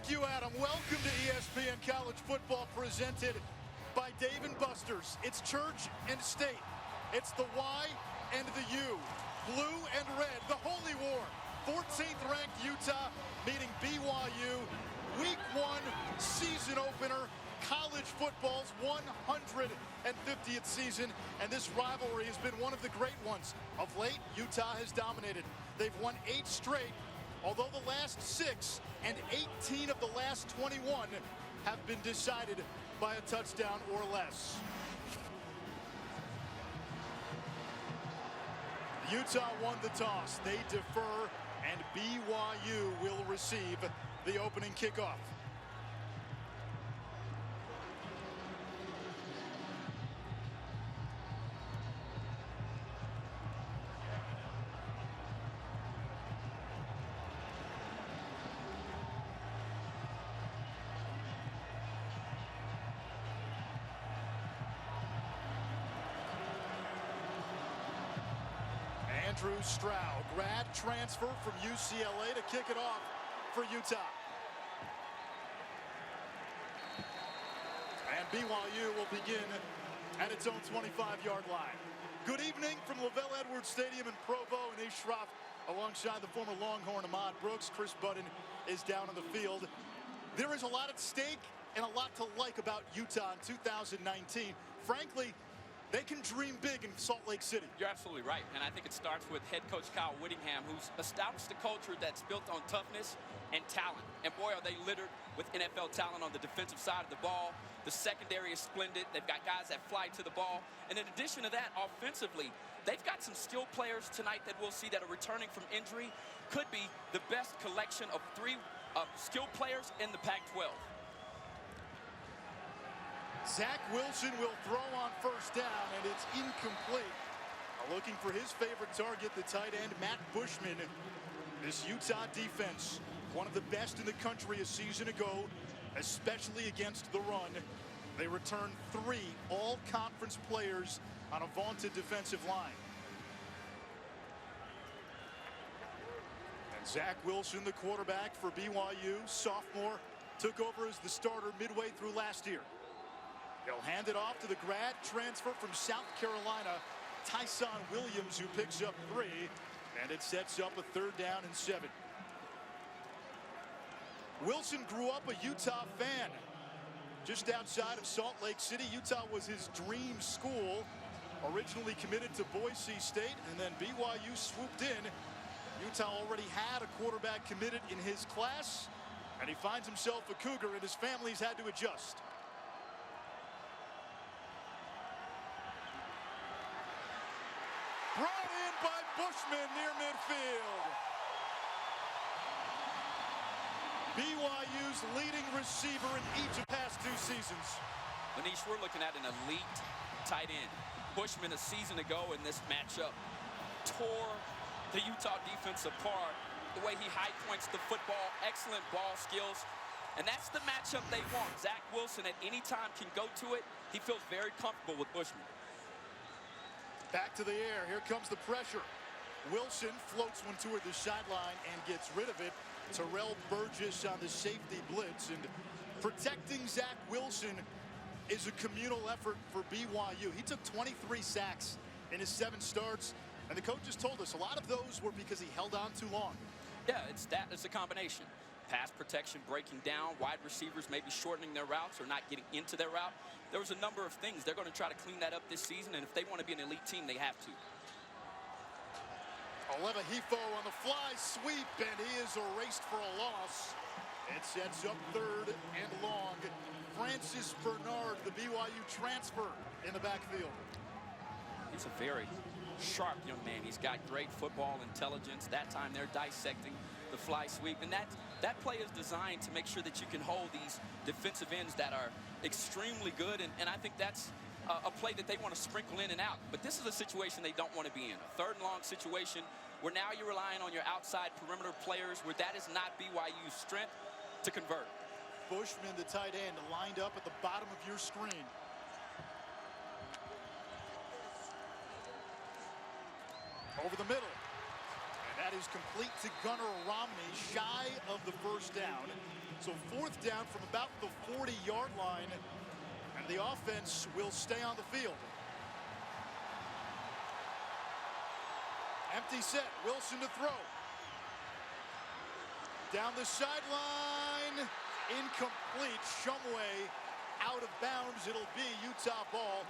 Thank you, Adam. Welcome to ESPN College Football presented by Dave & Buster's. It's church and state. It's the Y and the U. Blue and red, the holy war. 14th ranked Utah meeting BYU. Week 1 season opener. College football's 150th season, and this rivalry has been one of the great ones. Of late, Utah has dominated. They've won 8 straight, although the last 6 and 18 of the last 21 have been decided by a touchdown or less. Utah won the toss. They defer, and BYU will receive the opening kickoff. Andrew Stroud, grad transfer from UCLA to kick it off for Utah. And BYU will begin at its own 25-yard line. Good evening from Lavelle Edwards Stadium in Provo, and Ishroff alongside the former Longhorn Ahmad Brooks. Chris Budden is down on the field. There is a lot at stake and a lot to like about Utah in 2019. Frankly, they can dream big in Salt Lake City. You're absolutely right, and I think it starts with head coach Kyle Whittingham, who's established a culture that's built on toughness and talent. And boy, are they littered with NFL talent on the defensive side of the ball. The secondary is splendid. They've got guys that fly to the ball. And in addition to that, offensively, they've got some skilled players tonight that we'll see that are returning from injury. Could be the best collection of 3 skilled players in the Pac-12. Zach Wilson will throw on first down, and it's incomplete. Looking for his favorite target, the tight end, Matt Bushman. This Utah defense, one of the best in the country a season ago, especially against the run. They return 3 all-conference players on a vaunted defensive line. And Zach Wilson, the quarterback for BYU, sophomore, took over as the starter midway through last year. He'll hand it off to the grad transfer from South Carolina, Tyson Williams, who picks up 3, and it sets up a 3rd down and 7. Wilson grew up a Utah fan. Just outside of Salt Lake City, Utah was his dream school. Originally committed to Boise State, and then BYU swooped in. Utah already had a quarterback committed in his class, and he finds himself a Cougar, and his family's had to adjust. Brought in by Bushman near midfield. BYU's leading receiver in each of the past 2 seasons. Manish, we're looking at an elite tight end. Bushman a season ago in this matchup tore the Utah defense apart. The way he high points the football, excellent ball skills. And that's the matchup they want. Zach Wilson at any time can go to it. He feels very comfortable with Bushman. Back to the air. Here comes the pressure. Wilson floats one toward the sideline and gets rid of it. Terrell Burgess on the safety blitz. And protecting Zach Wilson is a communal effort for BYU. He took 23 sacks in his 7 starts. And the coach just told us a lot of those were because he held on too long. Yeah, it's a combination. Pass protection breaking down, wide receivers maybe shortening their routes or not getting into their route. There was a number of things. They're going to try to clean that up this season, and if they want to be an elite team, they have to. Oleva Hifo on the fly sweep, and he is erased for a loss. It sets up 3rd and long. Francis Bernard, the BYU transfer, in the backfield. He's a very sharp young man. He's got great football intelligence. That time they're dissecting the fly sweep, and that play is designed to make sure that you can hold these defensive ends that are extremely good, and I think that's a play that they want to sprinkle in and out. But this is a situation they don't want to be in, a 3rd and long situation where now you're relying on your outside perimeter players where that is not BYU's strength to convert. Bushman, the tight end, lined up at the bottom of your screen. Over the middle. And that is complete to Gunnar Romney, shy of the first down. So 4th down from about the 40-yard line, and the offense will stay on the field. Empty set, Wilson to throw. Down the sideline, incomplete. Shumway out of bounds. It'll be Utah ball.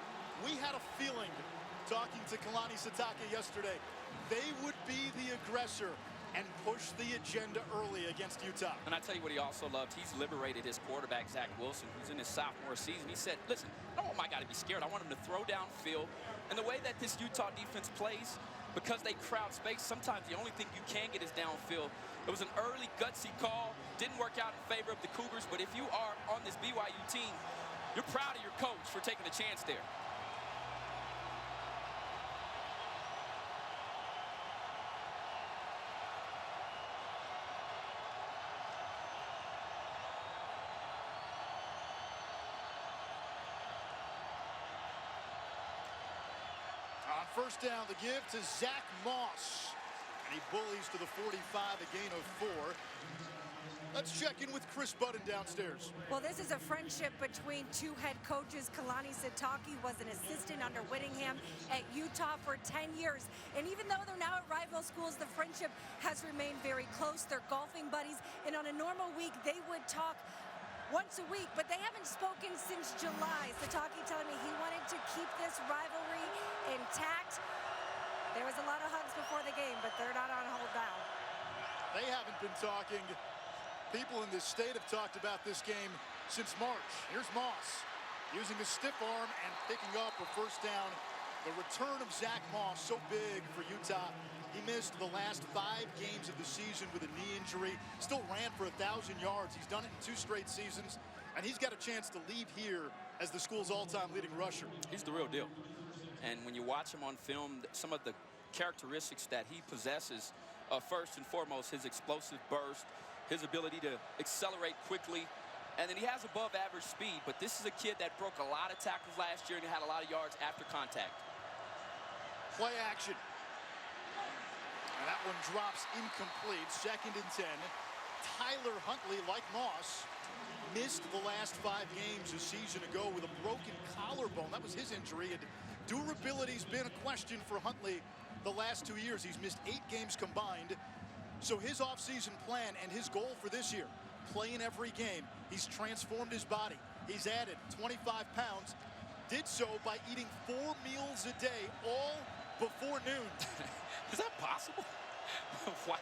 We had a feeling, talking to Kalani Sitake yesterday, they would be the aggressor and push the agenda early against Utah. And I tell you what he also loved, he's liberated his quarterback, Zach Wilson, who's in his sophomore season. He said, listen, I don't want my guy to be scared. I want him to throw downfield. And the way that this Utah defense plays, because they crowd space, sometimes the only thing you can get is downfield. It was an early, gutsy call. Didn't work out in favor of the Cougars, but if you are on this BYU team, you're proud of your coach for taking a chance there. On first down, the give to Zach Moss. And he bullies to the 45, a gain of 4. Let's check in with Chris Budden downstairs. Well, this is a friendship between two head coaches. Kalani Sitake was an assistant under Whittingham at Utah for 10 years. And even though they're now at rival schools, the friendship has remained very close. They're golfing buddies. And on a normal week, they would talk once a week, but they haven't spoken since July. Sitake telling me he wanted to keep this rivalry intact. There was a lot of hugs before the game, but they're not on hold now. They haven't been talking. People in this state have talked about this game since March. Here's Moss using a stiff arm and picking up a first down. The return of Zach Moss, so big for Utah. He missed the last 5 games of the season with a knee injury. Still ran for 1,000 yards. He's done it in 2 straight seasons. And he's got a chance to leave here as the school's all-time leading rusher. He's the real deal. And when you watch him on film, some of the characteristics that he possesses, first and foremost, his explosive burst, his ability to accelerate quickly, and then he has above average speed. But this is a kid that broke a lot of tackles last year and had a lot of yards after contact. Play action. And that one drops incomplete. 2nd and 10. Tyler Huntley, like Moss, missed the last 5 games a season ago with a broken collarbone. That was his injury, and durability's been a question for Huntley the last 2 years. He's missed 8 games combined. So his offseason plan and his goal for this year, play in every game. He's transformed his body. He's added 25 pounds. Did so by eating 4 meals a day, all before noon. Is that possible? Wow.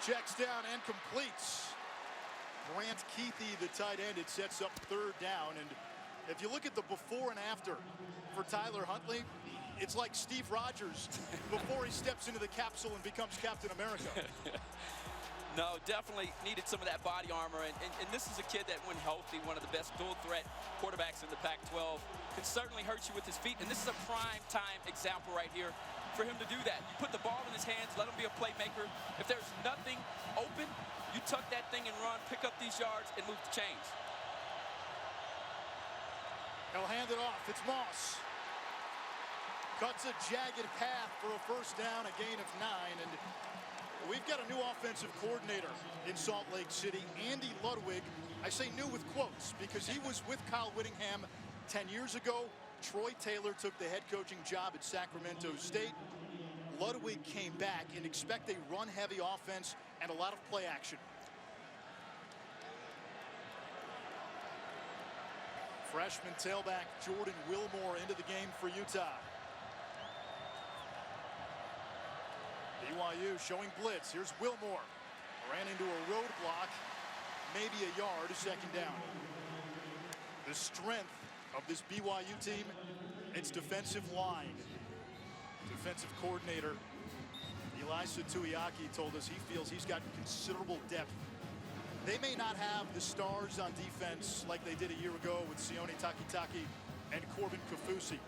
Checks down and completes. Grant Keithy, the tight end, it sets up 3rd down. And if you look at the before and after for Tyler Huntley, it's like Steve Rogers before he steps into the capsule and becomes Captain America. No, definitely needed some of that body armor. And this is a kid that, when healthy, one of the best dual threat quarterbacks in the Pac-12. Can certainly hurt you with his feet. And this is a prime time example right here for him to do that. You put the ball in his hands, let him be a playmaker. If there's nothing open, you tuck that thing and run, pick up these yards, and move the chains. He'll hand it off. It's Moss. Cuts a jagged path for a first down, a gain of 9. And we've got a new offensive coordinator in Salt Lake City, Andy Ludwig. I say new with quotes because he was with Kyle Whittingham 10 years ago. Troy Taylor took the head coaching job at Sacramento State. Ludwig came back and expect a run-heavy offense and a lot of play action. Freshman tailback Jordan Wilmore into the game for Utah. BYU showing blitz. Here's Wilmore. Ran into a roadblock. Maybe a yard, 2nd down. The strength of this BYU team, its defensive line. Defensive coordinator Elisa Tuiaki told us he feels he's got considerable depth. They may not have the stars on defense like they did a year ago with Sione Takitaki and Corbin Kaufusi.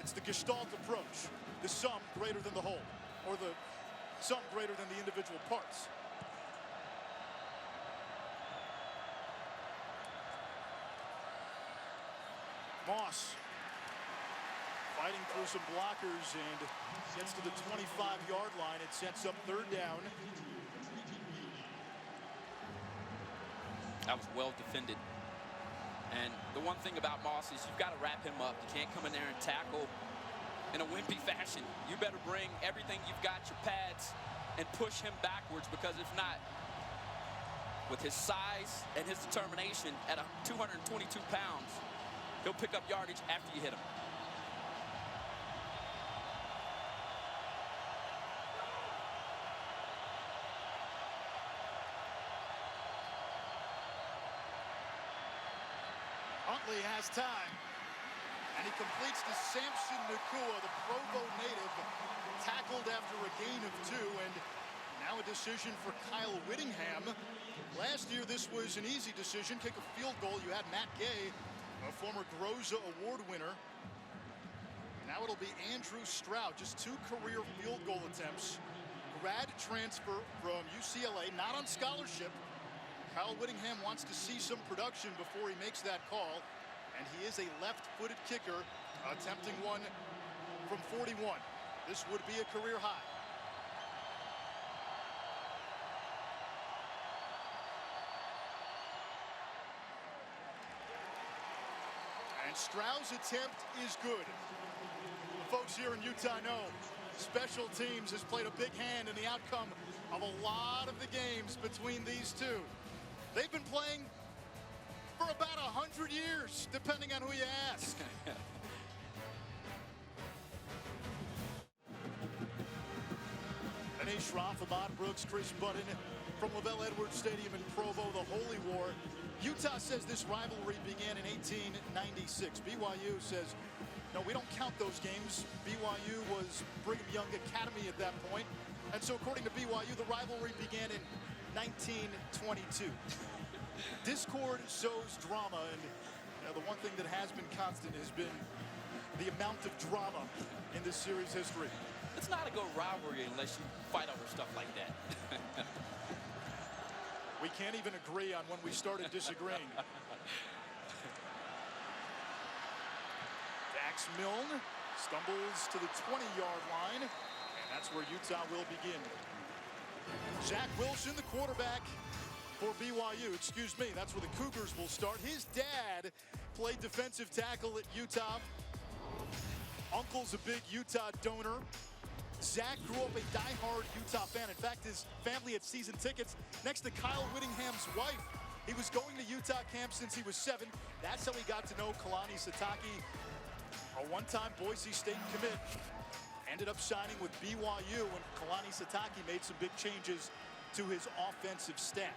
It's the Gestalt approach, the sum greater than the whole, or the sum greater than the individual parts. Moss fighting through some blockers and gets to the 25-yard line. It sets up 3rd down. That was well defended. And the one thing about Moss is you've got to wrap him up. You can't come in there and tackle in a wimpy fashion. You better bring everything you've got, your pads, and push him backwards, because if not, with his size and his determination at 222 pounds, he'll pick up yardage after you hit him. Huntley has time, and he completes to Samson Nakua, the Provo native, tackled after a gain of 2, and now a decision for Kyle Whittingham. Last year, this was an easy decision, kick a field goal. You had Matt Gay, a former Groza Award winner. Now it'll be Andrew Stroud, just 2 career field goal attempts. Grad transfer from UCLA, not on scholarship. Kyle Whittingham wants to see some production before he makes that call, and he is a left-footed kicker, attempting one from 41. This would be a career high. And Stroud's attempt is good. The folks here in Utah know special teams has played a big hand in the outcome of a lot of the games between these two. They've been playing for about 100 years, depending on who you ask. Anish Shroff, Ahmad Brooks, Chris Budden from Lavelle Edwards Stadium in Provo, the Holy War. Utah says this rivalry began in 1896. BYU says, no, we don't count those games. BYU was Brigham Young Academy at that point. And so according to BYU, the rivalry began in 1922. Discord sows drama, and the one thing that has been constant has been the amount of drama in this series history. It's not a good rivalry unless you fight over stuff like that. We can't even agree on when we started disagreeing. Dax Milne stumbles to the 20-yard line, and that's where Utah will begin. Zach Wilson, the quarterback for BYU, excuse me, that's where the Cougars will start. His dad played defensive tackle at Utah. Uncle's a big Utah donor. Zach grew up a diehard Utah fan. In fact, his family had season tickets next to Kyle Whittingham's wife. He was going to Utah camp since he was 7. That's how he got to know Kalani Sitake, a one-time Boise State commit. Ended up signing with BYU, and Kalani Sitake made some big changes to his offensive staff.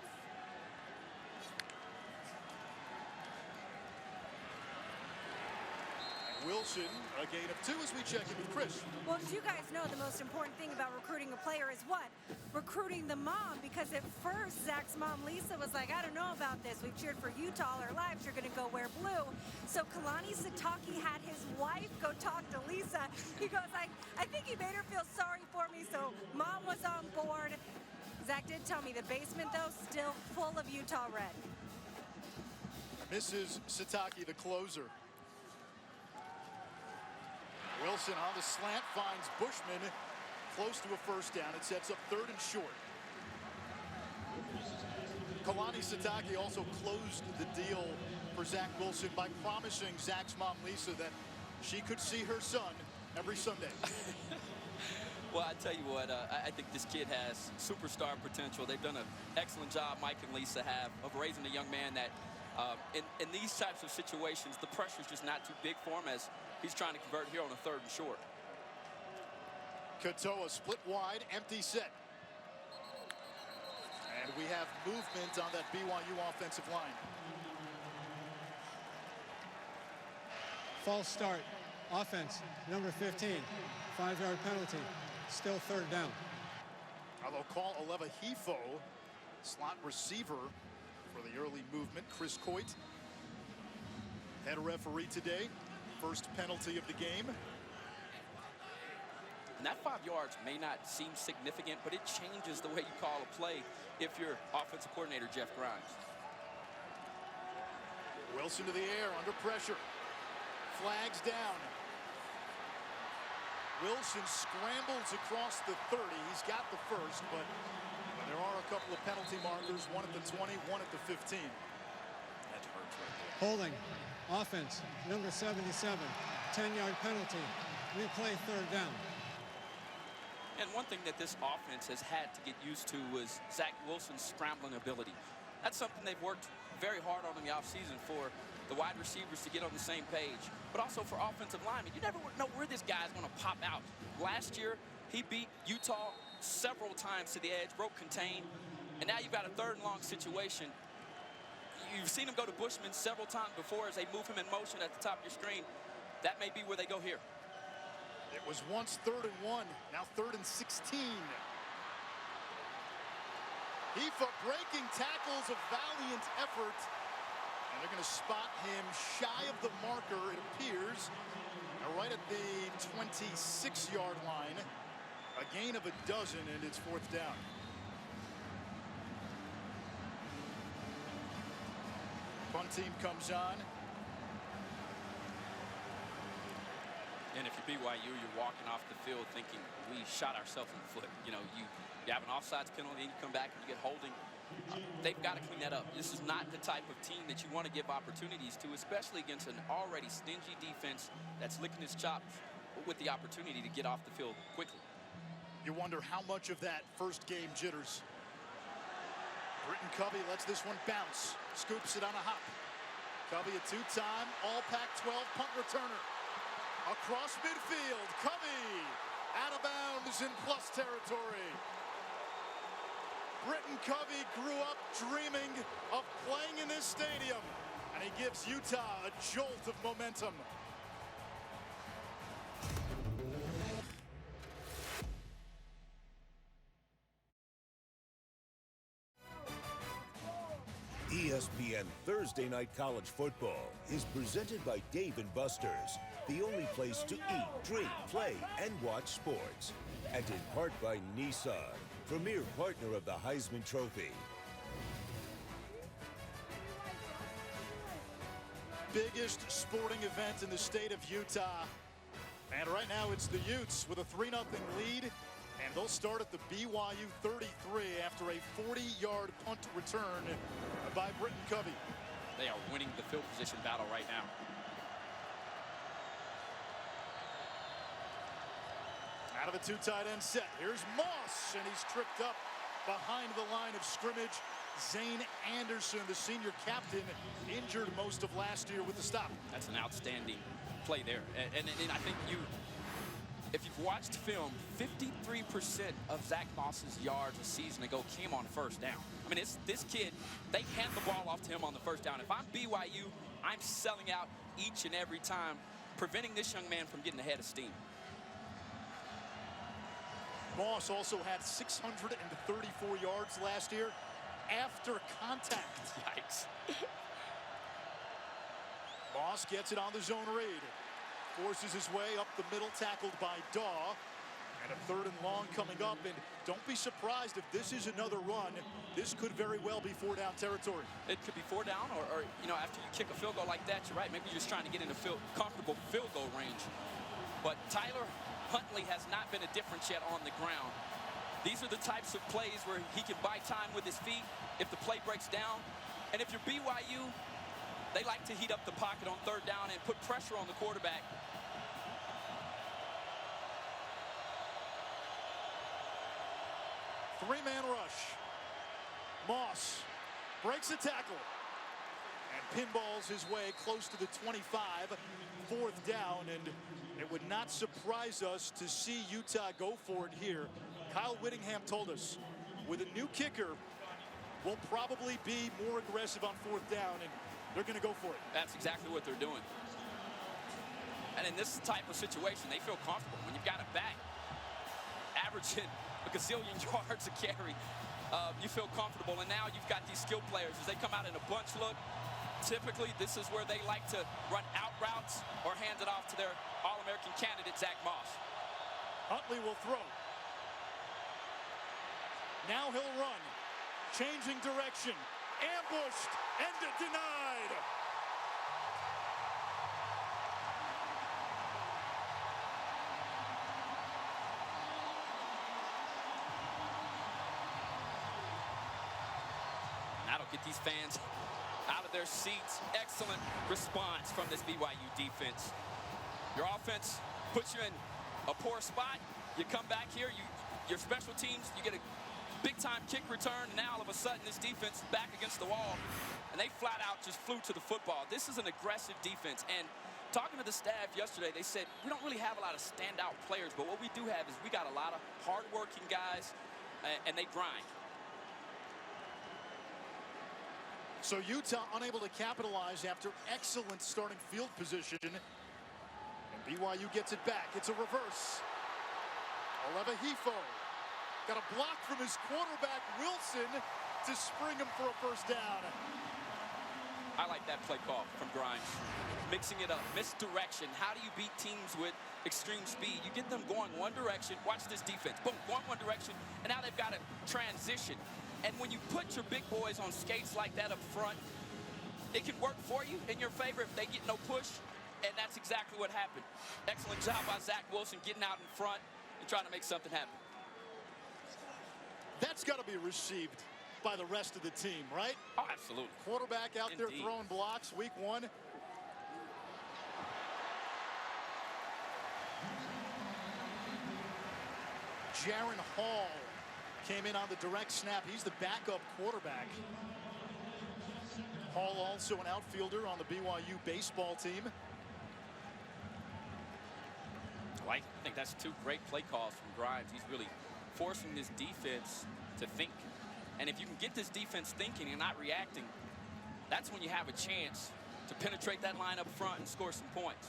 Wilson, a gain of 2 as we check in with Chris. Well, as you guys know, the most important thing about recruiting a player is what? Recruiting the mom, because at first, Zach's mom, Lisa, was like, I don't know about this. We've cheered for Utah all our lives. You're going to go wear blue. So Kalani Sitake had his wife go talk to Lisa. He goes, I think he made her feel sorry for me, so mom was on board. Zach did tell me the basement, though, still full of Utah red. Mrs. Sitake, the closer. Wilson on the slant finds Bushman close to a first down. It sets up 3rd and short. Kalani Sitake also closed the deal for Zach Wilson by promising Zach's mom, Lisa, that she could see her son every Sunday. Well, I tell you what, I think this kid has superstar potential. They've done an excellent job, Mike and Lisa have, of raising a young man that in these types of situations, the pressure's just not too big for him as he's trying to convert here on a 3rd and short. Katoa split wide, empty set. And we have movement on that BYU offensive line. False start. Offense, number 15. 5-yard penalty. Still 3rd down. They'll call Aleva Hifo, slot receiver, for the early movement. Chris Coit, head referee today. First penalty of the game. And that 5 yards may not seem significant, but it changes the way you call a play if you're offensive coordinator Jeff Grimes. Wilson to the air, under pressure. Flags down. Wilson scrambles across the 30. He's got the first, but there are a couple of penalty markers, one at the 20, one at the 15. That hurts right there. Holding. Offense. Number 77. 10-yard penalty. Replay third down. And one thing that this offense has had to get used to was Zach Wilson's scrambling ability. That's something they've worked very hard on in the offseason for the wide receivers to get on the same page, but also for offensive linemen. You never know where this guy's going to pop out. Last year, he beat Utah several times to the edge, broke contain, and now you've got a third and long situation. You've seen him go to Bushman several times before as they move him in motion at the top of your screen. That may be where they go here. It was once 3rd and 1, now 3rd and 16. Hifa breaking tackles, a valiant effort. And they're going to spot him shy of the marker, it appears, right at the 26-yard line. A gain of a dozen, and it's 4th down. Punt team comes on. And if you're BYU, you're walking off the field thinking we shot ourselves in the foot. You know, you have an offsides penalty and you come back and you get holding. They've got to clean that up. This is not the type of team that you want to give opportunities to, especially against an already stingy defense that's licking its chops with the opportunity to get off the field quickly. You wonder how much of that first game jitters. Britton Covey lets this one bounce, scoops it on a hop. Covey, a two-time All-Pac-12 punt returner. Across midfield, Covey out of bounds in plus territory. Britton Covey grew up dreaming of playing in this stadium, and he gives Utah a jolt of momentum. ESPN Thursday Night College Football is presented by Dave & Buster's, the only place to eat, drink, play, and watch sports. And in part by Nissan, premier partner of the Heisman Trophy. Biggest sporting event in the state of Utah. And right now it's the Utes with a 3-0 lead. And they'll start at the BYU 33 after a 40-yard punt return by Britton Covey. They are winning the field position battle right now. Out of a two tight end set, here's Moss, and he's tripped up behind the line of scrimmage. Zane Anderson, the senior captain, injured most of last year with the stop. That's an outstanding play there. And I think if you've watched film, 53% of Zach Moss's yards a season ago came on first down. I mean, this kid, they hand the ball off to him on the first down. If I'm BYU, I'm selling out each and every time, preventing this young man from getting ahead of steam. Moss also had 634 yards last year after contact. Yikes. Moss gets it on the zone read. Forces his way up the middle, tackled by Daw. And a 3rd and long coming up. And don't be surprised if this is another run. This could very well be 4-down territory. It could be 4 down, or you know, after you kick a field goal like that, you're right. Maybe you're just trying to get in a comfortable field goal range. But Tyler Huntley has not been a difference yet on the ground. These are the types of plays where he can buy time with his feet if the play breaks down. And if you're BYU, they like to heat up the pocket on 3rd down and put pressure on the quarterback. Three-man rush. Moss breaks a tackle and pinballs his way close to the 25. 4th down, and it would not surprise us to see Utah go for it here. Kyle Whittingham told us, with a new kicker, we'll probably be more aggressive on 4th down, and they're going to go for it. That's exactly what they're doing. And in this type of situation, they feel comfortable. When you've got a back averaging a gazillion yards a carry, you feel comfortable. And now you've got these skilled players. As they come out in a bunch look, typically this is where they like to run out routes or hand it off to their All-American candidate, Zach Moss. Huntley will throw. Now he'll run. Changing direction. Ambushed and denied. Get these fans out of their seats. Excellent response from this BYU defense. Your offense puts you in a poor spot. You come back here, your special teams, you get a big-time kick return, and now all of a sudden this defense is back against the wall, and they flat out just flew to the football. This is an aggressive defense, and talking to the staff yesterday, they said we don't really have a lot of standout players, but what we do have is we got a lot of hard-working guys, and they grind. So Utah unable to capitalize after excellent starting field position. And BYU gets it back. It's a reverse. Olevahifo got a block from his quarterback, Wilson, to spring him for a first down. I like that play call from Grimes. Mixing it up, misdirection. How do you beat teams with extreme speed? You get them going one direction. Watch this defense. Boom, going one direction, and now they've got to transition. And when you put your big boys on skates like that up front, it can work for you in your favor if they get no push, and that's exactly what happened. Excellent job by Zach Wilson getting out in front and trying to make something happen. That's got to be received by the rest of the team, right? Oh, absolutely. Quarterback out Indeed. there throwing blocks week one. Jaron Hall came in on the direct snap. He's the backup quarterback. Hall also an outfielder on the BYU baseball team. I think that's two great play calls from Grimes. He's really forcing this defense to think. And if you can get this defense thinking and not reacting, that's when you have a chance to penetrate that line up front and score some points.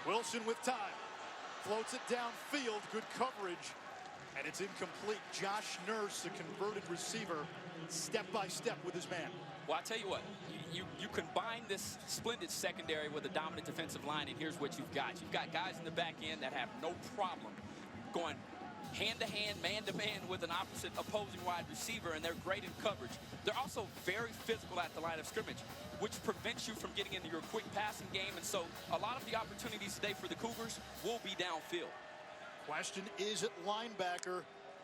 Wilson with time. Floats it downfield. Good coverage. And it's incomplete. Josh Nurse, the converted receiver, step by step with his man. Well, I tell you what, you combine this splendid secondary with a dominant defensive line, and here's what you've got. You've got guys in the back end that have no problem going hand-to-hand, man-to-man with an opposite opposing wide receiver, and they're great in coverage. They're also very physical at the line of scrimmage, which prevents you from getting into your quick passing game, and so a lot of the opportunities today for the Cougars will be downfield. Question is at linebacker,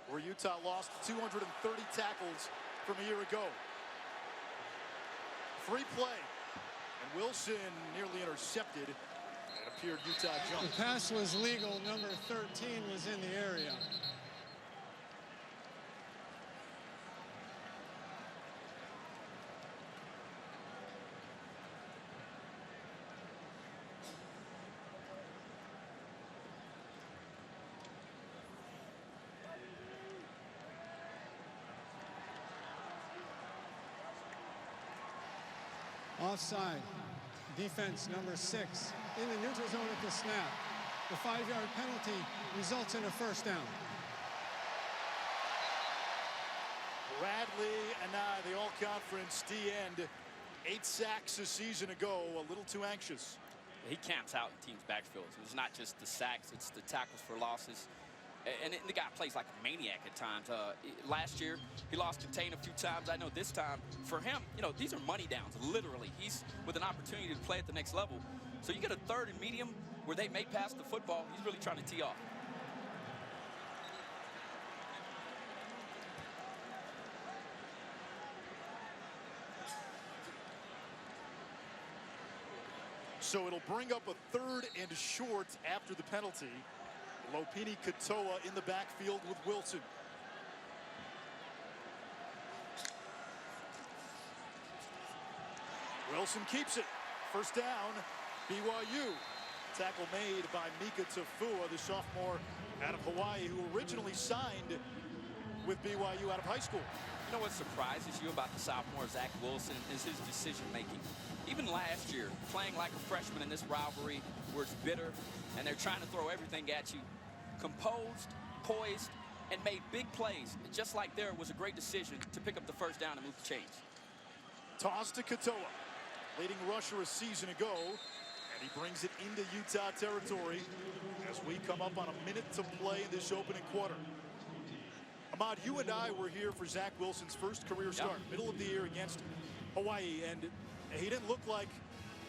where Utah lost 230 tackles from a year ago. Free play, and Wilson nearly intercepted. It appeared Utah jumped. The pass was legal. Number 13 was in the area. Offside. Defense number 6 in the neutral zone at the snap. The 5-yard penalty results in a first down. Bradley and the all-conference D-end. 8 sacks a season ago. A little too anxious. He camps out in teams' backfields. It's not just the sacks, it's the tackles for losses. And the guy plays like a maniac at times. Last year, he lost contain a few times. I know this time, for him, these are money downs, literally. He's with an opportunity to play at the next level. So you get a third and medium where they may pass the football. He's really trying to tee off. So it'll bring up a 3rd and short after the penalty. Lopini Katoa in the backfield with Wilson. Wilson keeps it. First down, BYU. Tackle made by Mika Tafua, the sophomore out of Hawaii, who originally signed with BYU out of high school. You know what surprises you about the sophomore Zach Wilson is his decision making. Even last year, playing like a freshman in this rivalry where it's bitter and they're trying to throw everything at you, composed, poised, and made big plays. Just like there was a great decision to pick up the first down and move the chains. Toss to Katoa, leading rusher a season ago, and he brings it into Utah territory as we come up on a minute to play in this opening quarter. Ahmad, you and I were here for Zach Wilson's first career start, middle of the year against Hawaii, and he didn't look like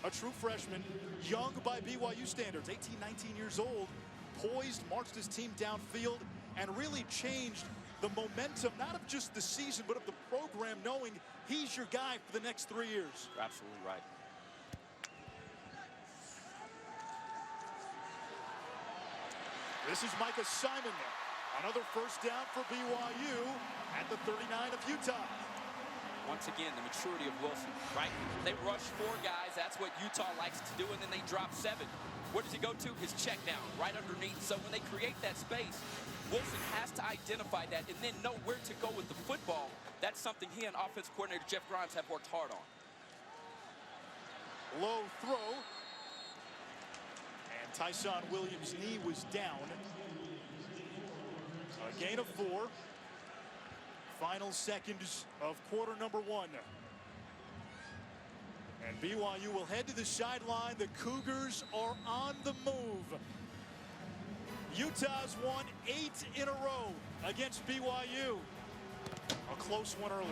a true freshman, young by BYU standards, 18, 19 years old. poised, marched his team downfield, and really changed the momentum, not of just the season, but of the program, knowing he's your guy for the next 3 years. You're absolutely right. This is Micah Simon. Another first down for BYU at the 39 of Utah. Once again, the maturity of Wilson, right? They rush 4 guys. That's what Utah likes to do, and then they drop 7. Where does he go to? His check down, right underneath. So when they create that space, Wilson has to identify that and then know where to go with the football. That's something he and offensive coordinator Jeff Grimes have worked hard on. Low throw. And Tyson Williams' knee was down. A gain of 4. Final seconds of quarter number 1. And BYU will head to the sideline. The Cougars are on the move. Utah's won 8 in a row against BYU. A close one early.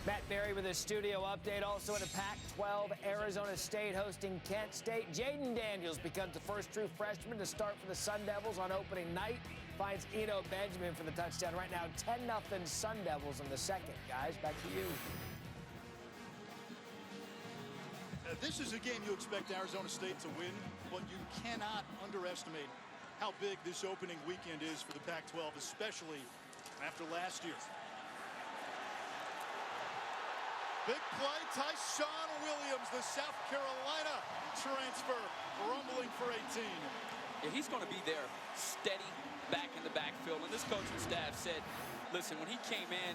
Matt Berry with a studio update. Also in a Pac-12, Arizona State hosting Kent State. Jaden Daniels becomes the first true freshman to start for the Sun Devils on opening night. Finds Eno Benjamin for the touchdown. Right now, 10-0 Sun Devils in the second. Guys, back to you. This is a game you expect Arizona State to win, but you cannot underestimate how big this opening weekend is for the Pac-12, especially after last year. Big play, Tyson Williams, the South Carolina transfer, rumbling for 18. Yeah, he's going to be there, steady, back in the backfield. And this coaching staff said, listen, when he came in,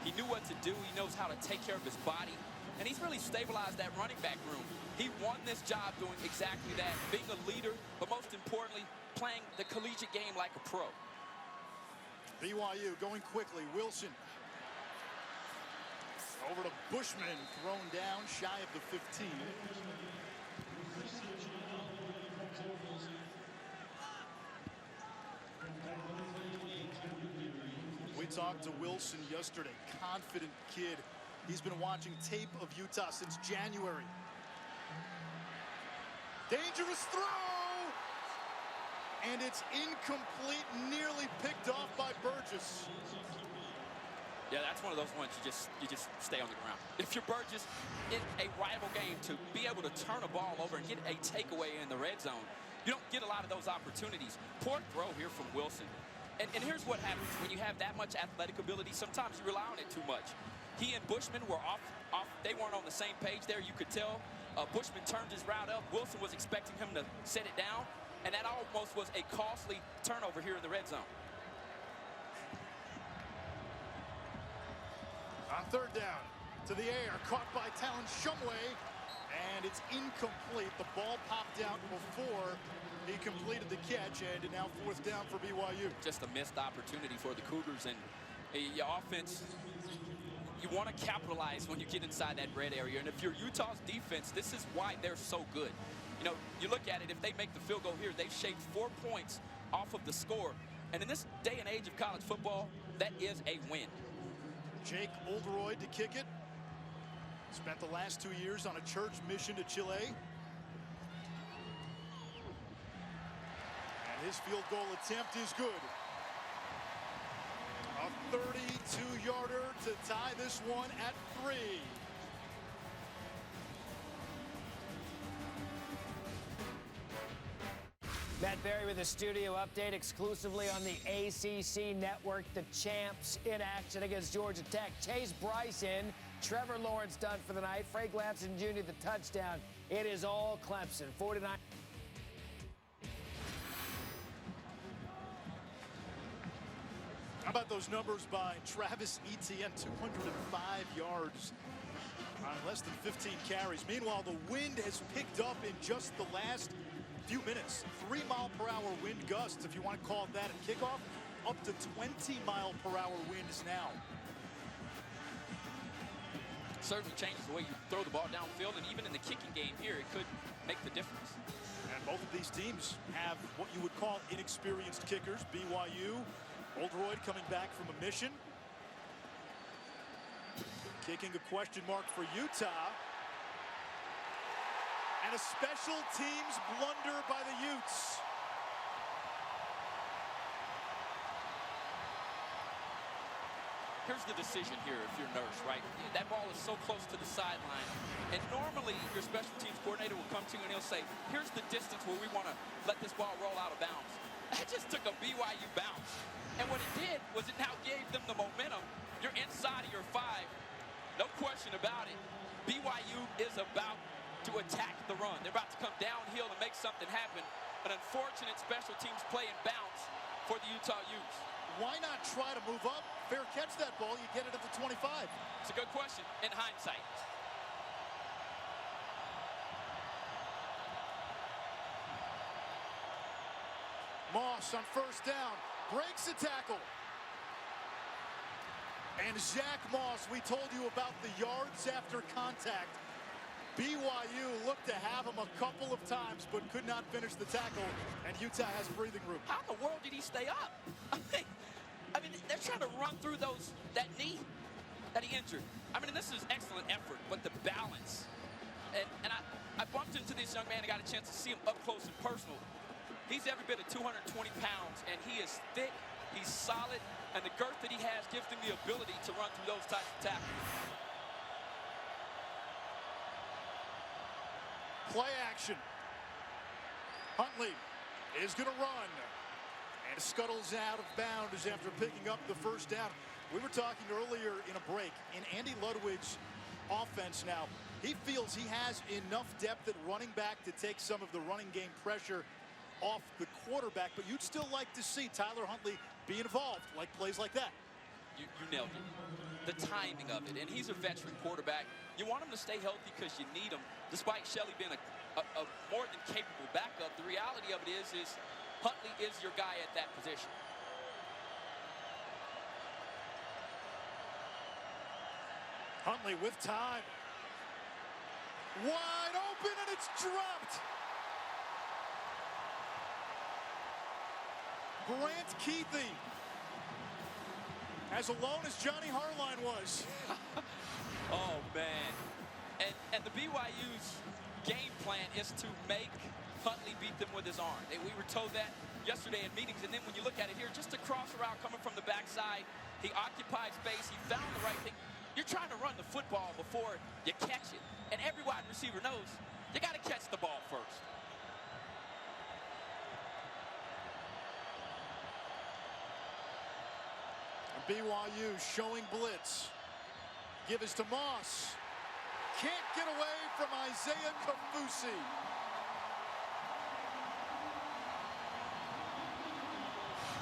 he knew what to do. He knows how to take care of his body. And he's really stabilized that running back room. He won this job doing exactly that, being a leader, but most importantly, playing the collegiate game like a pro. BYU going quickly. Wilson. Over to Bushman, thrown down, shy of the 15. We talked to Wilson yesterday, confident kid. He's been watching tape of Utah since January. Dangerous throw! And it's incomplete, nearly picked off by Burgess. Yeah, that's one of those ones you just stay on the ground. If you're Burgess in a rival game, to be able to turn a ball over and get a takeaway in the red zone, you don't get a lot of those opportunities. Poor throw here from Wilson. And here's what happens when you have that much athletic ability. Sometimes you rely on it too much. He and Bushman were off. They weren't on the same page there. You could tell. Bushman turned his route up. Wilson was expecting him to set it down, and that almost was a costly turnover here in the red zone. On third down, to the air, caught by Talon Shumway, and it's incomplete. The ball popped out before he completed the catch, and now fourth down for BYU. Just a missed opportunity for the Cougars, and your offense, you want to capitalize when you get inside that red area. And if you're Utah's defense, this is why they're so good. You know, you look at it, if they make the field goal here, they've shaved 4 points off of the score. And in this day and age of college football, that is a win. Jake Oldroyd to kick it. Spent the last 2 years on a church mission to Chile. And his field goal attempt is good. A 32-yarder to tie this one at 3. Matt Berry with a studio update exclusively on the ACC network. The champs in action against Georgia Tech. Chase Bryson, Trevor Lawrence done for the night. Frank Lamson Jr. the touchdown. It is all Clemson. 49. How about those numbers by Travis Etienne? 205 yards on less than 15 carries. Meanwhile, the wind has picked up in just the last few minutes. 3-mile-per-hour wind gusts, if you want to call it that, at kickoff. Up to 20-mile-per-hour winds now. Certainly changes the way you throw the ball downfield, and even in the kicking game here, it could make the difference. And both of these teams have what you would call inexperienced kickers. BYU, Oldroyd coming back from a mission. Kicking a question mark for Utah. And a special teams blunder by the Utes. Here's the decision here if you're Nurse, right? That ball is so close to the sideline. And normally your special teams coordinator will come to you and he'll say, here's the distance where we want to let this ball roll out of bounds. That just took a BYU bounce. And what it did was it now gave them the momentum. You're inside of your 5. No question about it. BYU is about to attack the run. They're about to come downhill and make something happen. An unfortunate special teams play and bounce for the Utah Utes. Why not try to move up? Fair catch that ball. You get it at the 25. It's a good question in hindsight. Moss on first down. Breaks the tackle. And Zach Moss, we told you about the yards after contact. BYU looked to have him a couple of times, but could not finish the tackle, and Utah has breathing room. How in the world did he stay up? I mean, they're trying to run through that knee that he injured. I mean, this is excellent effort, but the balance. And I bumped into this young man and got a chance to see him up close and personal. He's every bit of 220 pounds, and he is thick, he's solid, and the girth that he has gives him the ability to run through those types of tackles. Play action. Huntley is going to run. And scuttles out of bounds after picking up the first down. We were talking earlier in a break. In Andy Ludwig's offense now, he feels he has enough depth at running back to take some of the running game pressure off the quarterback. But you'd still like to see Tyler Huntley be involved, like plays like that. You nailed it. The timing of it. And he's a veteran quarterback. You want him to stay healthy because you need him. Despite Shelley being a more than capable backup, the reality of it is Huntley is your guy at that position. Huntley with time. Wide open, and it's dropped. Grant Keithy, as alone as Johnny Harline was. Oh, man. And the BYU's game plan is to make Huntley beat them with his arm. And we were told that yesterday in meetings. And then when you look at it here, just a cross route coming from the backside, he occupied space. He found the right thing. You're trying to run the football before you catch it. And every wide receiver knows you got to catch the ball first. And BYU showing blitz. Give us to Moss. Can't get away from Isaiah Kafusi.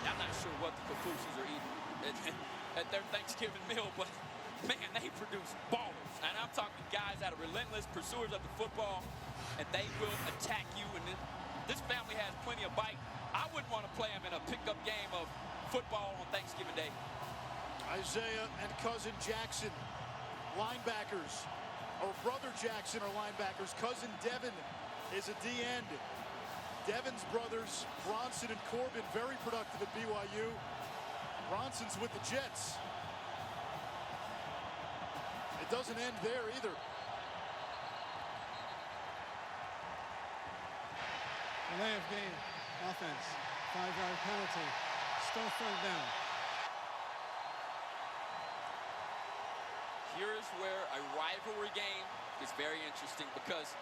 I'm not sure what the Kafusis are eating at their Thanksgiving meal, but man, they produce ballers. And I'm talking guys that are relentless pursuers of the football, and they will attack you. And this family has plenty of bite. I wouldn't want to play them in a pickup game of football on Thanksgiving Day. Isaiah and cousin Jackson, linebackers, or brother Jackson are linebackers. Cousin Devin is a D-end. Devin's brothers, Bronson and Corbin, very productive at BYU. Bronson's with the Jets. It doesn't end there either. Delay of game, offense, 5-yard penalty, still third down. Here's where a rivalry game is very interesting, because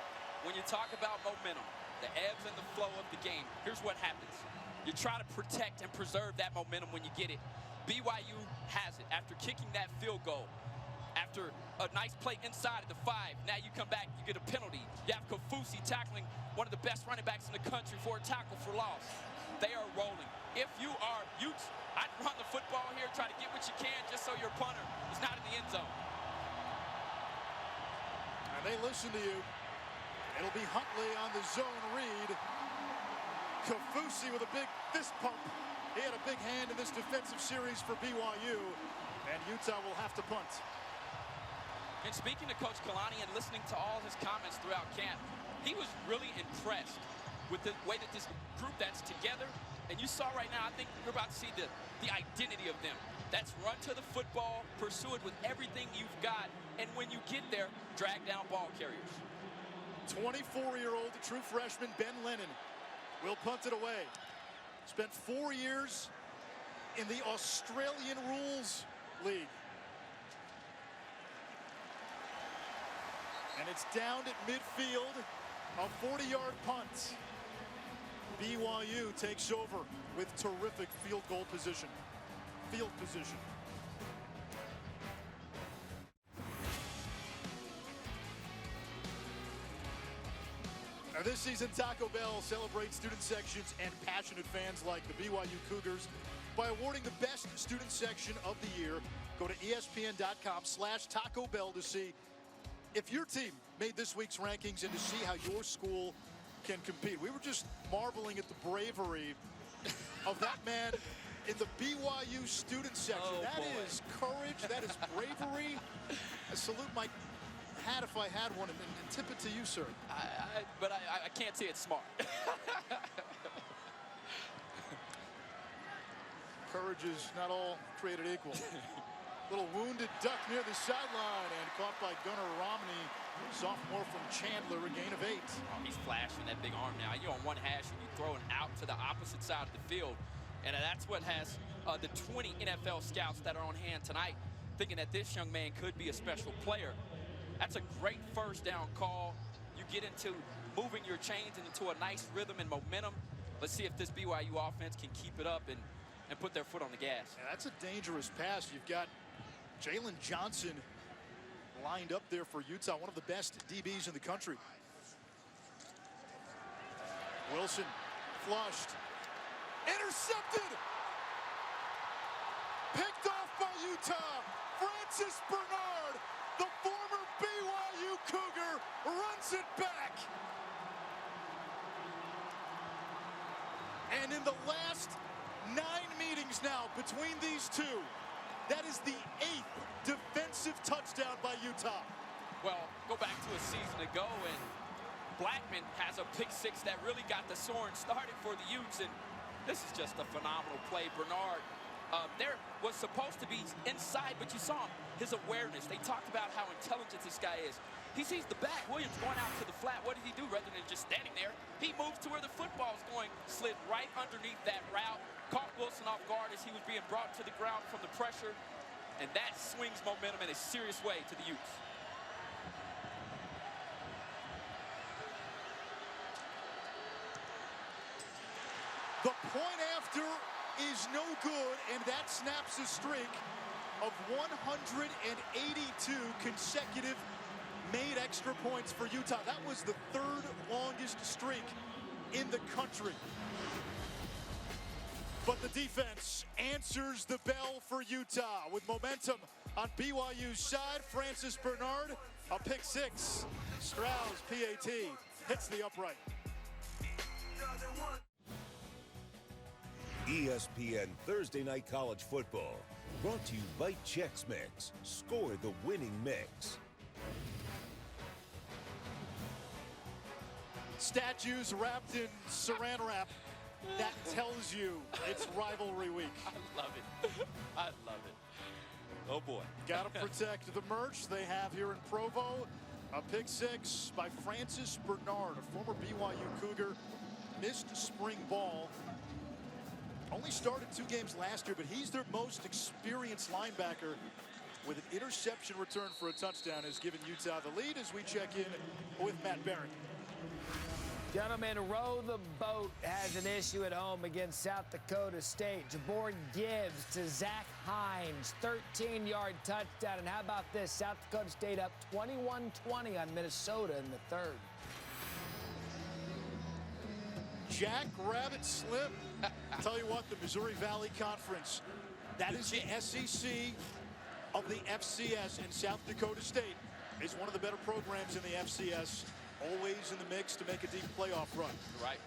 when you talk about momentum, the ebbs and the flow of the game, here's what happens. You try to protect and preserve that momentum when you get it. BYU has it after kicking that field goal. After a nice play inside of the 5, now you come back, you get a penalty. You have Kafusi tackling one of the best running backs in the country for a tackle for loss. They are rolling. If you are Utes, I'd run the football here, try to get what you can just so your punter is not in the end zone. And they listen to you. It'll be Huntley on the zone read. Kafusi with a big fist pump. He had a big hand in this defensive series for BYU. And Utah will have to punt. And speaking to Coach Kalani and listening to all his comments throughout camp, he was really impressed with the way that this group that's together. And you saw right now, I think you're about to see the identity of them. That's run to the football, pursue it with everything you've got, and when you get there, drag down ball carriers. 24-year-old true freshman Ben Lennon will punt it away. Spent 4 years in the Australian Rules League. And it's down at midfield, a 40-yard punt. BYU takes over with terrific field position. Now this season, Taco Bell celebrates student sections and passionate fans like the BYU Cougars by awarding the best student section of the year. Go to ESPN.com/Taco Bell to see if your team made this week's rankings and to see how your school can compete. We were just marveling at the bravery of that man in the BYU student section. Oh, that boy. is courage. That is bravery. I salute my hat if I had one, and tip it to you, sir. But I can't say it's smart. Courage is not all created equal. Little wounded duck near the sideline and caught by Gunnar Romney, sophomore from Chandler, a gain of 8. Oh, he's flashing that big arm now. You're on one hash and you throw it out to the opposite side of the field. And that's what has the 20 NFL scouts that are on hand tonight thinking that this young man could be a special player. That's a great first down call. You get into moving your chains into a nice rhythm and momentum. Let's see if this BYU offense can keep it up and put their foot on the gas. Yeah, that's a dangerous pass. You've got Jalen Johnson lined up there for Utah, one of the best DBs in the country. Wilson flushed, intercepted, picked off by Utah. Francis Bernard, the former BYU Cougar, runs it back. And in the last 9 meetings now between these two, that is the 8th defensive touchdown by Utah. Well, go back to a season ago, and Blackman has a pick six that really got the Soaring started for the Utes, and this is just a phenomenal play. Bernard, there was supposed to be inside, but you saw him, his awareness. They talked about how intelligent this guy is. He sees the back. Williams going out to the flat. What did he do rather than just standing there? He moved to where the football is going, slid right underneath that route, caught Wilson off guard as he was being brought to the ground from the pressure, and that swings momentum in a serious way to the Utes. The point after is no good, and that snaps a streak of 182 consecutive made extra points for Utah. That was the 3rd longest streak in the country. But the defense answers the bell for Utah with momentum on BYU's side. Francis Bernard, a pick 6. Strauss, PAT, hits the upright. ESPN Thursday Night College Football, brought to you by Chex Mix. Score the winning mix. Statues wrapped in saran wrap. That tells you it's rivalry week. I love it. I love it. Oh, boy. Got to protect the merch they have here in Provo. A pick 6 by Francis Bernard, a former BYU Cougar. Missed spring ball. Only started 2 games last year, but he's their most experienced linebacker with an interception return for a touchdown has given Utah the lead as we check in with Matt Barrett. Gentlemen, row the boat has an issue at home against South Dakota State. Jabor Gibbs to Zach Hines, 13-yard touchdown. And how about this? South Dakota State up 21-20 on Minnesota in the 3rd. Jack Rabbit Slim. Tell you what, the Missouri Valley Conference, that is the SEC of the FCS, and South Dakota State is one of the better programs in the FCS. Always in the mix to make a deep playoff run. Right.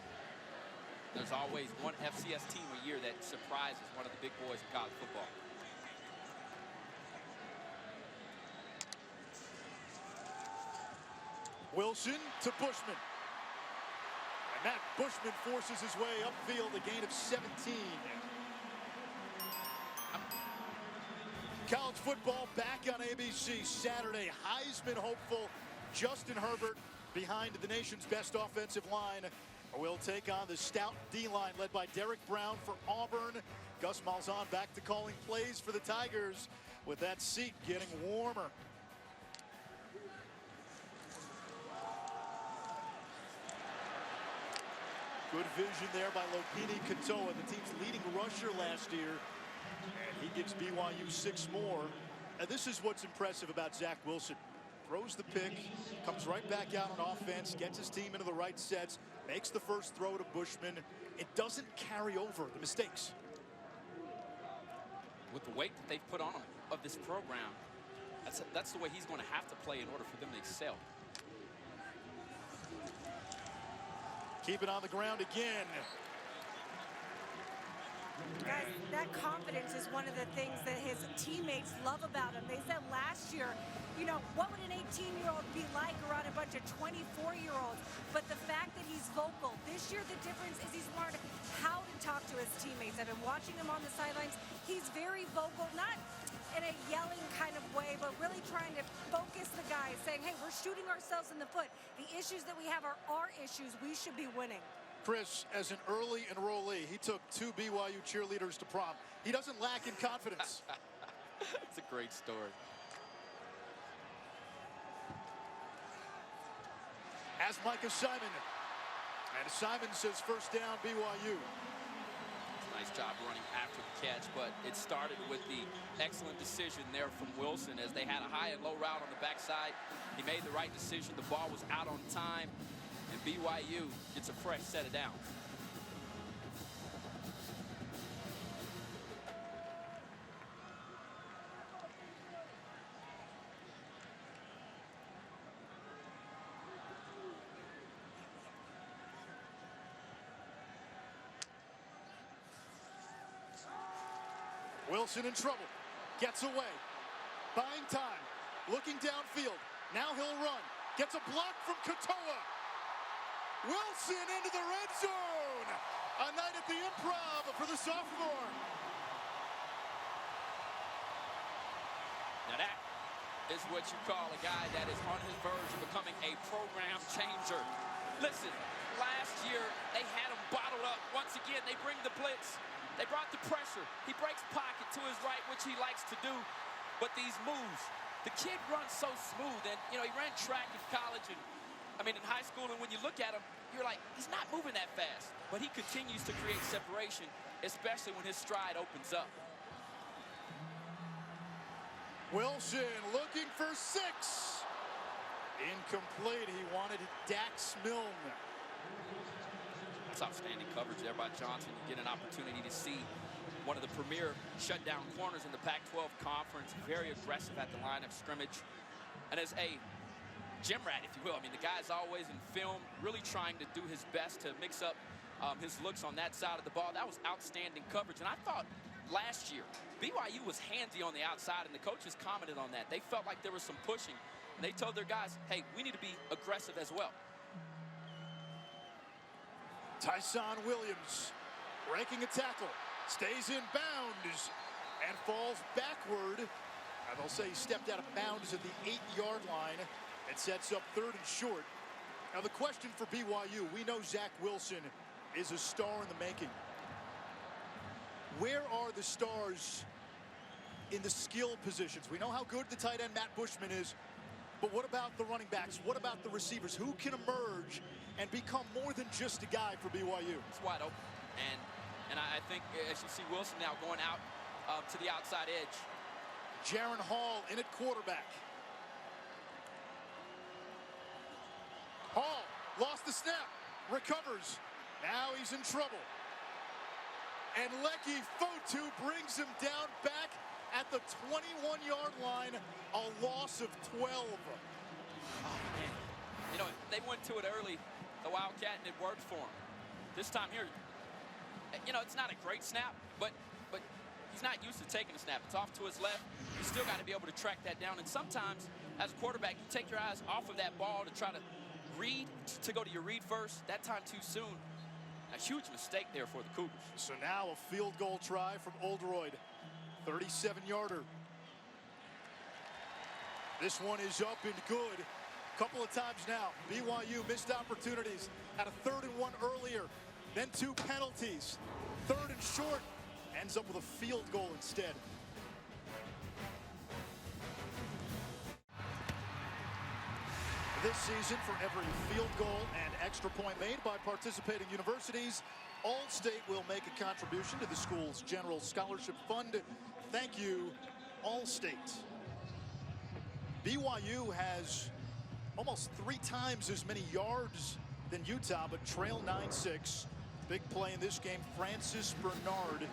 There's always one FCS team a year that surprises one of the big boys in college football. Wilson to Bushman. And Matt Bushman forces his way upfield, a gain of 17. College football back on ABC Saturday. Heisman hopeful Justin Herbert behind the nation's best offensive line, will take on the stout D-line led by Derek Brown for Auburn. Gus Malzahn back to calling plays for the Tigers with that seat getting warmer. Good vision there by Lopini Katoa, the team's leading rusher last year. And he gives BYU 6 more. And this is what's impressive about Zach Wilson. Throws the pick, comes right back out on offense, gets his team into the right sets, makes the first throw to Bushman. It doesn't carry over the mistakes. With the weight that they've put on him of this program, that's the way he's going to have to play in order for them to excel. Keep it on the ground again. Guys, that confidence is one of the things that his teammates love about him. They said last year, you know, what would an 18-year-old be like around a bunch of 24-year-olds? But the fact that he's vocal, this year the difference is he's learned how to talk to his teammates. I've been watching him on the sidelines. He's very vocal, not in a yelling kind of way, but really trying to focus the guys, saying, hey, we're shooting ourselves in the foot. The issues that we have are our issues. We should be winning. Chris, as an early enrollee, he took 2 BYU cheerleaders to prom. He doesn't lack in confidence. It's a great story. As Micah Simon. And Simon says first down BYU. Nice job running after the catch, but it started with the excellent decision there from Wilson as they had a high and low route on the backside. He made the right decision. The ball was out on time, and BYU gets a fresh set of downs. Wilson in trouble, gets away, buying time, looking downfield. Now he'll run, gets a block from Katoa. Wilson into the red zone. A night at the Improv for the sophomore. Now that is what you call a guy that is on his verge of becoming a program changer. Listen, last year they had him bottled up. Once again, they bring the blitz. They brought the pressure. He breaks pocket to his right, which he likes to do. But these moves, the kid runs so smooth. And, you know, he ran track in college and, in high school. And when you look at him, you're like, he's not moving that fast. But he continues to create separation, especially when his stride opens up. Wilson looking for 6. Incomplete. He wanted Dax Milne. That's outstanding coverage there by Johnson. You get an opportunity to see one of the premier shutdown corners in the Pac-12 conference. Very aggressive at the line of scrimmage. And as a gym rat, if you will, the guy's always in film, really trying to do his best to mix up his looks on that side of the ball. That was outstanding coverage. And I thought last year, BYU was handsy on the outside, and the coaches commented on that. They felt like there was some pushing. And they told their guys, hey, we need to be aggressive as well. Tyson Williams breaking a tackle, stays in bounds, and falls backward. And they'll say he stepped out of bounds at the 8-yard line. It sets up 3rd and short. Now the question for BYU, we know Zach Wilson is a star in the making. Where are the stars in the skill positions? We know how good the tight end Matt Bushman is, but what about the running backs? What about the receivers? Who can emerge and become more than just a guy for BYU? It's wide open. And I think as you see Wilson now going out to the outside edge. Jaron Hall in at quarterback. Hall lost the snap, recovers. Now he's in trouble. And Leki Fotu brings him down back at the 21-yard line, a loss of 12. Oh, man. You know, they went to it early, the Wildcat, and it worked for him. This time here, you know, it's not a great snap, but he's not used to taking a snap. It's off to his left. You still got to be able to track that down. And sometimes, as a quarterback, you take your eyes off of that ball to try to read, to go to your read first. That time too soon. A huge mistake there for the Cougars. So now a field goal try from Oldroyd. 37-yarder. This one is up and good. Couple of times now, BYU missed opportunities. Had a 3rd and 1 earlier, then 2 penalties. 3rd and short, ends up with a field goal instead. This season, for every field goal and extra point made by participating universities, All-State will make a contribution to the school's general scholarship fund. Thank you, All-State. BYU has almost 3 times as many yards than Utah, but trail 9-6. Big play in this game, Francis Bernard,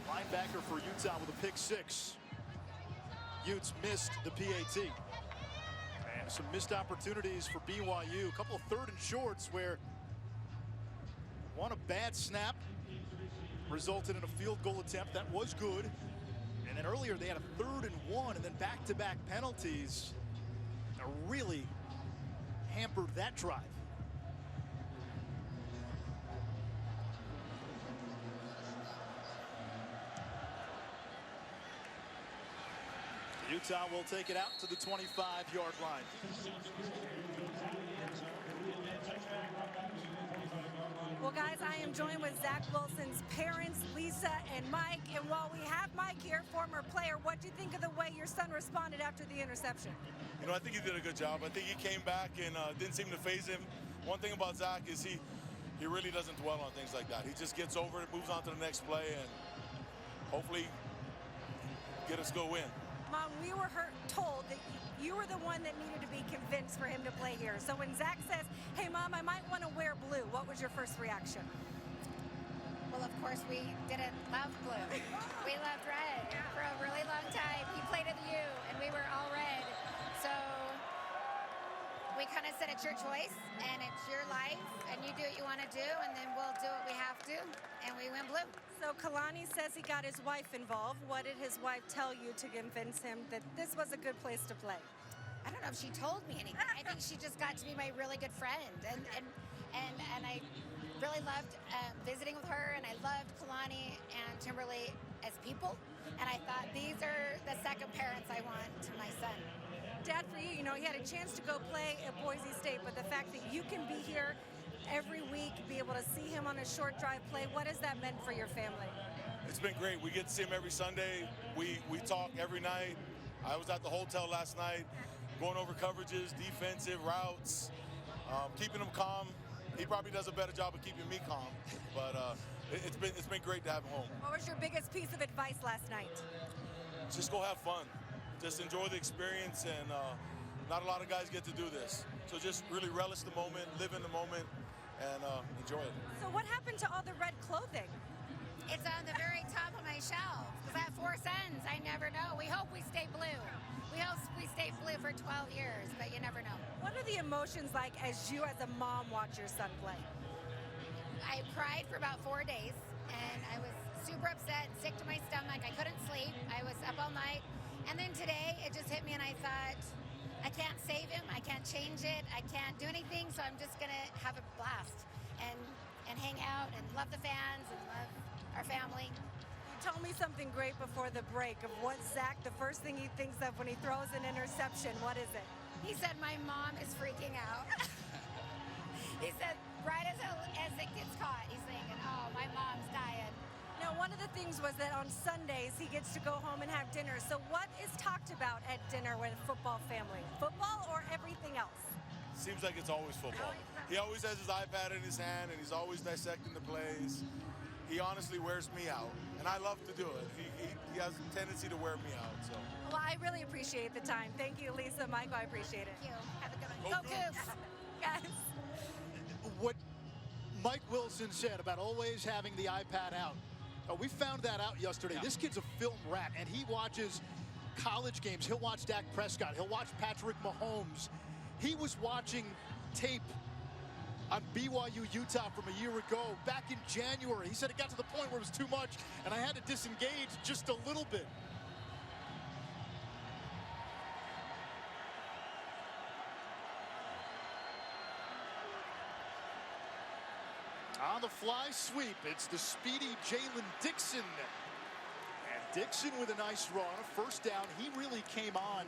linebacker for Utah, with a pick 6. Utes missed the PAT. And some missed opportunities for BYU. A couple of 3rd and shorts where one, a bad snap, resulted in a field goal attempt. That was good. And then earlier they had a 3rd and 1, and then back-to-back penalties that really hampered that drive. Utah will take it out to the 25-yard line. Well, guys, I am joined with Zach Wilson's parents, Lisa and Mike. And while we have Mike here, former player, what do you think of the way your son responded after the interception? You know, I think he did a good job. I think he came back and didn't seem to faze him. One thing about Zach is he really doesn't dwell on things like that. He just gets over it, moves on to the next play, and hopefully get us go win. Mom, we were told that you were the one that needed to be convinced for him to play here. So when Zach says, hey, Mom, I might want to wear blue, what was your first reaction? Well, of course, we didn't love blue. We loved red for a really long time. He played at the U, and we were all red. So we kind of said, it's your choice, and it's your life, and you do what you want to do, and then we'll do what we have to, and we went blue. So Kalani says he got his wife involved. What did his wife tell you to convince him that this was a good place to play? I don't know if she told me anything. I think she just got to be my really good friend, and I really loved visiting with her, and I loved Kalani and Timberlake as people, and I thought these are the second parents I want to my son. Dad, for you, you know, he had a chance to go play at Boise State, but the fact that you can be here every week, be able to see him on a short drive play, what has that meant for your family? It's been great. We get to see him every Sunday. We talk every night. I was at the hotel last night, going over coverages, defensive routes, keeping him calm. He probably does a better job of keeping me calm, but it's been great to have him home. What was your biggest piece of advice last night? Just go have fun. Just enjoy the experience, and not a lot of guys get to do this. So just really relish the moment, live in the moment, and enjoy it. So what happened to all the red clothing? It's on the very top of my shelf, because I have 4 sons. I never know. We hope we stay blue. We hope we stay blue for 12 years, but you never know. What are the emotions like as you as a mom watch your son play? I cried for about 4 days, and I was super upset, sick to my stomach. I couldn't sleep. I was up all night. And then today, it just hit me, and I thought, I can't save him. I can't change it. I can't do anything, so I'm just going to have a blast and hang out and love the fans and love our family. You told me something great before the break of what Zach, the first thing he thinks of when he throws an interception. What is it? He said, my mom is freaking out. He said, right as it gets caught, he's thinking, oh, my mom's dying. Now, one of the things was that on Sundays, he gets to go home and have dinner. So what is talked about at dinner with a football family? Football or everything else? Seems like it's always football. He always has his iPad in his hand, and he's always dissecting the plays. He honestly wears me out, and I love to do it. He has a tendency to wear me out. So. Well, I really appreciate the time. Thank you, Lisa. Michael, I appreciate it. Thank you. Have a good one. Go Cougs! Yes. What Mike Wilson said about always having the iPad out. We found that out yesterday. Yeah. This kid's a film rat, and he watches college games. He'll watch Dak Prescott. He'll watch Patrick Mahomes. He was watching tape on BYU Utah from a year ago, back in January. He said it got to the point where it was too much, and I had to disengage just a little bit. On the fly sweep, it's the speedy Jalen Dixon. And Dixon with a nice run, first down. He really came on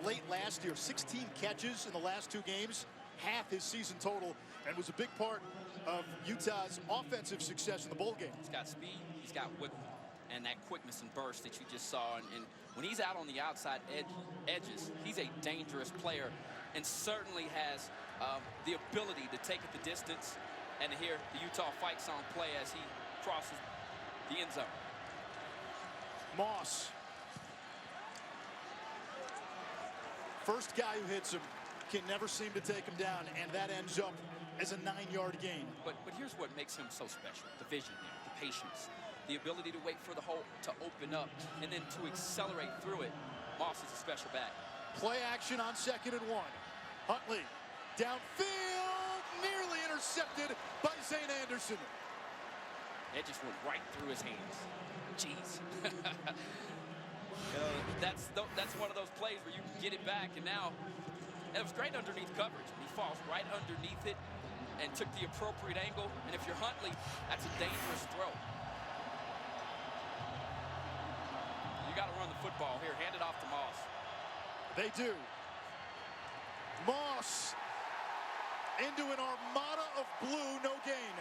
late last year. 16 catches in the last 2 games, half his season total, and was a big part of Utah's offensive success in the bowl game. He's got speed, he's got whip, and that quickness and burst that you just saw. And when he's out on the outside edges, he's a dangerous player and certainly has the ability to take it the distance. And here the Utah fight song play as he crosses the end zone. Moss. First guy who hits him can never seem to take him down, and that ends up as a 9-yard gain. But here's what makes him so special. The vision there, the patience, the ability to wait for the hole to open up, and then to accelerate through it. Moss is a special back. Play action on 2nd and 1. Huntley, downfield, nearly intercepted by Zane Anderson. It just went right through his hands. Jeez. That's one of those plays where you can get it back, and now it was great underneath coverage. He falls right underneath it and took the appropriate angle. And if you're Huntley, that's a dangerous throw. You got to run the football here. Hand it off to Moss. They do. Moss into an armada of blue, no gain.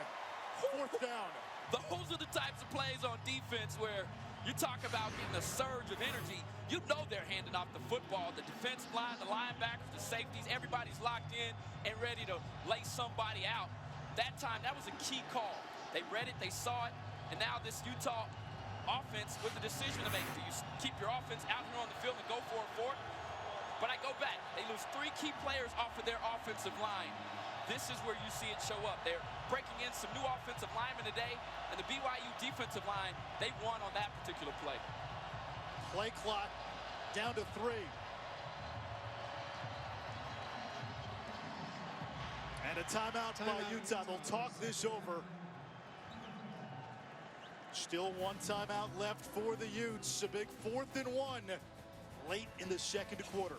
4th down. Those are the types of plays on defense where you talk about getting a surge of energy. You know they're handing off the football. The defensive line, the linebackers, the safeties, everybody's locked in and ready to lay somebody out. That time, that was a key call. They read it, they saw it, and now this Utah offense with the decision to make. Do you keep your offense out here on the field and go for it? But I go back. They lose 3 key players off of their offensive line. This is where you see it show up. They're breaking in some new offensive linemen today, and the BYU defensive line, they won on that particular play. Play clock down to 3. And a timeout by Utah. They'll talk this over. Still 1 timeout left for the Utes. A big 4th and 1 late in the 2nd quarter.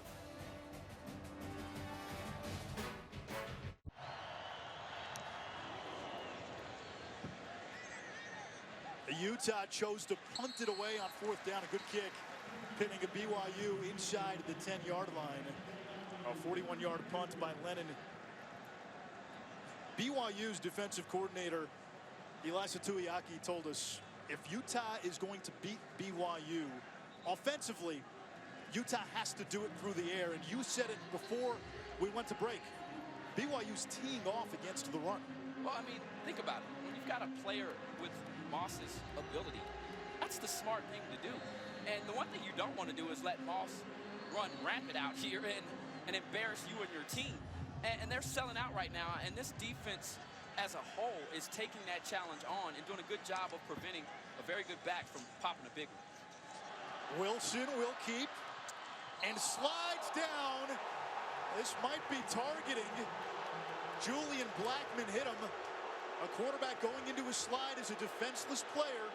Utah chose to punt it away on 4th down. A good kick, pinning a BYU inside the 10-yard line. A 41-yard punt by Lennon. BYU's defensive coordinator, Elisa Tuiaki, told us if Utah is going to beat BYU offensively, Utah has to do it through the air. And you said it before we went to break. BYU's teeing off against the run. Well, I mean, think about it. When you've got a player with Moss's ability, that's the smart thing to do. And the one thing you don't want to do is let Moss run rampant out here and embarrass you and your team. And they're selling out right now, and this defense as a whole is taking that challenge on and doing a good job of preventing a very good back from popping a big one. Wilson will keep and slides down. This might be targeting. Julian Blackman hit him. A quarterback going into a slide is a defenseless player.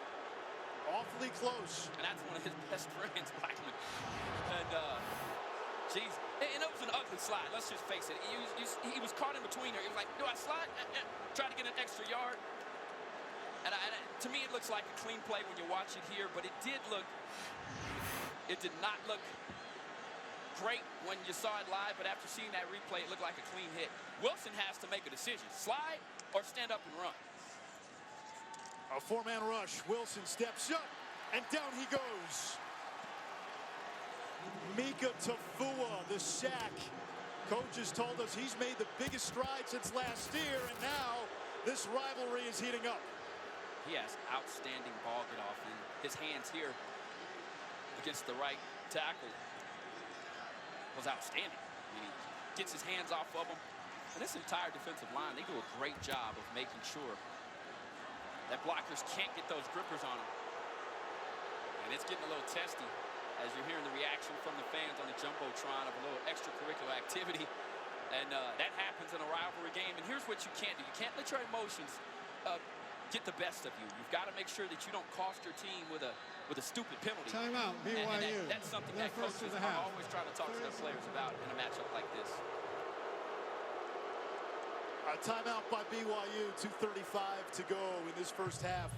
Awfully close. And that's one of his best friends, Blackman. And, geez, and it was an ugly slide. Let's just face it. He was caught in between there. He was like, do I slide? Try to get an extra yard. And to me, it looks like a clean play when you watch it here, but it did not look great when you saw it live, but after seeing that replay, it looked like a clean hit. Wilson has to make a decision. Slide or stand up and run. A 4-man rush. Wilson steps up, and down he goes. Mika Tafua, the sack. Coaches told us he's made the biggest stride since last year, and now this rivalry is heating up. He has outstanding ball get off, and his hands here against the right tackle was outstanding. I mean, he gets his hands off of him. And this entire defensive line, they do a great job of making sure that blockers can't get those grippers on them. And it's getting a little testy as you're hearing the reaction from the fans on the Jumbotron of a little extracurricular activity. And that happens in a rivalry game. And here's what you can't do. You can't let your emotions get the best of you. You've got to make sure that you don't cost your team with a stupid penalty. Timeout, BYU. And that's something that coaches are always trying to talk to their players about in a matchup like this. A timeout by BYU, 2:35 to go in this first half.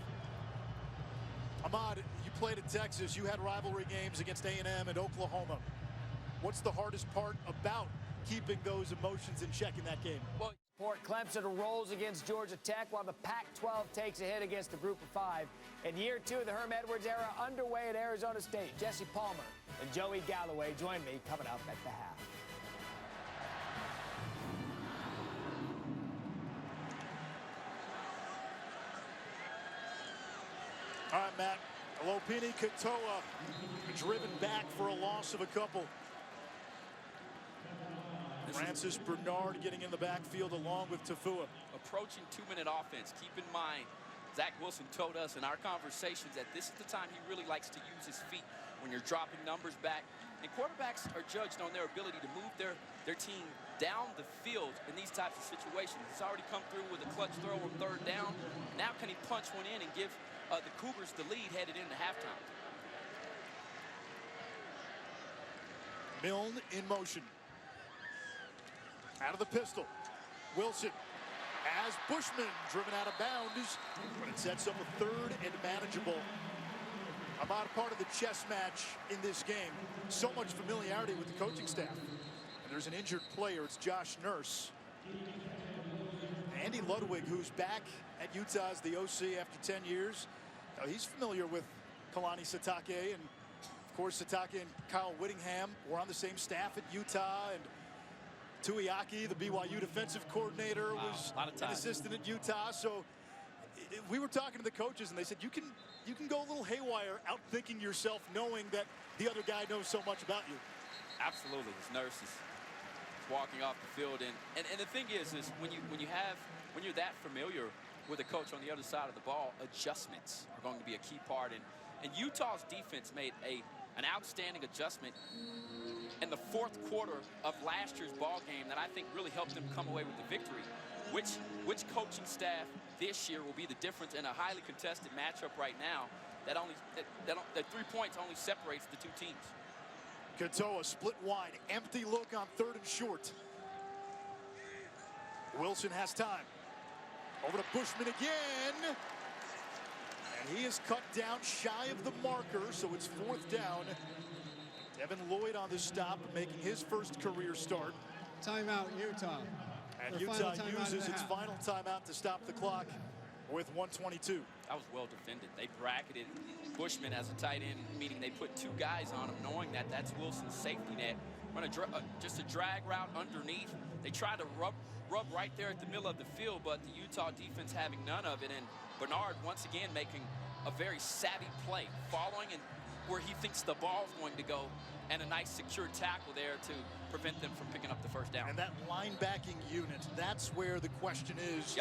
Ahmad, you played at Texas, you had rivalry games against A&M and Oklahoma. What's the hardest part about keeping those emotions in check in that game? Well, Port Clemson rolls against Georgia Tech while the Pac-12 takes a hit against the Group of Five. In year 2 of the Herm Edwards era underway at Arizona State, Jesse Palmer and Joey Galloway join me coming up at the half. All right, Matt. Lopini Katoa driven back for a loss of a couple. Francis Bernard getting in the backfield along with Tafua. Approaching 2-minute offense. Keep in mind, Zach Wilson told us in our conversations that this is the time he really likes to use his feet when you're dropping numbers back. And quarterbacks are judged on their ability to move their team down the field in these types of situations. He's already come through with a clutch throw on 3rd down. Now can he punch one in and give the Cougars the lead headed into halftime? Milne in motion. Out of the pistol. Wilson as Bushman driven out of bounds, but it sets up a 3rd and manageable. About a part of the chess match in this game. So much familiarity with the coaching staff. And there's an injured player. It's Josh Nurse. Andy Ludwig, who's back at Utah as the OC after 10 years. He's familiar with Kalani Sitake, and of course Sitake and Kyle Whittingham were on the same staff at Utah, and Tuiaki, the BYU defensive coordinator, was an assistant at Utah. So we were talking to the coaches, and they said you can go a little haywire, outthinking yourself, knowing that the other guy knows so much about you. Absolutely, his nurse is walking off the field, and the thing is when you're that familiar with a coach on the other side of the ball, adjustments are going to be a key part. And Utah's defense made an outstanding adjustment in the 4th quarter of last year's ball game that I think really helped them come away with the victory. Which coaching staff this year will be the difference in a highly contested matchup right now? That 3 points only separates the two teams. Katoa split wide, empty look on 3rd and short. Wilson has time. Over to Bushman again. And he is cut down shy of the marker, so it's 4th down. Devin Lloyd on the stop, making his first career start. Timeout, Utah. And Utah uses its final timeout to stop the clock with 1:22. That was well defended. They bracketed Bushman as a tight end, meaning they put 2 guys on him, knowing that that's Wilson's safety net. Run just a drag route underneath. They tried to rub right there at the middle of the field, but the Utah defense having none of it. And Bernard once again making a very savvy play, following and where he thinks the ball's going to go, and a nice secure tackle there to prevent them from picking up the 1st down. And that linebacking unit, that's where the question is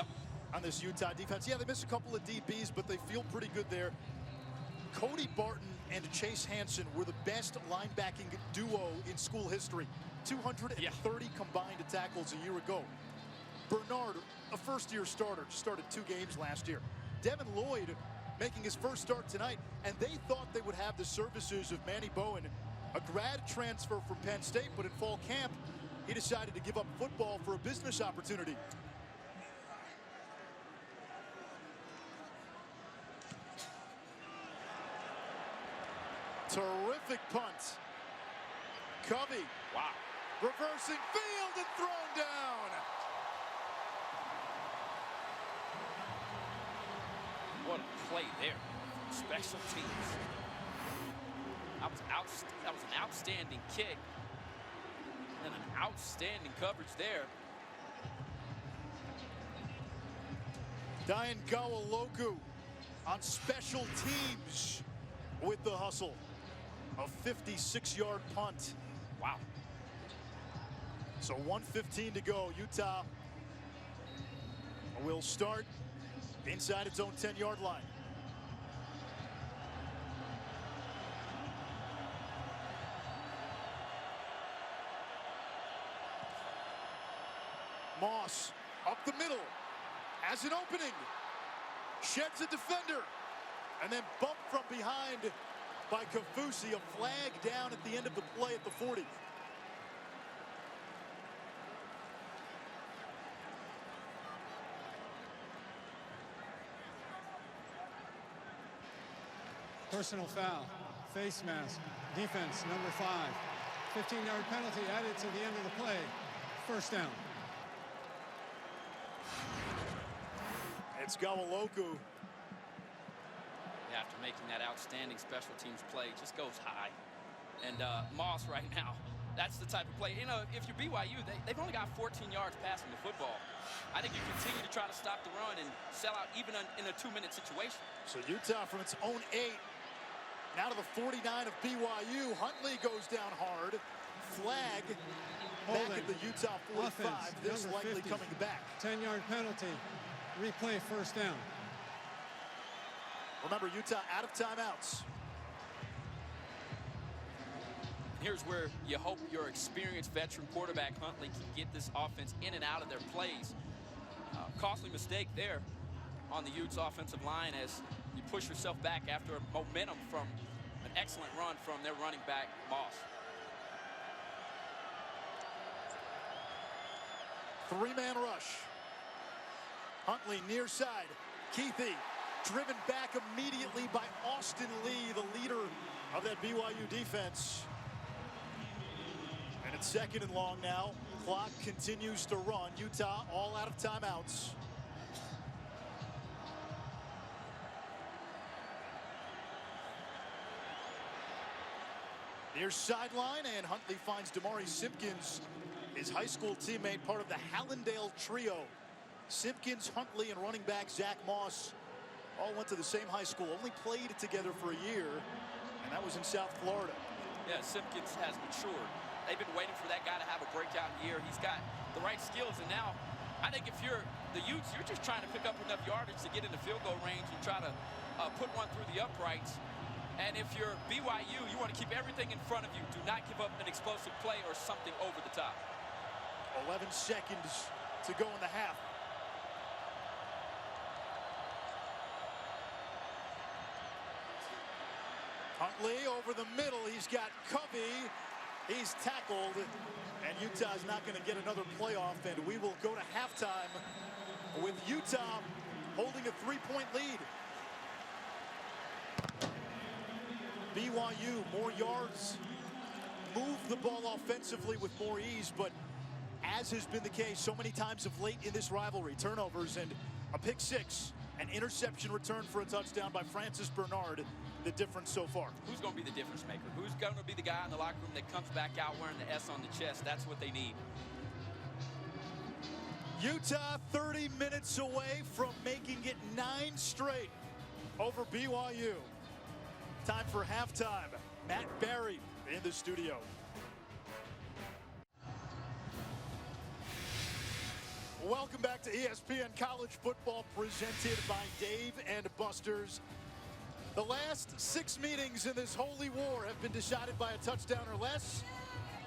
on this Utah defense. Yeah, they missed a couple of DBs, but they feel pretty good there. Cody Barton and Chase Hansen were the best linebacking duo in school history. 230 combined tackles a year ago. Bernard, a 1st-year starter, started 2 games last year. Devin Lloyd making his first start tonight, and they thought they would have the services of Manny Bowen, a grad transfer from Penn State, but in fall camp, he decided to give up football for a business opportunity. Terrific punt. Covey. Wow. Reversing field and thrown down. What a play there. Special teams. That was an outstanding kick. And an outstanding coverage there. Diane Gawaloku on special teams with the hustle. A 56-yard punt. Wow. So 1:15 to go. Utah will start inside its own 10-yard line. Moss up the middle, has an opening, sheds a defender, and then bumped from behind by Kafusi. A flag down at the end of the play at the 40. Personal foul, face mask, defense number 5. 15-yard penalty added to the end of the play. First down. It's Gawaloku. After making that outstanding special teams play, just goes high. And Moss right now, that's the type of play. You know, if you're BYU, they've only got 14 yards passing the football. I think you continue to try to stop the run and sell out even in a 2-minute situation. So Utah from its own 8. Now to the 49 of BYU. Huntley goes down hard. Flag back at the Utah 45. Offense, this likely 50. coming back. 10-yard penalty. Replay first down. Remember, Utah out of timeouts. Here's where you hope your experienced veteran quarterback Huntley can get this offense in and out of their plays. Costly mistake there on the Utes offensive line as you push yourself back after momentum from an excellent run from their running back, Moss. 3-man rush. Huntley near side. Keithy driven back immediately by Austin Lee, the leader of that BYU defense. And it's 2nd and long now. Clock continues to run. Utah all out of timeouts. Near sideline, and Huntley finds Damari Simpkins, his high school teammate, part of the Hallandale trio. Simpkins, Huntley, and running back Zach Moss all went to the same high school, only played together for a year, and that was in South Florida. Yeah, Simpkins has matured. They've been waiting for that guy to have a breakout year. He's got the right skills, and now I think if you're the Utes, you're just trying to pick up enough yardage to get in the field goal range and try to put one through the uprights. And if you're BYU, you want to keep everything in front of you. Do not give up an explosive play or something over the top. 11 seconds to go in the half. Huntley over the middle. He's got Covey. He's tackled. And Utah's not going to get another playoff. And we will go to halftime with Utah holding a 3-point lead. BYU, more yards, move the ball offensively with more ease, but as has been the case so many times of late in this rivalry, turnovers and a pick 6, an interception return for a touchdown by Francis Bernard, the difference so far. Who's going to be the difference maker? Who's going to be the guy in the locker room that comes back out wearing the S on the chest? That's what they need. Utah 30 minutes away from making it 9 straight over BYU. Time for halftime. Matt Barry in the studio. Welcome back to ESPN College Football, presented by Dave and Buster's. The last 6 meetings in this holy war have been decided by a touchdown or less.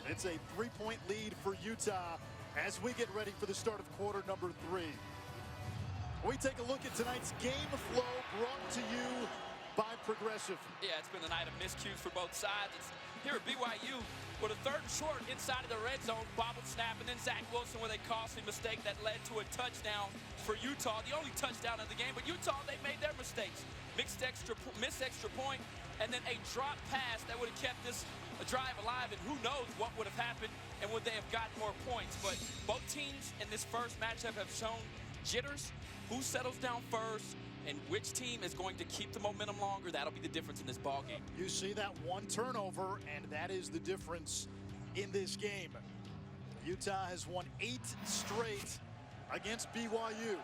It's a 3-point lead for Utah as we get ready for the start of quarter number 3. We take a look at tonight's game flow brought to you by Progressive. Yeah, it's been a night of miscues for both sides. It's here at BYU with a 3rd and short inside of the red zone, bobbled snap, and then Zach Wilson with a costly mistake that led to a touchdown for Utah, the only touchdown of the game. But Utah, they made their mistakes. Missed extra point, and then a drop pass that would have kept this drive alive, and who knows what would have happened and would they have gotten more points. But both teams in this first matchup have shown jitters. Who settles down first and which team is going to keep the momentum longer, that'll be the difference in this ball game. You see that 1 turnover, and that is the difference in this game. Utah has won 8 straight against BYU.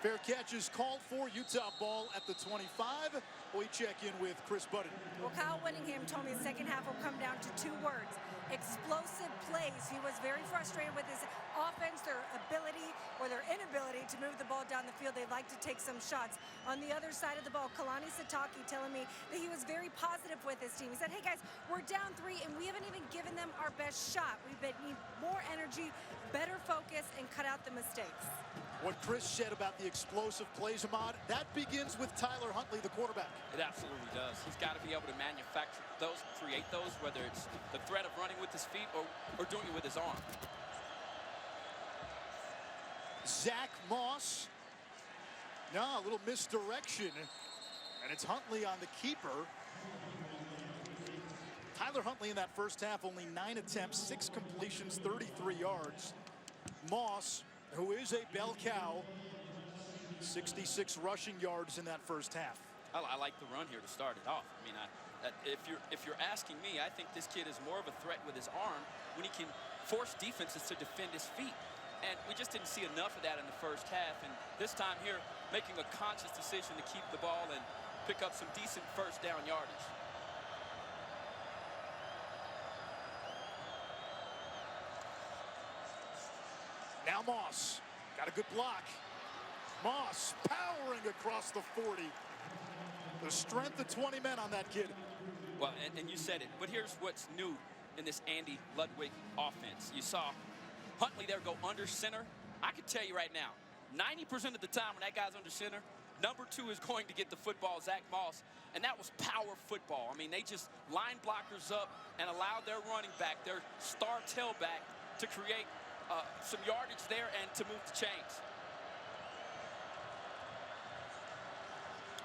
Fair catch is called for. Utah ball at the 25. We check in with Chris Budden. Well, Kyle Whittingham told me the second half will come down to 2 words: explosive plays. He was very frustrated with his offense, their ability or their inability to move the ball down the field. They like to take some shots. On the other side of the ball, Kalani Sitake telling me that he was very positive with his team. He said, hey guys, we're down 3 and we haven't even given them our best shot. We need more energy, better focus, and cut out the mistakes. What Chris said about the explosive plays, Ahmad, that begins with Tyler Huntley, the quarterback. It absolutely does. He's got to be able to manufacture those, create those, whether it's the threat of running with his feet or doing it with his arm. Zach Moss. No, a little misdirection And it's Huntley on the keeper. Tyler Huntley in that first half, only 9 attempts, 6 completions, 33 yards. Moss, who is a bell cow, 66 rushing yards in that first half. I like the run here to start it off. I mean, if you're asking me, I think this kid is more of a threat with his arm when he can force defenses to defend his feet. And we just didn't see enough of that in the first half. And this time here, making a conscious decision to keep the ball and pick up some decent first down yardage. Now Moss got a good block. Moss powering across the 40. The strength of 20 men on that kid. Well, and you said it, but here's what's new in this Andy Ludwig offense. You saw Huntley there go under center. I can tell you right now, 90% of the time when that guy's under center, number 2 is going to get the football, Zach Moss, and that was power football. I mean, they just lined blockers up and allowed their running back, their star tailback, to create some yardage there and to move the chains.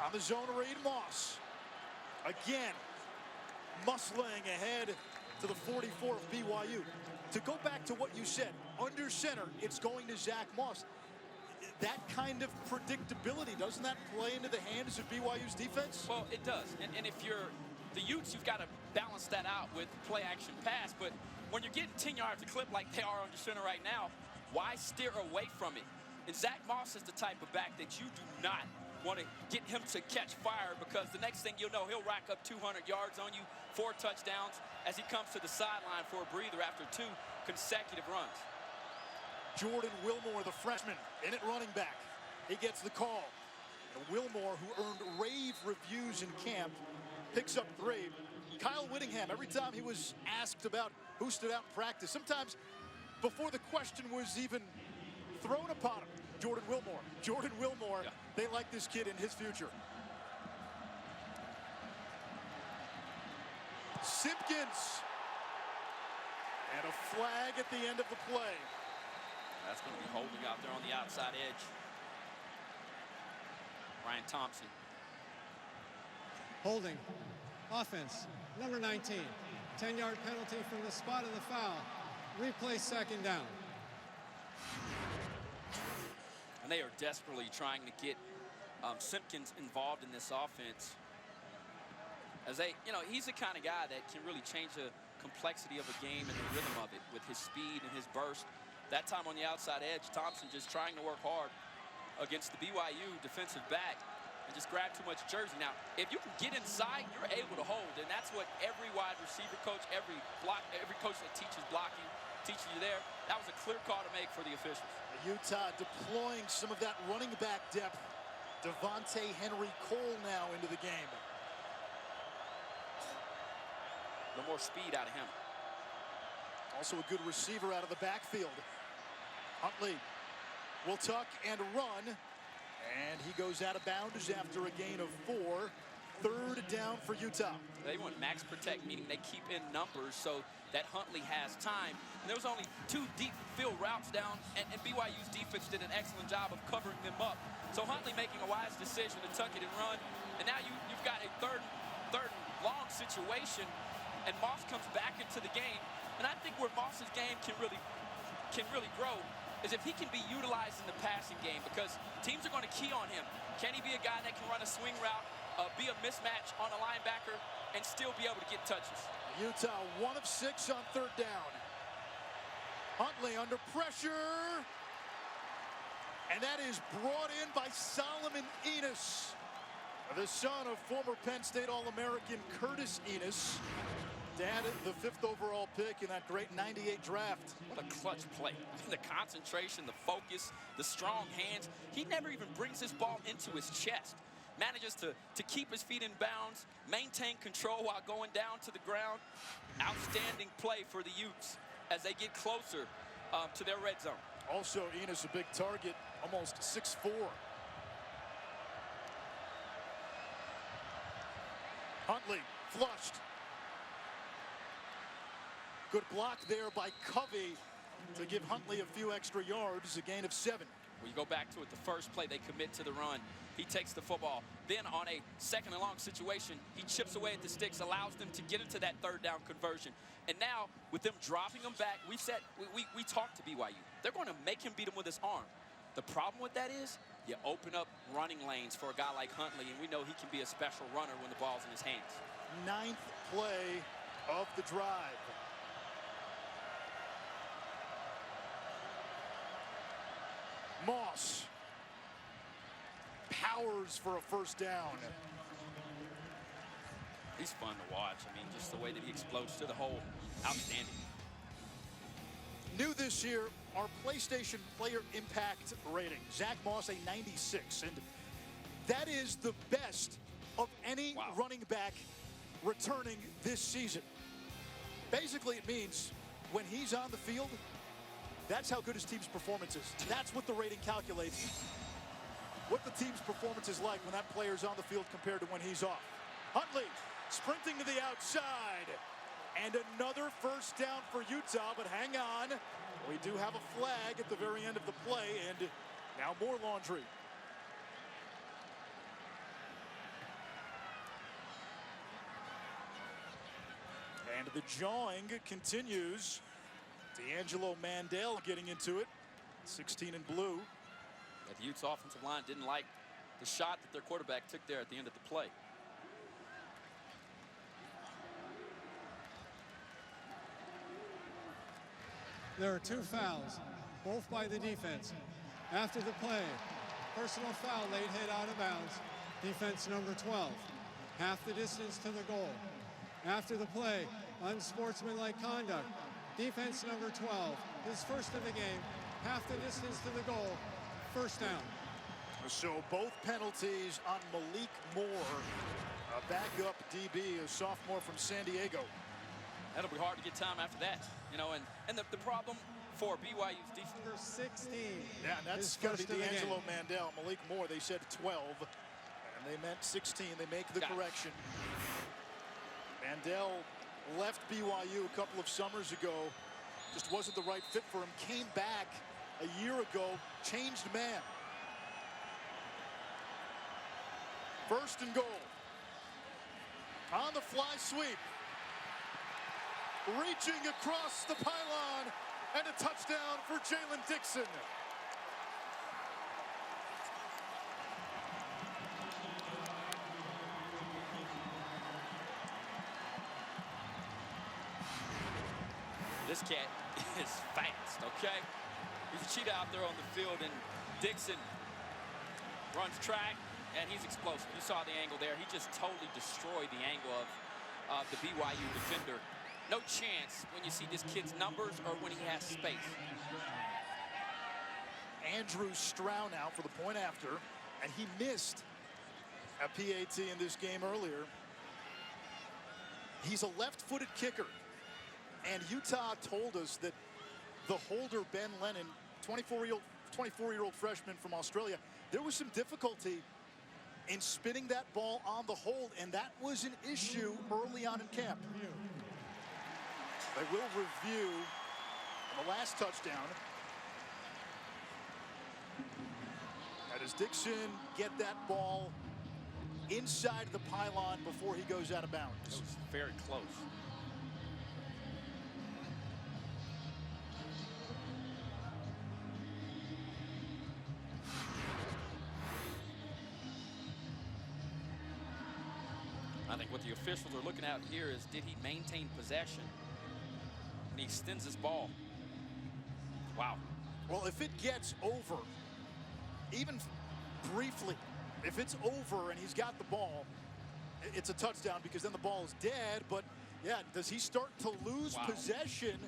On the zone read, Moss. Again, muscling ahead to the 44 of BYU. To go back to what you said, under center, it's going to Zach Moss. That kind of predictability, doesn't that play into the hands of BYU's defense? Well, it does. And if you're the Utes, you've got to balance that out with play action pass. But when you're getting 10 yards a clip like they are under center right now, why steer away from it? And Zach Moss is the type of back that you do not want to get him to catch fire, because the next thing you'll know, he'll rack up 200 yards on you, 4 touchdowns, as he comes to the sideline for a breather after 2 consecutive runs. Jordan Wilmore, the freshman, in at running back. He gets the call. And Wilmore, who earned rave reviews in camp, picks up 3. Kyle Whittingham, every time he was asked about who stood out in practice, sometimes before the question was even thrown upon him, Jordan Wilmore. Jordan Wilmore, yeah. They like this kid in his future. Simpkins. And a flag at the end of the play. That's going to be holding out there on the outside edge. Ryan Thompson. Holding. Offense. Number 19. 10-yard penalty from the spot of the foul. Replay second down. And they are desperately trying to get Simpkins involved in this offense. As they, he's the kind of guy that can really change the complexity of a game and the rhythm of it with his speed and his burst. That time on the outside edge, Thompson just trying to work hard against the BYU defensive back and just grab too much jersey. Now, if you can get inside, you're able to hold, and that's what every wide receiver coach, every coach that teaches blocking, teaches you there. That was a clear call to make for the officials. Utah deploying some of that running back depth. Devontae Henry Cole now into the game. A little more speed out of him. Also a good receiver out of the backfield. Huntley will tuck and run. And he goes out of bounds after a gain of 4. Third down for Utah. They want max protect, meaning they keep in numbers so that Huntley has time. And there was only 2 deep field routes down, and BYU's defense did an excellent job of covering them up. So Huntley making a wise decision to tuck it and run. And now you've got a third and long situation, and Moss comes back into the game. And I think where Moss's game can really grow is if he can be utilized in the passing game, because teams are going to key on him. Can he be a guy that can run a swing route, be a mismatch on a linebacker, and still be able to get touches? Utah 1 of 6 on third down. Huntley under pressure. And that is brought in by Solomon Enos, the son of former Penn State All-American Curtis Enos. Dad, the 5th overall pick in that great '98 draft. What a clutch play. The concentration, the focus, the strong hands. He never even brings this ball into his chest. Manages to keep his feet in bounds, maintain control while going down to the ground. Outstanding play for the Utes as they get closer to their red zone. Also, Enos a big target, almost 6'4". Huntley flushed. Good block there by Covey to give Huntley a few extra yards, a gain of 7. When you go back to it, the first play, they commit to the run. He takes the football. Then on a 2nd and long situation, he chips away at the sticks, allows them to get into that 3rd down conversion. And now, with them dropping him back, we talked to BYU. They're going to make him beat him with his arm. The problem with that is you open up running lanes for a guy like Huntley, and we know he can be a special runner when the ball's in his hands. 9th play of the drive. Moss powers for a 1st down. He's fun to watch. I mean, just the way that he explodes to the hole, outstanding. New this year, our PlayStation Player Impact rating. Zach Moss, a 96. And that is the best of any running back returning this season. Basically, it means when he's on the field, that's how good his team's performance is. That's what the rating calculates. What the team's performance is like when that player's on the field compared to when he's off. Huntley sprinting to the outside. And another 1st down for Utah, but hang on. We do have a flag at the very end of the play, and now more laundry. And the jawing continues. D'Angelo Mandel getting into it. 16 in blue. The Utes offensive line didn't like the shot that their quarterback took there at the end of the play. There are 2 fouls, both by the defense. After the play, personal foul, late hit out of bounds. Defense number 12, half the distance to the goal. After the play, unsportsmanlike conduct. Defense number 12, his 1st of the game, half the distance to the goal, 1st down. So both penalties on Malik Moore, a backup DB, a sophomore from San Diego. That'll be hard to get time after that, you know, and the problem for BYU's defense. Number 16. Yeah, and that's got to be D'Angelo Mandel. Malik Moore, they said 12, and they meant 16. They make the correction. Mandel left BYU a couple of summers ago. Just wasn't the right fit for him. Came back a year ago, changed man. 1st and goal. On the fly sweep. Reaching across the pylon, and a touchdown for Jalen Dixon. This cat is fast, okay? He's a cheetah out there on the field, and Dixon runs track, and he's explosive. You saw the angle there. He just totally destroyed the angle of the BYU defender. No chance when you see this kid's numbers or when he has space. Andrew Stroud now for the point after, and he missed a PAT in this game earlier. He's a left-footed kicker, and Utah told us that the holder Ben Lennon, 24-year-old freshman from Australia, there was some difficulty in spinning that ball on the hold, and that was an issue early on in camp. They will review the last touchdown. How does Dixon get that ball inside the pylon before he goes out of bounds? It was very close. I think what the officials are looking at here is, did he maintain possession? And he extends his ball. Wow. Well, if it gets over, even briefly, if it's over and he's got the ball, it's a touchdown because then the ball is dead. But yeah, does he start to lose possession?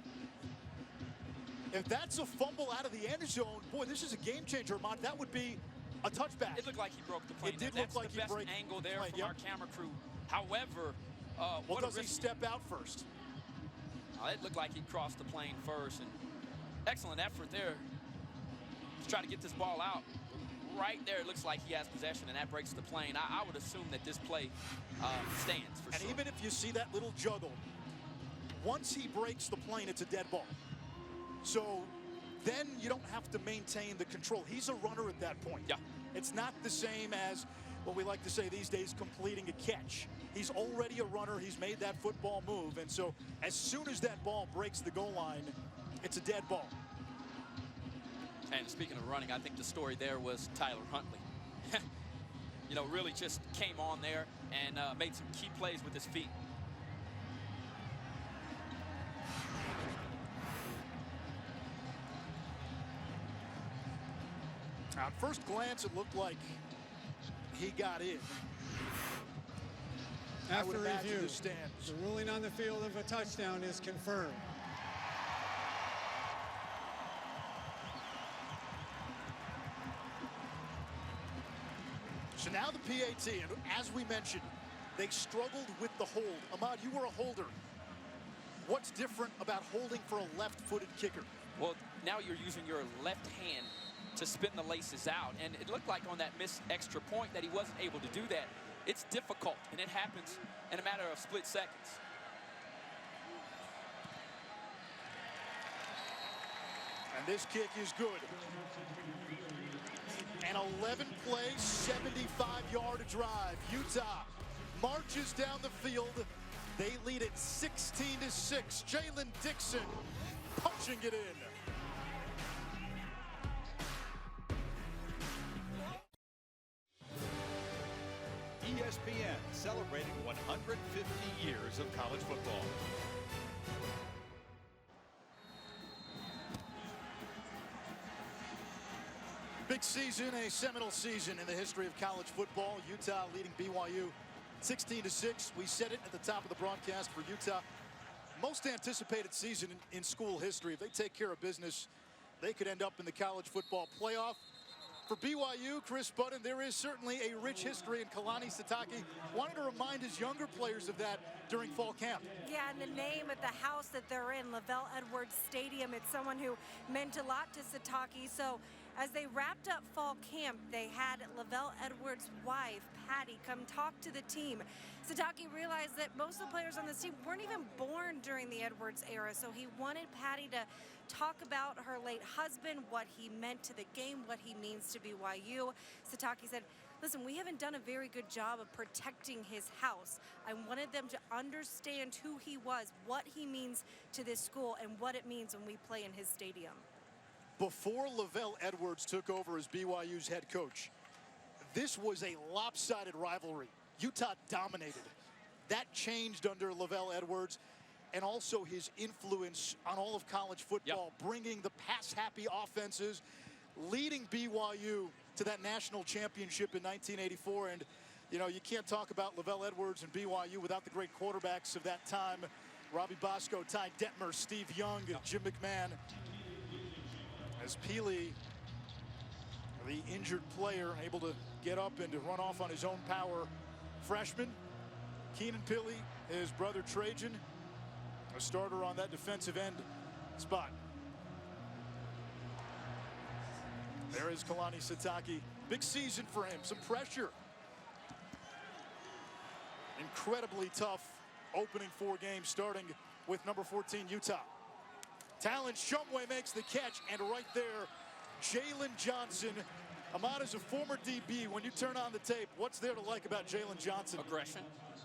If that's a fumble out of the end zone, boy, this is a game changer, Ahmad. That would be a touchback. It looked like he broke the plane. It did look like he broke the best angle there from our camera crew. However, well, does he step out first? It looked like he crossed the plane first, and excellent effort there to try to get this ball out. Right there, it looks like he has possession, and that breaks the plane. I would assume that this play stands for sure. And even if you see that little juggle, once he breaks the plane, it's a dead ball. So then you don't have to maintain the control. He's a runner at that point. Yeah. It's not the same as what we like to say these days, completing a catch. He's already a runner. He's made that football move. And so as soon as that ball breaks the goal line, it's a dead ball. And speaking of running, I think the story there was Tyler Huntley. You know, really just came on there and made some key plays with his feet. At first glance, it looked like he got in. After review, the stands. the ruling on the field of a touchdown is confirmed. So now the PAT, and as we mentioned, they struggled with the hold. Ahmad, you were a holder. What's different about holding for a left-footed kicker? Well, now you're using your left hand to spin the laces out, and it looked like on that missed extra point that he wasn't able to do that. It's difficult, and it happens in a matter of split seconds. And this kick is good. An 11-play, 75-yard drive. Utah marches down the field. They lead it 16-6. Jalen Dixon punching it in. ESPN celebrating 150 years of college football. Big season, a seminal season in the history of college football. Utah leading BYU 16-6. We said it at the top of the broadcast for Utah. Most anticipated season in school history. If they take care of business, they could end up in the college football playoff. For BYU, Chris Budden, there is certainly a rich history, and Kalani Sitake wanted to remind his younger players of that during fall camp. Yeah, and the name at the house that they're in, Lavelle Edwards Stadium, it's someone who meant a lot to Sitake. So as they wrapped up fall camp, they had Lavelle Edwards' wife, Patty, come talk to the team. Sitake realized that most of the players on this team weren't even born during the Edwards era, so he wanted Patty to talk about her late husband, what he meant to the game, what he means to BYU. Sitake said, listen, we haven't done a very good job of protecting his house. I wanted them to understand who he was, what he means to this school, and what it means when we play in his stadium. Before Lavelle Edwards took over as BYU's head coach, this was a lopsided rivalry. Utah dominated. That changed under Lavelle Edwards, and also his influence on all of college football, bringing the pass-happy offenses, leading BYU to that national championship in 1984. And, you know, you can't talk about Lavelle Edwards and BYU without the great quarterbacks of that time. Robbie Bosco, Ty Detmer, Steve Young, Jim McMahon. As Peely, the injured player, able to get up and to run off on his own power. Freshman, Keenan Peely, his brother Trajan, a starter on that defensive end spot. There is Kalani Sitake. Big season for him, some pressure. Incredibly tough opening 4 games, starting with number 14, Utah. Talon Shumway makes the catch, and right there, Jalen Johnson. Ahmad is a former DB. When you turn on the tape, what's there to like about Jalen Johnson? Aggression,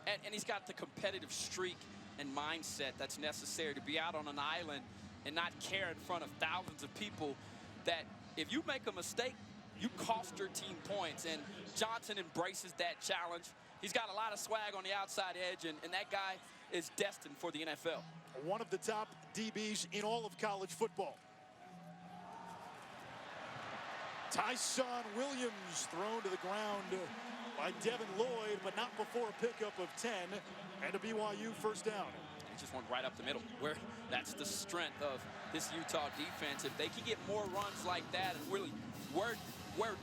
and he's got the competitive streak and mindset that's necessary to be out on an island and not care in front of thousands of people that if you make a mistake, you cost your team points. And Johnson embraces that challenge. He's got a lot of swag on the outside edge, and that guy is destined for the NFL. One of the top DBs in all of college football. Tyson Williams thrown to the ground by Devin Lloyd, but not before a pickup of 10 and a BYU first down. He just went right up the middle, where that's the strength of this Utah defense. If they can get more runs like that and really wear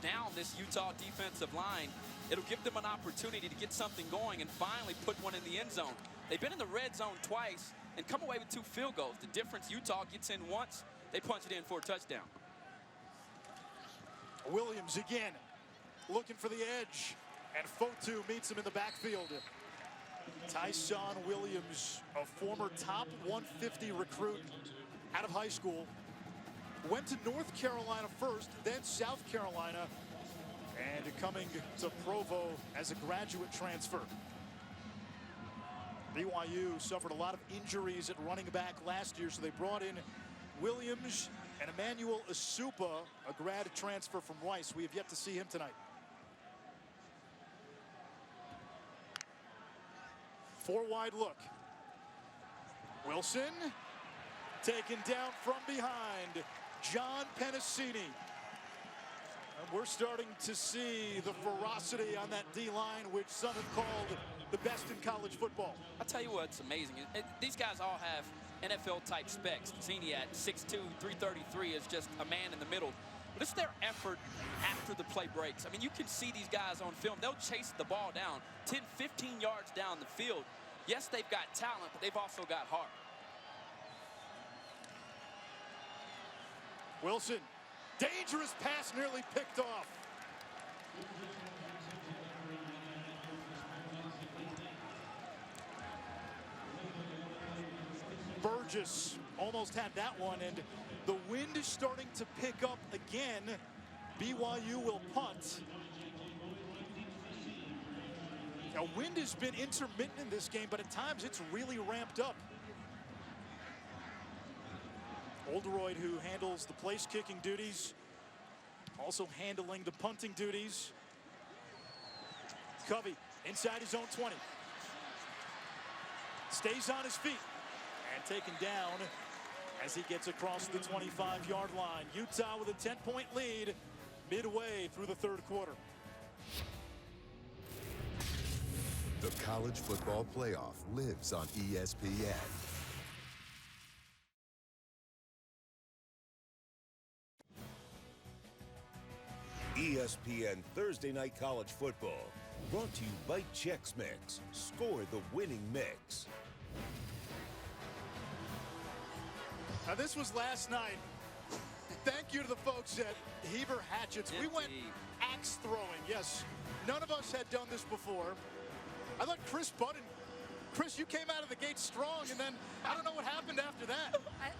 down this Utah defensive line, it'll give them an opportunity to get something going and finally put one in the end zone. They've been in the red zone twice and come away with 2 field goals. The difference, Utah gets in once, they punch it in for a touchdown. Williams again, looking for the edge, and Fotu meets him in the backfield. Tyson Williams, a former top 150 recruit out of high school. Went to North Carolina first, then South Carolina, and coming to Provo as a graduate transfer. BYU suffered a lot of injuries at running back last year, so they brought in Williams and Emmanuel Asupa, a grad transfer from Rice. We have yet to see him tonight. 4-wide look. Wilson taken down from behind. John Penasini. And we're starting to see the ferocity on that D-line, which some have called the best in college football. I'll tell you what's amazing. These guys all have NFL-type specs. Zini at 6'2", 333 is just a man in the middle. But it's their effort after the play breaks. I mean, you can see these guys on film. They'll chase the ball down 10, 15 yards down the field. Yes, they've got talent, but they've also got heart. Wilson, dangerous pass nearly picked off. Burgess almost had that one, and the wind is starting to pick up again. BYU will punt. Now, wind has been intermittent in this game, but at times it's really ramped up. Oldroyd, who handles the place kicking duties, also handling the punting duties. Covey inside his own 20. Stays on his feet and taken down as he gets across the 25-yard line. Utah with a 10-point lead midway through the third quarter. The college football playoff lives on ESPN. ESPN Thursday Night College Football, brought to you by Chex Mix. Score the winning mix. Now, this was last night. Thank you to the folks at Heber Hatchets. We went axe throwing. Yes, none of us had done this before. I thought Chris, you came out of the gate strong, and then I don't know what happened after that.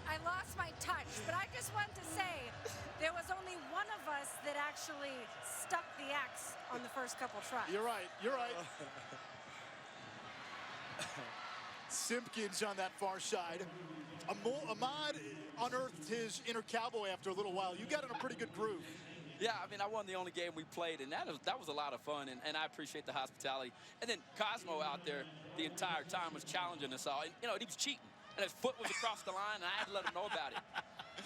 I lost my touch, but I just want to say there was only one of us that actually stuck the axe on the first couple tries. You're right. You're right. Simpkins on that far side. Ahmad unearthed his inner cowboy after a little while. You got in a pretty good groove. Yeah, I mean, I won the only game we played, and that was a lot of fun, and I appreciate the hospitality. And then Cosmo out there the entire time was challenging us all. And, you know, he was cheating, and his foot was across the line, and I had to let him know about it.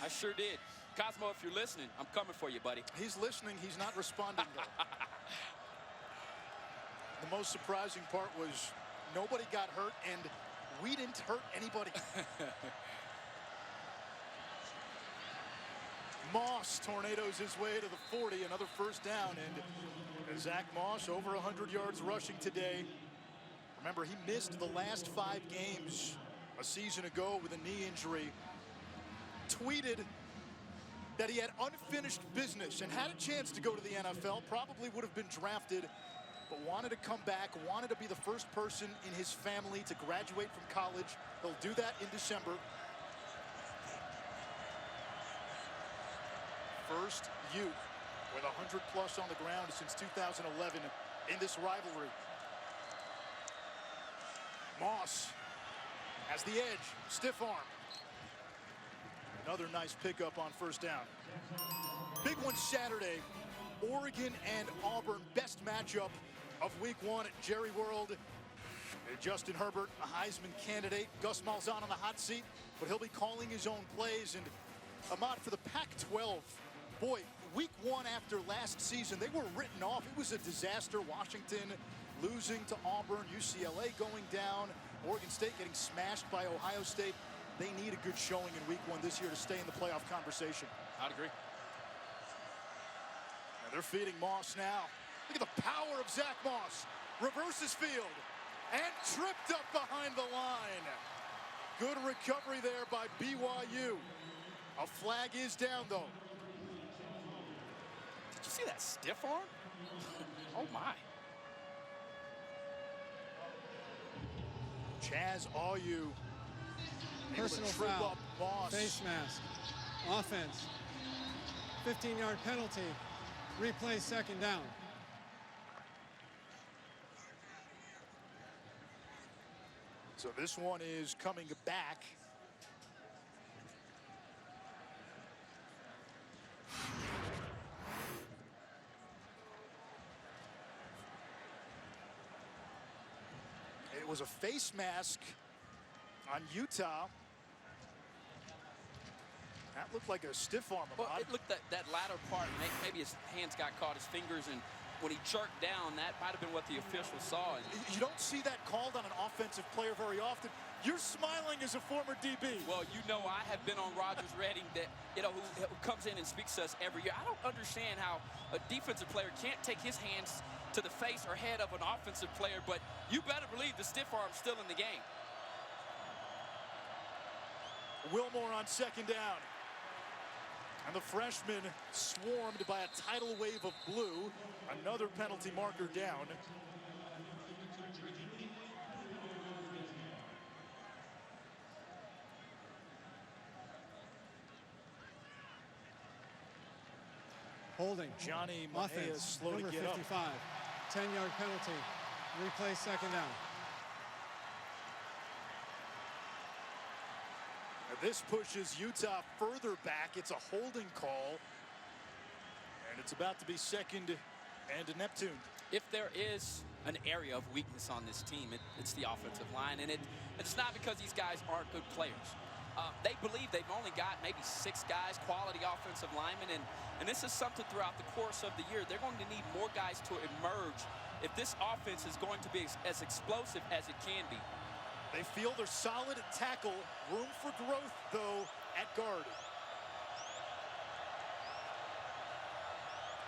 I sure did. Cosmo, if you're listening, I'm coming for you, buddy. He's listening. He's not responding, though. The most surprising part was nobody got hurt, and we didn't hurt anybody. Moss tornadoes his way to the 40, another first down, and Zach Moss over 100 yards rushing today. Remember, he missed the last 5 games a season ago with a knee injury. Tweeted that he had unfinished business and had a chance to go to the NFL, probably would have been drafted, but wanted to come back, wanted to be the first person in his family to graduate from college. He'll do that in December. First Ute with 100+ on the ground since 2011 in this rivalry. Moss has the edge, stiff arm. Another nice pickup on first down. Big one Saturday, Oregon and Auburn, best matchup of week 1 at Jerry World. Justin Herbert, a Heisman candidate. Gus Malzahn on the hot seat, but he'll be calling his own plays. And Ahmad, for the Pac-12, boy, week 1 after last season, they were written off. It was a disaster. Washington losing to Auburn, UCLA going down, Oregon State getting smashed by Ohio State. They need a good showing in week 1 this year to stay in the playoff conversation. I'd agree. And they're feeding Moss now. Look at the power of Zach Moss. Reverses field and tripped up behind the line. Good recovery there by BYU. A flag is down, though. Did you see that stiff arm? Oh, my. Chaz Ayu. Personal foul, face mask, offense, 15-yard penalty. Replay second down. So this one is coming back. It was a face mask on Utah. That looked like a stiff arm. Well, it looked that latter part, maybe his hands got caught, his fingers, and when he jerked down, that might have been what the official saw. You don't see that called on an offensive player very often. You're smiling as a former DB. Well, you know I have been on Rogers Redding, that who comes in and speaks to us every year. I don't understand how a defensive player can't take his hands to the face or head of an offensive player, but you better believe the stiff arm's still in the game. Wilmore on second down. And the freshman swarmed by a tidal wave of blue. Another penalty marker down. Holding. Johnny Mahia is slow number to get 55. up. 10-yard penalty. Replay second down. This pushes Utah further back. It's a holding call. And it's about to be second and Neptune. If there is an area of weakness on this team, it's the offensive line. And it's not because these guys aren't good players. They believe they've only got maybe 6 guys, quality offensive linemen. And this is something throughout the course of the year. They're going to need more guys to emerge if this offense is going to be as explosive as it can be. They feel they're solid at tackle. Room for growth, though, at guard.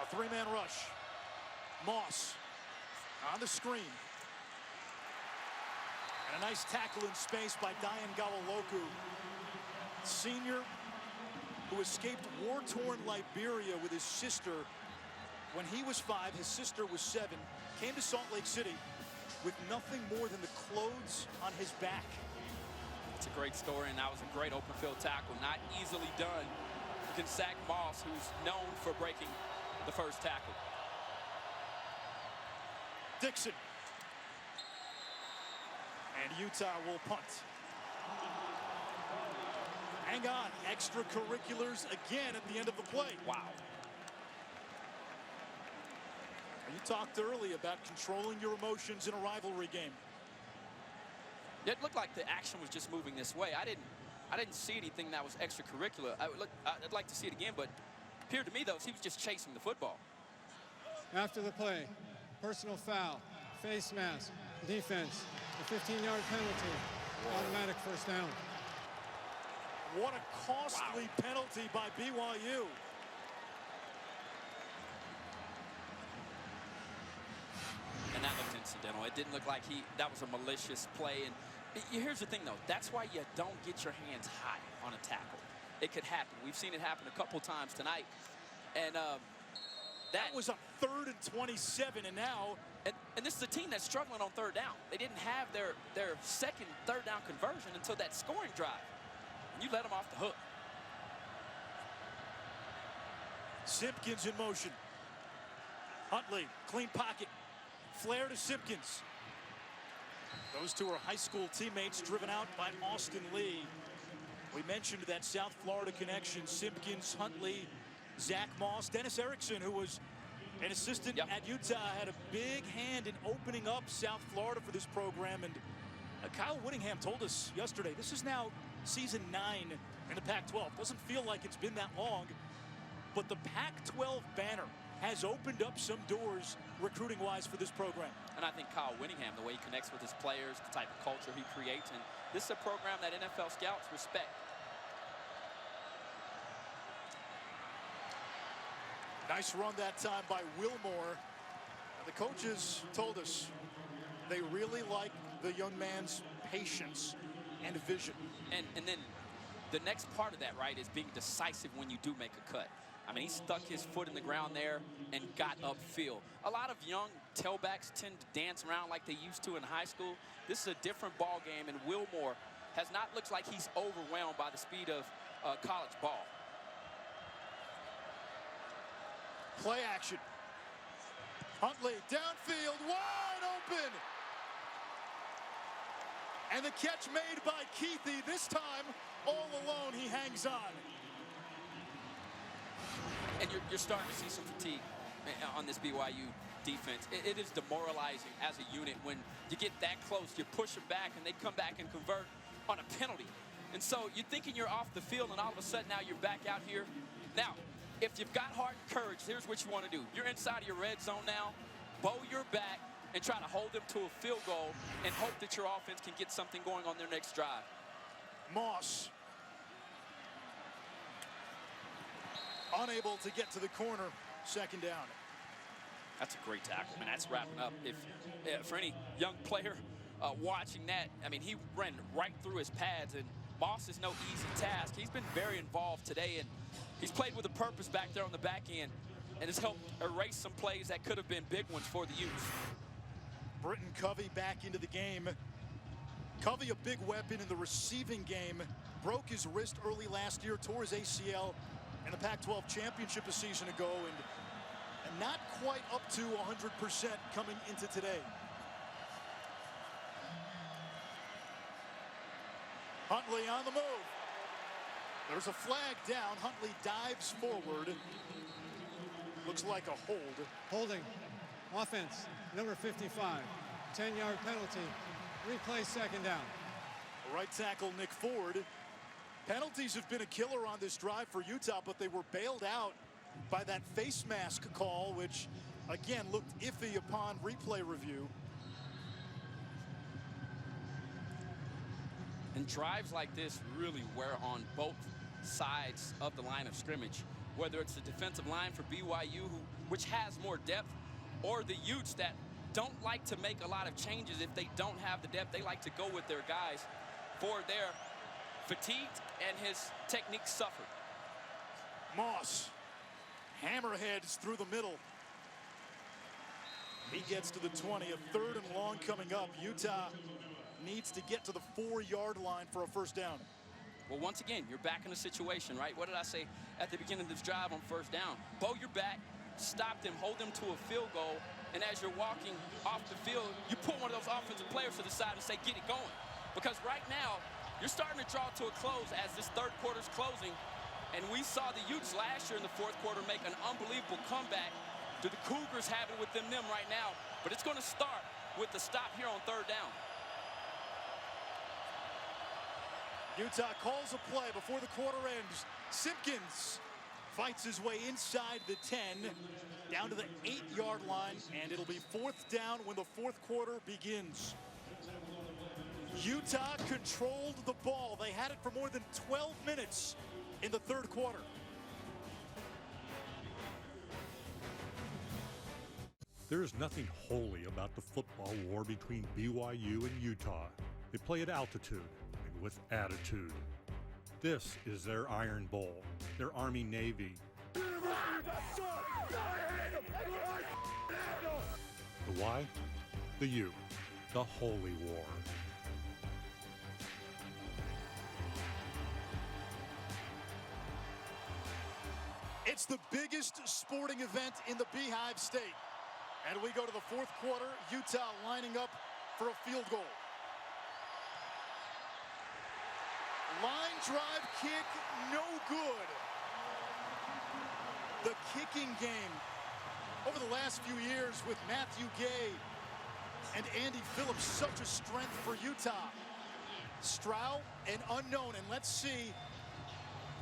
A 3-man rush. Moss on the screen. And a nice tackle in space by Dayan Gawaloku. Senior who escaped war-torn Liberia with his sister. When he was 5, his sister was 7. Came to Salt Lake City with nothing more than the clothes on his back. It's a great story, and that was a great open field tackle. Not easily done against Zach Moss, who's known for breaking the first tackle. Dixon. And Utah will punt. Hang on, extracurriculars again at the end of the play. Wow. You talked early about controlling your emotions in a rivalry game. It looked like the action was just moving this way. I didn't see anything that was extracurricular. I'd like to see it again, but it appeared to me, though, he was just chasing the football. After the play, personal foul, face mask, defense, a 15-yard penalty, automatic first down. What a costly penalty by BYU. And that looked incidental. It didn't look like that was a malicious play. And here's the thing, though. That's why you don't get your hands high on a tackle. It could happen. We've seen it happen a couple times tonight. And that was on 3rd and 27, and now... And this is a team that's struggling on 3rd down. They didn't have their second 3rd down conversion until that scoring drive. And you let them off the hook. Simpkins in motion. Huntley, clean pocket. Flair to Simpkins. Those two are high school teammates driven out by Austin Lee. We mentioned that South Florida connection. Simpkins, Huntley, Zach Moss, Dennis Erickson, who was an assistant at Utah, had a big hand in opening up South Florida for this program. And Kyle Whittingham told us yesterday, this is now season 9 in the Pac-12. Doesn't feel like it's been that long, but the Pac-12 banner has opened up some doors recruiting-wise for this program. And I think Kyle Whittingham, the way he connects with his players, the type of culture he creates, and this is a program that NFL scouts respect. Nice run that time by Wilmore. The coaches told us they really like the young man's patience and vision. And then the next part of that, right, is being decisive when you do make a cut. I mean, he stuck his foot in the ground there and got upfield. A lot of young tailbacks tend to dance around like they used to in high school. This is a different ball game, and Wilmore looks like he's overwhelmed by the speed of college ball. Play action. Huntley downfield, wide open. And the catch made by Keithy. This time, all alone, he hangs on. And you're starting to see some fatigue on this BYU defense. It is demoralizing as a unit when you get that close. You push them back, and they come back and convert on a penalty. And so you're thinking you're off the field, and all of a sudden now you're back out here. Now, if you've got heart and courage, here's what you want to do. You're inside of your red zone now. Bow your back and try to hold them to a field goal and hope that your offense can get something going on their next drive. Moss. Unable to get to the corner. Second down. That's a great tackle. I mean, that's wrapping up. If for any young player watching that, I mean, he ran right through his pads, and Moss is no easy task. He's been very involved today, and he's played with a purpose back there on the back end and has helped erase some plays that could have been big ones for the Utes. Britton Covey back into the game. Covey, a big weapon in the receiving game, broke his wrist early last year, tore his ACL in the Pac-12 championship a season ago, and not quite up to 100% coming into today. Huntley on the move. There's a flag down. Huntley dives forward. Looks like a hold. Holding. Offense, number 55. 10-yard penalty. Replay second down. Right tackle Nick Ford. Penalties have been a killer on this drive for Utah, but they were bailed out by that face mask call, which, again, looked iffy upon replay review. And drives like this really wear on both sides of the line of scrimmage, whether it's the defensive line for BYU, which has more depth, or the Utes that don't like to make a lot of changes if they don't have the depth. They like to go with their guys. Ford there, fatigued, and his technique suffered. Moss, hammerheads through the middle. He gets to the 20, a third and long coming up. Utah needs to get to the 4-yard line for a first down. Well, once again, you're back in a situation, right? What did I say at the beginning of this drive on first down? Bow your back, stop them, hold them to a field goal, and as you're walking off the field, you pull one of those offensive players to the side and say, get it going. Because right now, you're starting to draw to a close as this third quarter's closing, and we saw the Utes last year in the fourth quarter make an unbelievable comeback. Do the Cougars have it within them right now? But it's going to start with the stop here on third down. Utah calls a play before the quarter ends. Simpkins fights his way inside the 10, down to the 8-yard line, and it'll be fourth down when the fourth quarter begins. Utah controlled the ball. They had it for more than 12 minutes in the third quarter. There is nothing holy about the football war between BYU and Utah. They play at altitude and with attitude. This is their Iron Bowl, their Army-Navy. The why? The U, the holy war. It's the biggest sporting event in the Beehive State. And we go to the fourth quarter, Utah lining up for a field goal. Line drive kick, no good. The kicking game over the last few years with Matthew Gay and Andy Phillips, such a strength for Utah. Stroud, an unknown, and let's see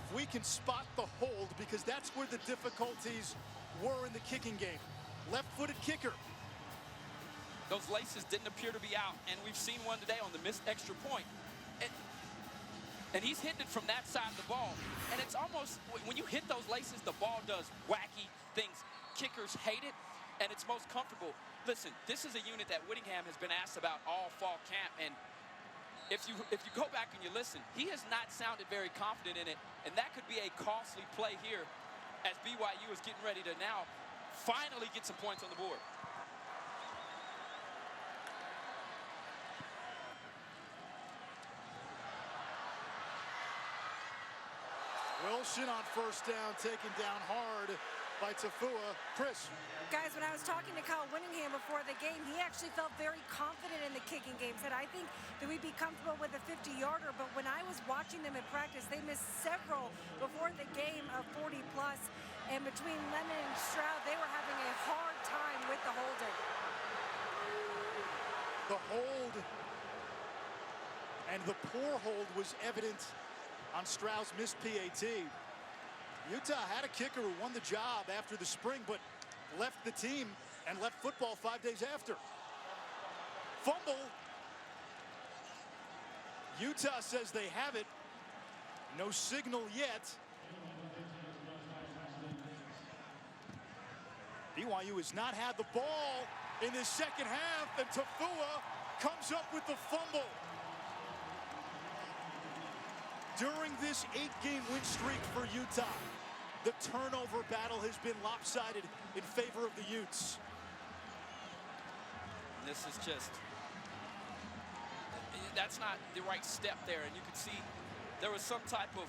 if we can spot the hold, because that's where the difficulties were in the kicking game. Left-footed kicker. Those laces didn't appear to be out, and we've seen one today on the missed extra point. And he's hitting it from that side of the ball. And it's almost, when you hit those laces, the ball does wacky things. Kickers hate it, and it's most comfortable. Listen, this is a unit that Whittingham has been asked about all fall camp, and if you go back and you listen, he has not sounded very confident in it, and that could be a costly play here as BYU is getting ready to now finally get some points on the board. Wilson on first down, taken down hard by Tafua. Chris. Guys, when I was talking to Kyle Winningham before the game, he actually felt very confident in the kicking game. Said, I think that we'd be comfortable with a 50-yarder, but when I was watching them in practice, they missed several before the game of 40-plus. And between Lemon and Stroud, they were having a hard time with the holding. The hold and the poor hold was evident on Stroud's missed PAT. Utah had a kicker who won the job after the spring, but left the team and left football 5 days after. Fumble. Utah says they have it. No signal yet. BYU has not had the ball in the second half, and Tafua comes up with the fumble. During this 8-game win streak for Utah, the turnover battle has been lopsided in favor of the Utes. This is just, that's not the right step there. And you could see there was some type of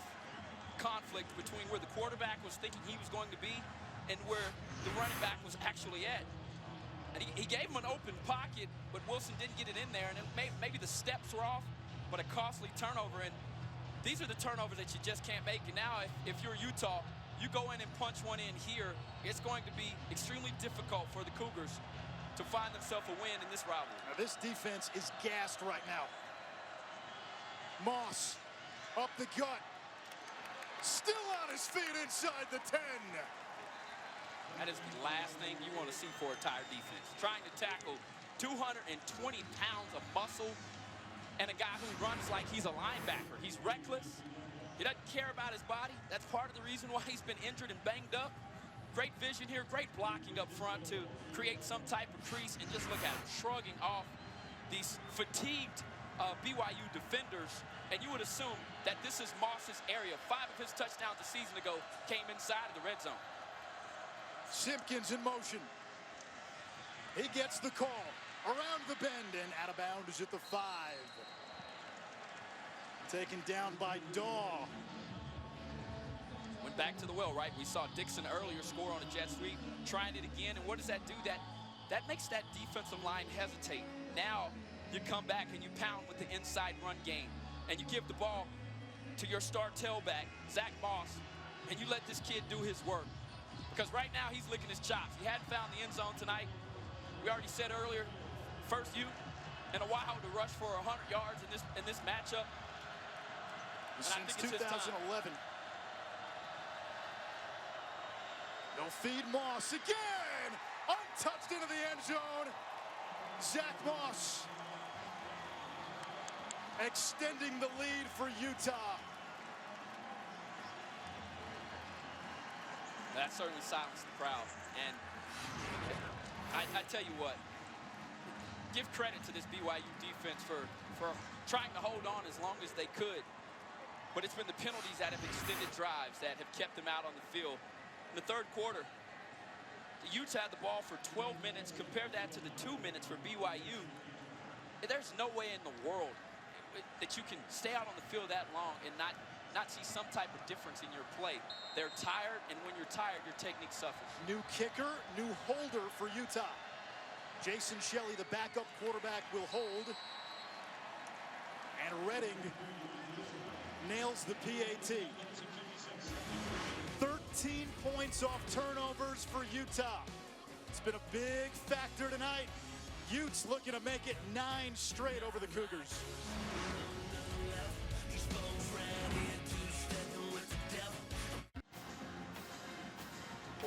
conflict between where the quarterback was thinking he was going to be and where the running back was actually at. And he gave him an open pocket, but Wilson didn't get it in there. And maybe the steps were off, but a costly turnover. And these are the turnovers that you just can't make. And now if you're Utah, you go in and punch one in here, it's going to be extremely difficult for the Cougars to find themselves a win in this rivalry. Now this defense is gassed right now. Moss up the gut. Still on his feet inside the 10. That is the last thing you want to see for a tired defense. Trying to tackle 220 pounds of muscle and a guy who runs like he's a linebacker. He's reckless. He doesn't care about his body. That's part of the reason why he's been injured and banged up. Great vision here, great blocking up front to create some type of crease, and just look at him shrugging off these fatigued BYU defenders. And you would assume that this is Moss's area. 5 of his touchdowns a season ago came inside of the red zone. Simpkins in motion. He gets the call around the bend and out of bounds at the 5. Taken down by Daw. Went back to the well, right? We saw Dixon earlier score on a jet sweep, trying it again, and what does that do? That makes that defensive line hesitate. Now you come back and you pound with the inside run game, and you give the ball to your star tailback, Zach Moss, and you let this kid do his work. Because right now he's licking his chops. He hadn't found the end zone tonight. We already said earlier, first Ute in a while to rush for 100 yards in this matchup. Since 2011. They'll feed Moss again. Untouched into the end zone. Zach Moss extending the lead for Utah. That certainly silenced the crowd. And I tell you what, give credit to this BYU defense for trying to hold on as long as they could. But it's been the penalties that have extended drives that have kept them out on the field. In the third quarter, the Utes had the ball for 12 minutes. Compare that to the 2 minutes for BYU. There's no way in the world that you can stay out on the field that long and not see some type of difference in your play. They're tired, and when you're tired, your technique suffers. New kicker, new holder for Utah. Jason Shelley, the backup quarterback, will hold. And Redding nails the PAT. 13 points off turnovers for Utah. It's been a big factor tonight. Utes looking to make it 9 straight over the Cougars.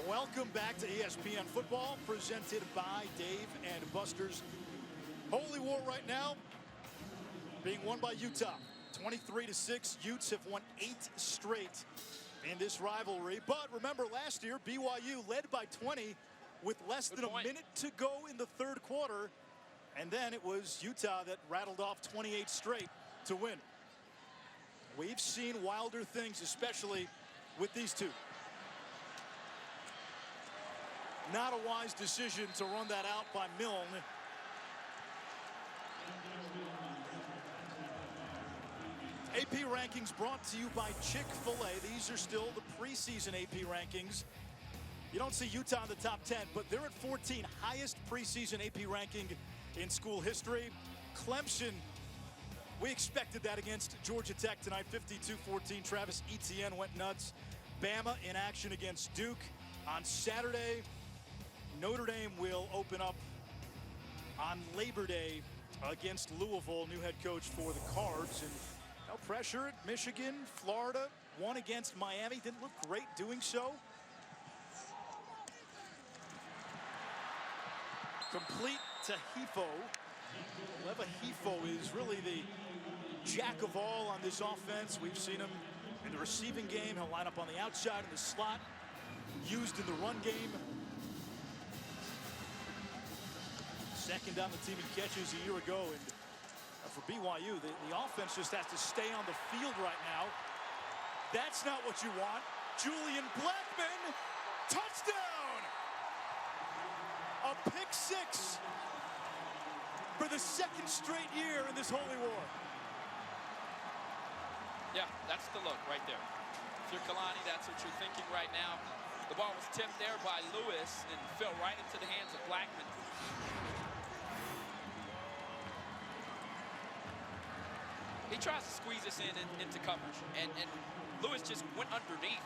Welcome back to ESPN Football, presented by Dave and Buster's. Holy War right now being won by Utah. 23-6. Utes have won 8 straight in this rivalry. But remember, last year, BYU led by 20 with less than a minute to go in the third quarter. And then it was Utah that rattled off 28 straight to win. We've seen wilder things, especially with these two. Not a wise decision to run that out by Milne. AP rankings brought to you by Chick-fil-A. These are still the preseason AP rankings. You don't see Utah in the top 10, but they're at 14, highest preseason AP ranking in school history. Clemson, we expected that against Georgia Tech tonight, 52-14. Travis Etienne went nuts. Bama in action against Duke. On Saturday, Notre Dame will open up on Labor Day against Louisville, new head coach for the Cards. And no pressure at Michigan. Florida won against Miami, didn't look great doing so. Complete to Hifo. Leva Hifo is really the jack of all on this offense. We've seen him in the receiving game. He'll line up on the outside in the slot, used in the run game. Second on the team in catches a year ago. And for BYU, the offense just has to stay on the field right now. That's not what you want. Julian Blackman, touchdown! A pick six for the second straight year in this holy war. Yeah, that's the look right there. If you're Kalani, that's what you're thinking right now. The ball was tipped there by Lewis and fell right into the hands of Blackman. He tries to squeeze us into coverage, and Lewis just went underneath.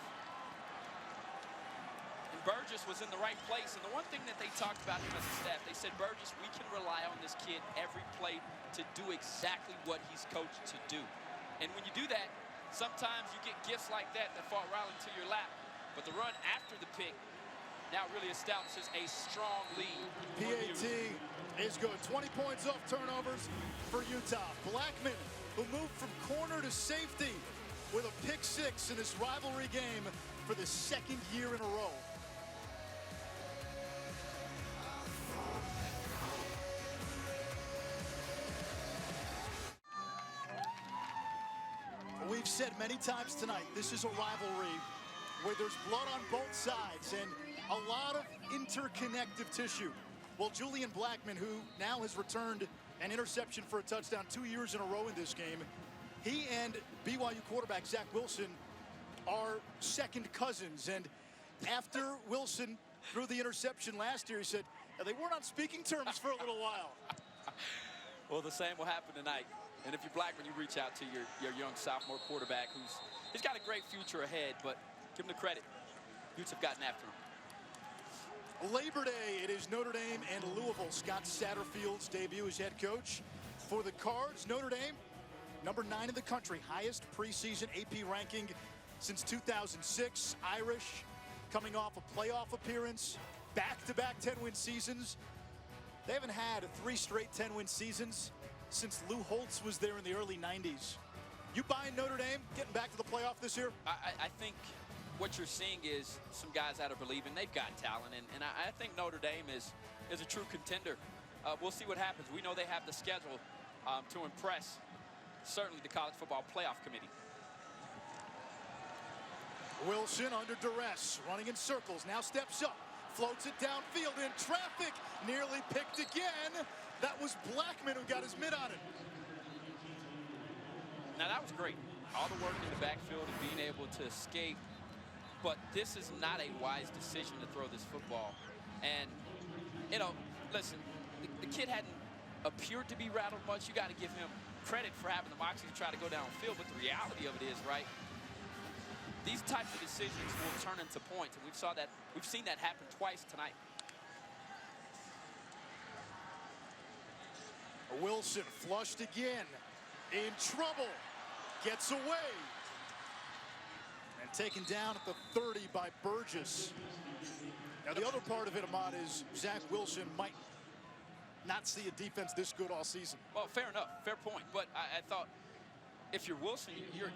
And Burgess was in the right place. And the one thing that they talked about him as a staff, they said, Burgess, we can rely on this kid every play to do exactly what he's coached to do. And when you do that, sometimes you get gifts like that fall right into your lap. But the run after the pick now really establishes a strong lead. PAT is good. 20 points off turnovers for Utah. Blackman, who moved from corner to safety with a pick six in this rivalry game for the second year in a row. We've said many times tonight, this is a rivalry where there's blood on both sides and a lot of interconnective tissue. Well, Julian Blackman, who now has returned an interception for a touchdown 2 years in a row in this game, he and BYU quarterback Zach Wilson are second cousins. And after Wilson threw the interception last year, he said they weren't on speaking terms for a little while. Well, the same will happen tonight. And if you're Blackman, you reach out to your young sophomore quarterback he's got a great future ahead, but give him the credit. Utes have gotten after him. Labor Day, it is Notre Dame and Louisville. Scott Satterfield's debut as head coach for the Cards. Notre Dame, number 9 in the country, highest preseason AP ranking since 2006. Irish, coming off a playoff appearance, back-to-back 10-win seasons. They haven't had 3 straight 10-win seasons since Lou Holtz was there in the early 90s. You buying Notre Dame getting back to the playoff this year? I think what you're seeing is some guys that are believing they've got talent, and I think Notre Dame is a true contender. We'll see what happens. We know they have the schedule to impress, certainly the College Football Playoff Committee. Wilson under duress, running in circles, now steps up, floats it downfield in traffic, nearly picked again. That was Blackman who got his mitt on it. Now that was great. All the work in the backfield and being able to escape. But this is not a wise decision to throw this football. And, you know, listen, the kid hadn't appeared to be rattled much. You got to give him credit for having the moxie to try to go downfield. But the reality of it is, right, these types of decisions will turn into points. And we've seen that happen twice tonight. Wilson flushed again, in trouble, gets away, and taken down at the 30 by Burgess. Now the other part of it, Ahmad, is Zach Wilson might not see a defense this good all season. Well, fair enough, fair point. But I thought if you're Wilson, you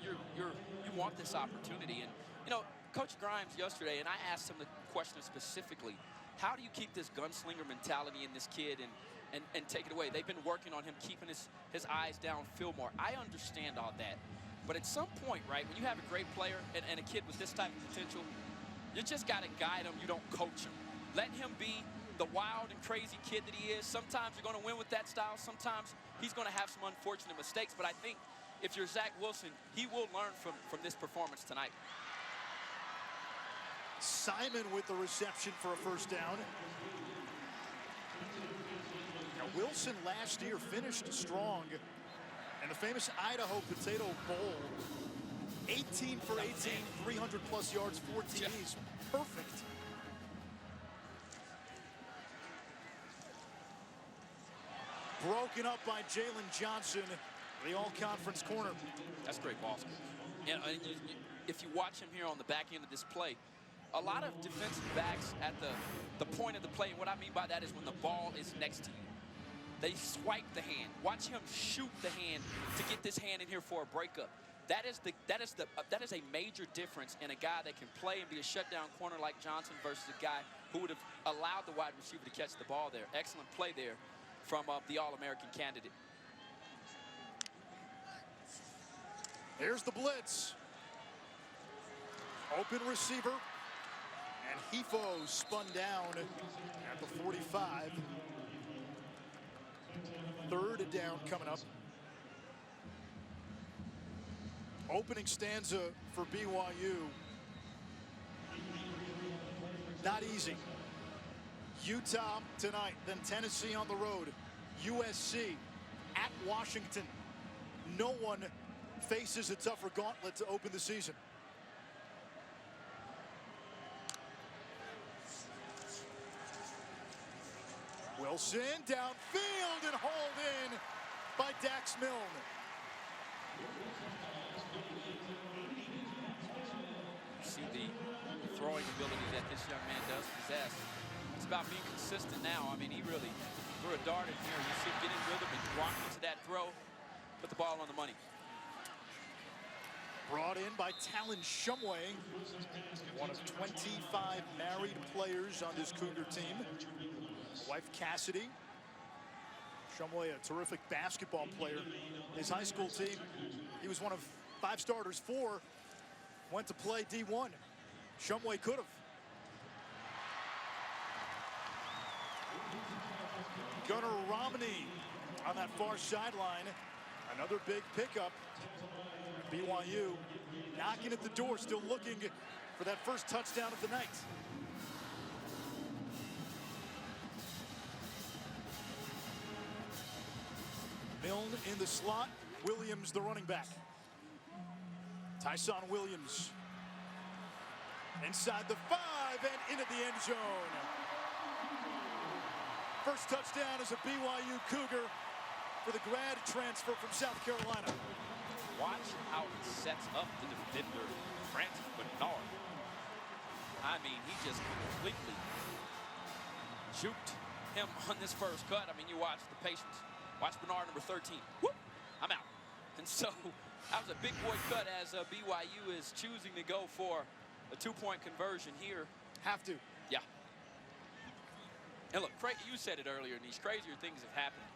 want this opportunity. And you know, Coach Grimes yesterday, and I asked him the question specifically: how do you keep this gunslinger mentality in this kid and take it away? They've been working on him keeping his eyes downfield more. I understand all that. But at some point, right, when you have a great player and a kid with this type of potential, you just got to guide him. You don't coach him. Let him be the wild and crazy kid that he is. Sometimes you're going to win with that style. Sometimes he's going to have some unfortunate mistakes. But I think if you're Zach Wilson, he will learn from this performance tonight. Simon with the reception for a first down. Now, Wilson last year finished strong in the famous Idaho Potato Bowl. 18 for 18, 300+ yards, 4 TDs. Perfect. Broken up by Jalen Johnson, the all-conference corner. That's great ball skills. And if you watch him here on the back end of this play, a lot of defensive backs at the point of the play, and what I mean by that is when the ball is next to you, they swipe the hand. Watch him shoot the hand to get this hand in here for a breakup. That is a major difference in a guy that can play and be a shutdown corner like Johnson versus a guy who would have allowed the wide receiver to catch the ball there. Excellent play there from the All-American candidate. Here's the blitz. Open receiver. And Hefo spun down at the 45. Third down coming up. Opening stanza for BYU. Not easy. Utah tonight, then Tennessee on the road. USC at Washington. No one faces a tougher gauntlet to open the season. Wilson downfield and hauled in by Dax Milne. See the throwing ability that this young man does possess. It's about being consistent now. I mean, he really threw a dart in here. You see him get in rhythm and walk into that throw, put the ball on the money. Brought in by Talon Shumway, one of 25 married players on this Cougar team. Wife Cassidy. Shumway, a terrific basketball player. His high school team, he was one of 5 starters. 4 went to play D1. Shumway could have. Gunnar Romney on that far sideline. Another big pickup. BYU knocking at the door, still looking for that first touchdown of the night. Milne in the slot, Williams the running back. Tyson Williams inside the 5 and into the end zone. First touchdown is a BYU Cougar for the grad transfer from South Carolina. Watch how he sets up the defender, Francis Bernard. I mean, he just completely juked him on this first cut. I mean, you watch the patience. Watch Bernard, number 13. Whoop, I'm out. And so that was a big boy cut as BYU is choosing to go for a 2-point conversion here. Have to. Yeah. And look, you said it earlier, and these crazier things have happened.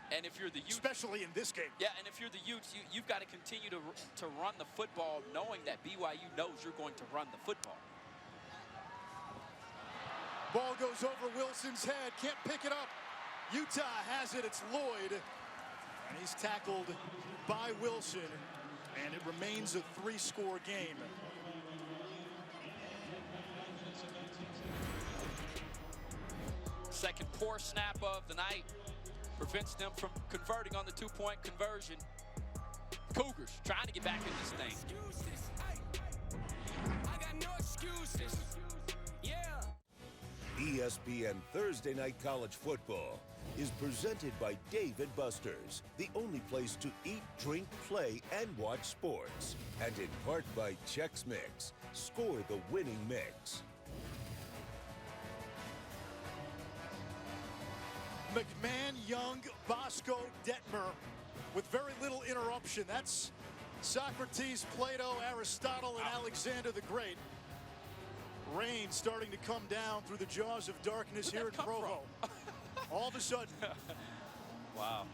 And if you're the Utes, especially in this game. Yeah, and if you're the Utes, you've got to continue to run the football, knowing that BYU knows you're going to run the football. Ball goes over Wilson's head, can't pick it up. Utah has it, it's Lloyd. And he's tackled by Wilson, and it remains a 3-score game. Second poor snap of the night prevents them from converting on the 2-point conversion. Cougars trying to get back in this thing. I got no excuses. Yeah. ESPN Thursday Night College Football is presented by Dave & Buster's, the only place to eat, drink, play, and watch sports. And in part by Chex Mix. Score the winning mix. McMahon, Young, Bosco, Detmer with very little interruption. That's Socrates, Plato, Aristotle, and Alexander the Great. Rain starting to come down through the jaws of darkness here in Provo. All of a sudden. Wow.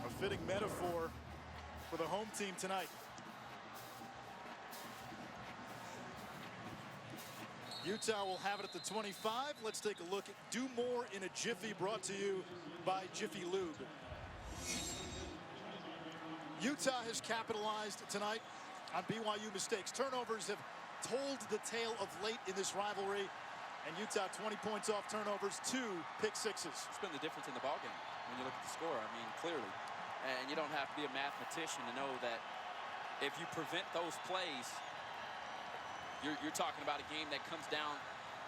A fitting metaphor for the home team tonight. Utah will have it at the 25. Let's take a look at Do More in a Jiffy, brought to you by Jiffy Lube. Utah has capitalized tonight on BYU mistakes. Turnovers have told the tale of late in this rivalry. And Utah 20 points off turnovers, 2 pick sixes. It's been the difference in the ballgame when you look at the score. I mean, clearly. And you don't have to be a mathematician to know that if you prevent those plays, you're talking about a game that comes down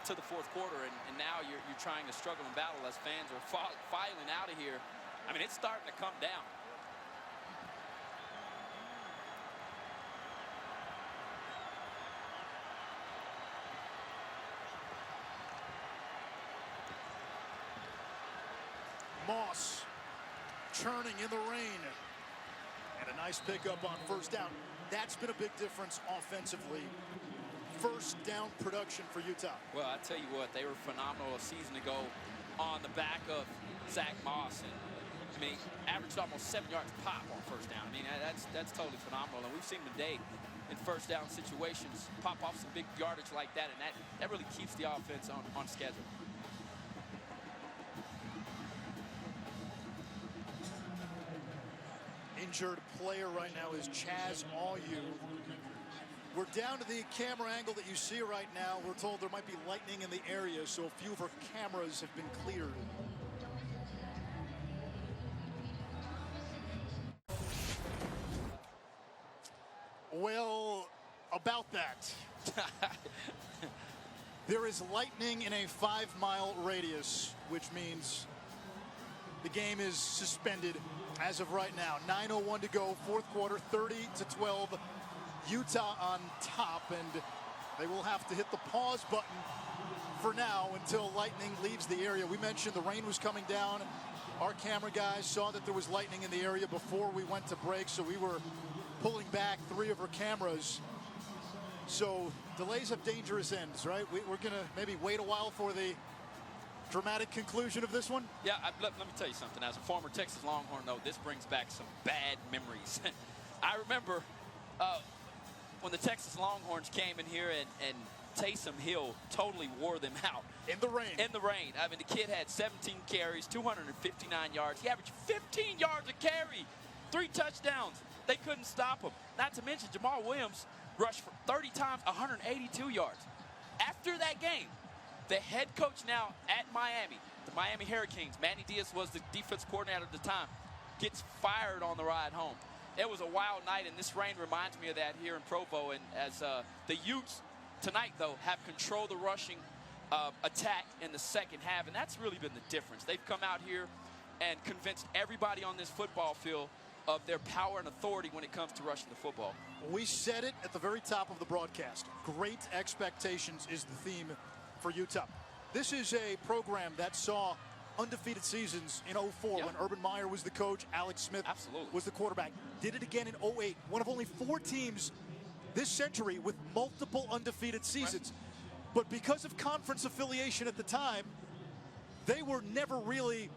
to the fourth quarter, and now you're trying to struggle and battle as fans are filing out of here. I mean, it's starting to come down. Moss churning in the rain. And a nice pickup on first down. That's been a big difference offensively. First down production for Utah. Well, I tell you what, they were phenomenal a season ago on the back of Zach Moss. And, I mean, averaged almost 7 yards pop on first down. I mean, that's totally phenomenal. And we've seen him today in first down situations pop off some big yardage like that. And that really keeps the offense on schedule. Injured player right now is Chaz Ayu. We're down to the camera angle that you see right now. We're told there might be lightning in the area, so a few of our cameras have been cleared. Well, about that. There is lightning in a 5-mile radius, which means the game is suspended as of right now. 9:01 to go, fourth quarter, 30-12. Utah on top, and they will have to hit the pause button for now until lightning leaves the area. We mentioned the rain was coming down. Our camera guys saw that there was lightning in the area before we went to break, so we were pulling back 3 of our cameras. So delays have dangerous ends, right? We're going to maybe wait a while for the dramatic conclusion of this one. Yeah, let me tell you something. As a former Texas Longhorn, though, this brings back some bad memories. I remember when the Texas Longhorns came in here and Taysom Hill totally wore them out. In the rain. In the rain. I mean, the kid had 17 carries, 259 yards. He averaged 15 yards a carry, 3 touchdowns. They couldn't stop him. Not to mention Jamal Williams rushed for 30 times, 182 yards. After that game, the head coach now at Miami, the Miami Hurricanes, Manny Diaz was the defense coordinator at the time, gets fired on the ride home. It was a wild night, and this rain reminds me of that here in Provo. And as the Utes tonight, though, have controlled the rushing attack in the second half, and that's really been the difference. They've come out here and convinced everybody on this football field of their power and authority when it comes to rushing the football. We said it at the very top of the broadcast. Great expectations is the theme for Utah. This is a program that saw undefeated seasons in 04 when Urban Meyer was the coach, Alex Smith was the quarterback. Did it again in 08. One of only 4 teams this century with multiple undefeated seasons. Right. But because of conference affiliation at the time, they were never really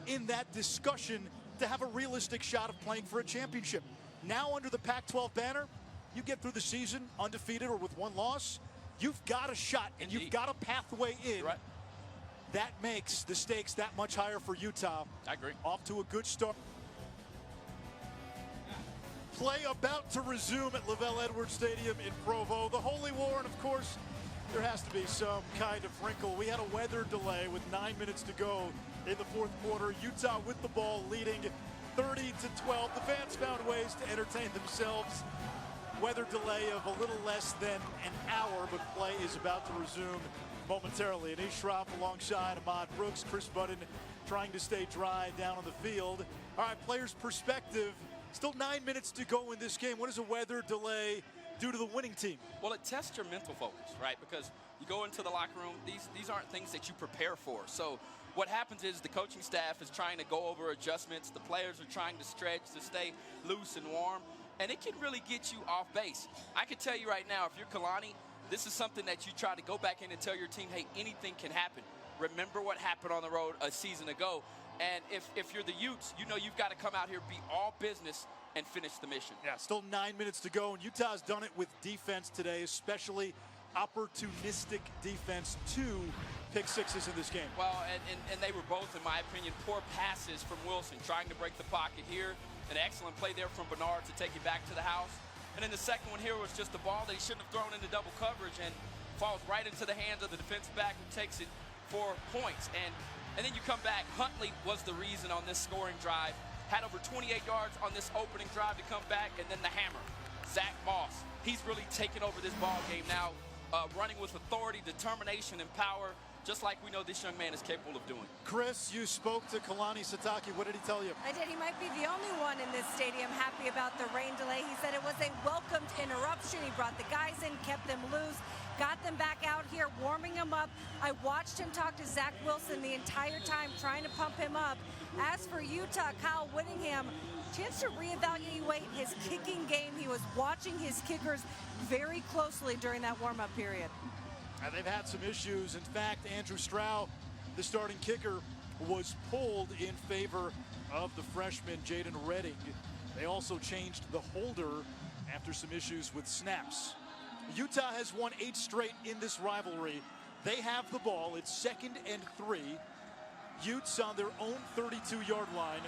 in that discussion to have a realistic shot of playing for a championship. Now under the Pac-12 banner, you get through the season undefeated or with 1 loss, you've got a shot and you've got a pathway in. Right. That makes the stakes that much higher for Utah. I agree. Off to a good start. Play about to resume at Lavelle Edwards Stadium in Provo. The Holy War, and of course, there has to be some kind of wrinkle. We had a weather delay with 9 minutes to go in the fourth quarter. Utah with the ball leading 30-12. The fans found ways to entertain themselves. Weather delay of a little less than an hour, but play is about to resume momentarily. Anish Shroff alongside Ahmad Brooks, Chris Budden trying to stay dry down on the field. All right, players' perspective. Still 9 minutes to go in this game. What does a weather delay do to the winning team? Well, it tests your mental focus, right? Because you go into the locker room, these aren't things that you prepare for. So what happens is the coaching staff is trying to go over adjustments. The players are trying to stretch to stay loose and warm. And it can really get you off base. I can tell you right now, if you're Kalani, this is something that you try to go back in and tell your team, hey, anything can happen. Remember what happened on the road a season ago. And if you're the Utes, you know you've got to come out here, be all business, and finish the mission. Yeah, still 9 minutes to go, and Utah's done it with defense today, especially opportunistic defense. 2 pick sixes in this game. Well, and they were both, in my opinion, poor passes from Wilson, trying to break the pocket here. An excellent play there from Bernard to take it back to the house. And then the second one here was just the ball that he shouldn't have thrown into double coverage and falls right into the hands of the defensive back who takes it for points. And then you come back. Huntley was the reason on this scoring drive. Had over 28 yards on this opening drive to come back, and then the hammer. Zach Moss, he's really taken over this ball game now, running with authority, determination, and power, just like we know this young man is capable of doing. Chris, you spoke to Kalani Sitake. What did he tell you? I did. He might be the only one in this stadium happy about the rain delay. He said it was a welcomed interruption. He brought the guys in, kept them loose, got them back out here, warming them up. I watched him talk to Zach Wilson the entire time, trying to pump him up. As for Utah, Kyle Whittingham, chance to reevaluate his kicking game. He was watching his kickers very closely during that warm-up period. And they've had some issues. In fact, Andrew Stroud, the starting kicker, was pulled in favor of the freshman Jaden Redding. They also changed the holder after some issues with snaps. Utah has won 8 straight in this rivalry. They have the ball. It's 2nd and 3. Utes on their own 32-yard line,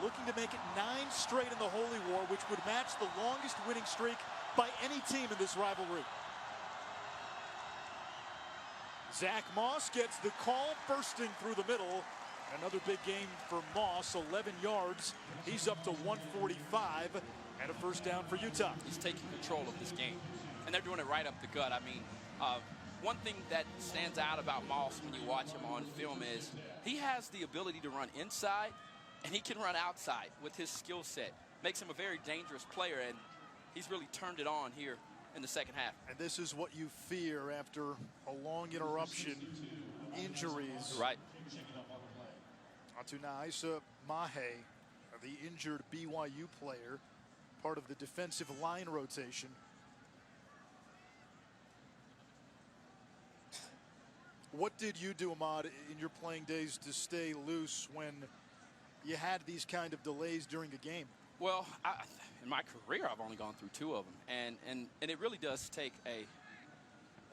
looking to make it 9 straight in the Holy War, which would match the longest winning streak by any team in this rivalry. Zach Moss gets the call, bursting through the middle. Another big game for Moss, 11 yards. He's up to 145 and a first down for Utah. He's taking control of this game, and they're doing it right up the gut. I mean, one thing that stands out about Moss when you watch him on film is he has the ability to run inside, and he can run outside with his skill set. Makes him a very dangerous player, and he's really turned it on here in the second half. And this is what you fear after a long interruption, injuries. Right. Atunaisa Mahe, the injured BYU player, part of the defensive line rotation. What did you do, Ahmad, in your playing days to stay loose when you had these kind of delays during a game? Well, in my career, I've only gone through 2 of them, and it really does take a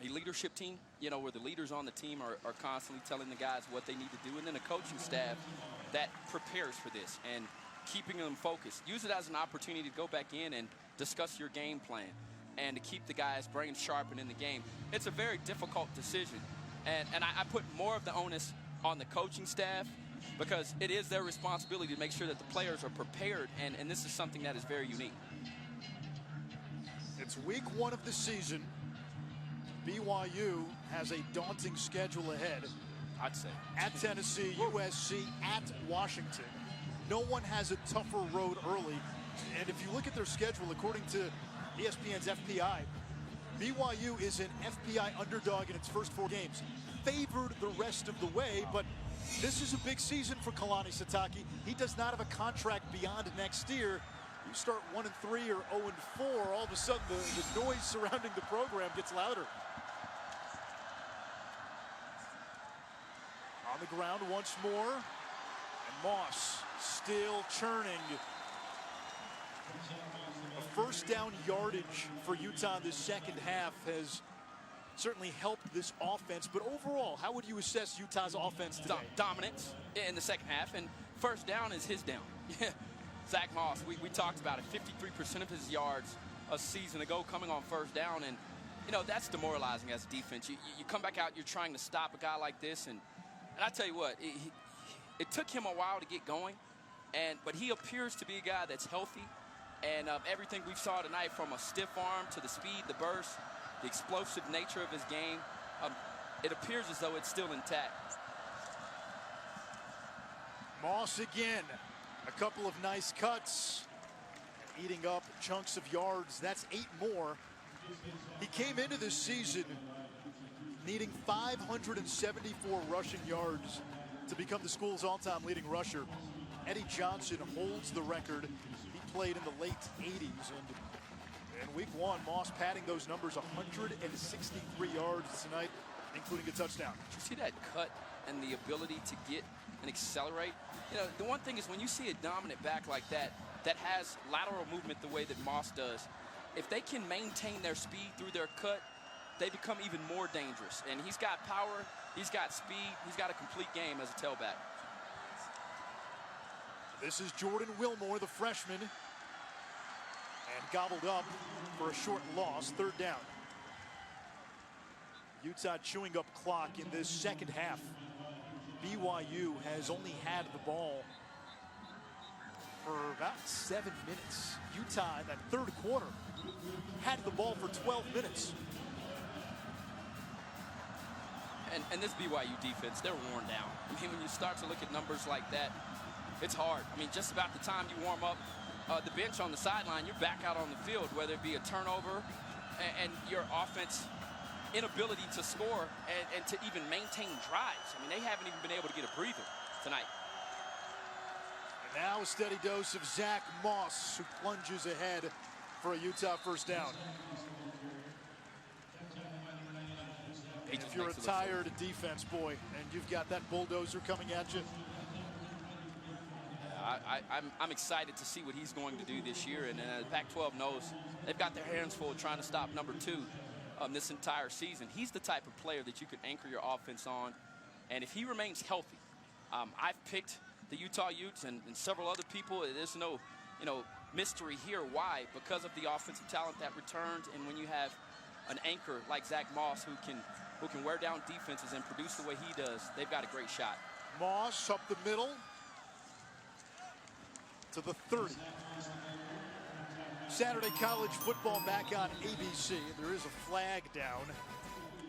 leadership team, you know, where the leaders on the team are constantly telling the guys what they need to do, and then a coaching staff that prepares for this and keeping them focused. Use it as an opportunity to go back in and discuss your game plan and to keep the guys' brains sharpened in the game. It's a very difficult decision, and I put more of the onus on the coaching staff, because it is their responsibility to make sure that the players are prepared, and this is something that is very unique. It's week 1 of the season. BYU has a daunting schedule ahead. I'd say. At Tennessee, USC, at Washington. No one has a tougher road early. And if you look at their schedule, according to ESPN's FPI, BYU is an FPI underdog in its first 4 games. Favored the rest of the way, but this is a big season for Kalani Sitake. He does not have a contract beyond next year. You start 1-3 or 0-4, all of a sudden the noise surrounding the program gets louder. On the ground once more, and Moss still churning. A first down yardage for Utah in this second half has certainly helped this offense, but overall, how would you assess Utah's offense today? Dominance in the second half, and first down is his down. Zach Moss, we talked about it, 53% of his yards a season ago coming on first down, and you know, that's demoralizing as a defense. You come back out, you're trying to stop a guy like this, and I tell you what, it took him a while to get going, but he appears to be a guy that's healthy, and everything we saw tonight, from a stiff arm to the speed, the burst, the explosive nature of his game, it appears as though it's still intact. Moss again, a couple of nice cuts, eating up chunks of yards. That's 8 more. He came into this season needing 574 rushing yards to become the school's all-time leading rusher. Eddie Johnson holds the record. He played in the late 80s, and in week 1, Moss padding those numbers, 163 yards tonight, including a touchdown. Did you see that cut and the ability to get and accelerate? You know, the one thing is when you see a dominant back like that, that has lateral movement the way that Moss does, if they can maintain their speed through their cut, they become even more dangerous. And he's got power, he's got speed, he's got a complete game as a tailback. This is Jordan Wilmore, the freshman. And gobbled up for a short loss. Third down. Utah chewing up clock in this second half. BYU has only had the ball for about 7 minutes. Utah in that third quarter had the ball for 12 minutes. And this BYU defense, they're worn down. I mean, when you start to look at numbers like that, it's hard. I mean, just about the time you warm up the bench on the sideline, you're back out on the field, whether it be a turnover and your offense inability to score and to even maintain drives. I mean, they haven't even been able to get a breather tonight. And now a steady dose of Zach Moss, who plunges ahead for a Utah first down. If you're a tired defense, boy, and you've got that bulldozer coming at you. I'm excited to see what he's going to do this year, and the Pac-12 knows they've got their hands full trying to stop number 2 this entire season. He's the type of player that you could anchor your offense on, and if he remains healthy, I've picked the Utah Utes and several other people. There's no, mystery here. Why? Because of the offensive talent that returns, and when you have an anchor like Zach Moss who can wear down defenses and produce the way he does, they've got a great shot. Moss up the middle to the 30. Saturday college football back on ABC. There is a flag down.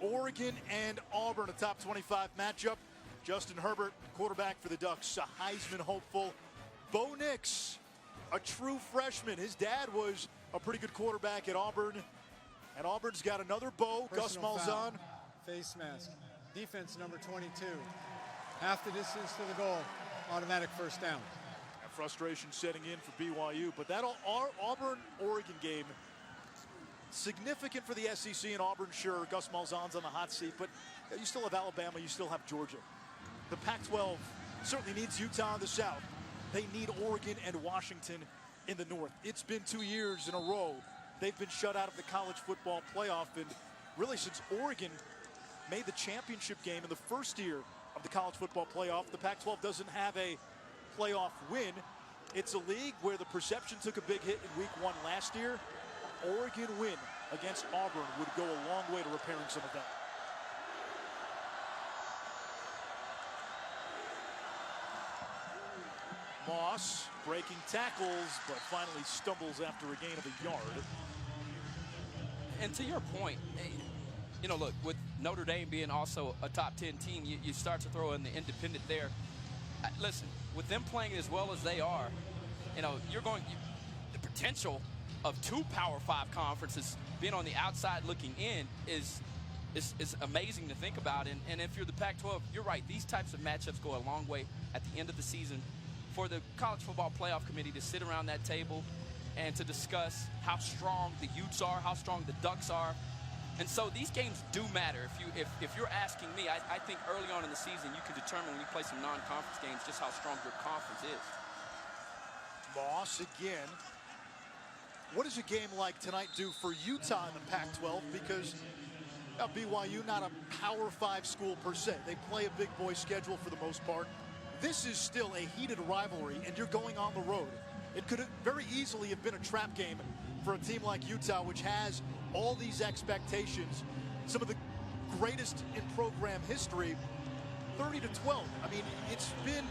Oregon and Auburn, a top 25 matchup. Justin Herbert, quarterback for the Ducks, a Heisman hopeful. Bo Nix, a true freshman. His dad was a pretty good quarterback at Auburn. And Auburn's got another Bo, Gus Malzahn. Face mask. Defense number 22. Half the distance to the goal. Automatic first down. And frustration setting in for BYU. But that Auburn-Oregon game, significant for the SEC and Auburn, sure. Gus Malzahn's on the hot seat. But you still have Alabama. You still have Georgia. The Pac-12 certainly needs Utah in the South. They need Oregon and Washington in the North. It's been 2 years in a row they've been shut out of the college football playoff. And really, since Oregon made the championship game in the first year of the college football playoff, the Pac-12 doesn't have a playoff win. It's a league where the perception took a big hit in week 1 last year. Oregon win against Auburn would go a long way to repairing some of that. Moss breaking tackles, but finally stumbles after a gain of a yard. And to your point, look, with Notre Dame being also a top 10 team, you start to throw in the independent there. Listen, with them playing as well as they are, the potential of 2 Power 5 conferences being on the outside looking in is amazing to think about. And if you're the Pac-12, you're right. These types of matchups go a long way at the end of the season for the College Football Playoff Committee to sit around that table and to discuss how strong the Utes are, how strong the Ducks are. And so these games do matter. If you're asking me, I think early on in the season you can determine when you play some non-conference games just how strong your conference is. Moss again. What does a game like tonight do for Utah in the Pac-12? Because BYU, not a Power 5 school per se. They play a big boy schedule for the most part. This is still a heated rivalry, and you're going on the road. It could very easily have been a trap game for a team like Utah, which has all these expectations. Some of the greatest in program history, 30-12. I mean, it's been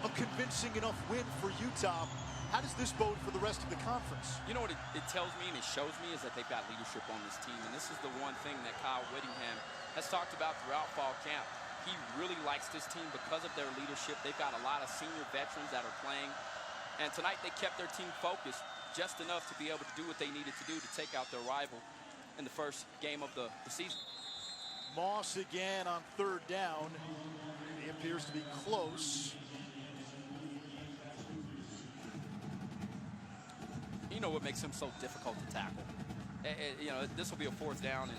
a convincing enough win for Utah. How does this bode for the rest of the conference? You know what it tells me and it shows me is that they've got leadership on this team. And this is the one thing that Kyle Whittingham has talked about throughout fall camp. He really likes this team because of their leadership. They've got a lot of senior veterans that are playing. And tonight they kept their team focused just enough to be able to do what they needed to do to take out their rival in the first game of the season. Moss again on third down. He appears to be close. You know what makes him so difficult to tackle? This will be a fourth down,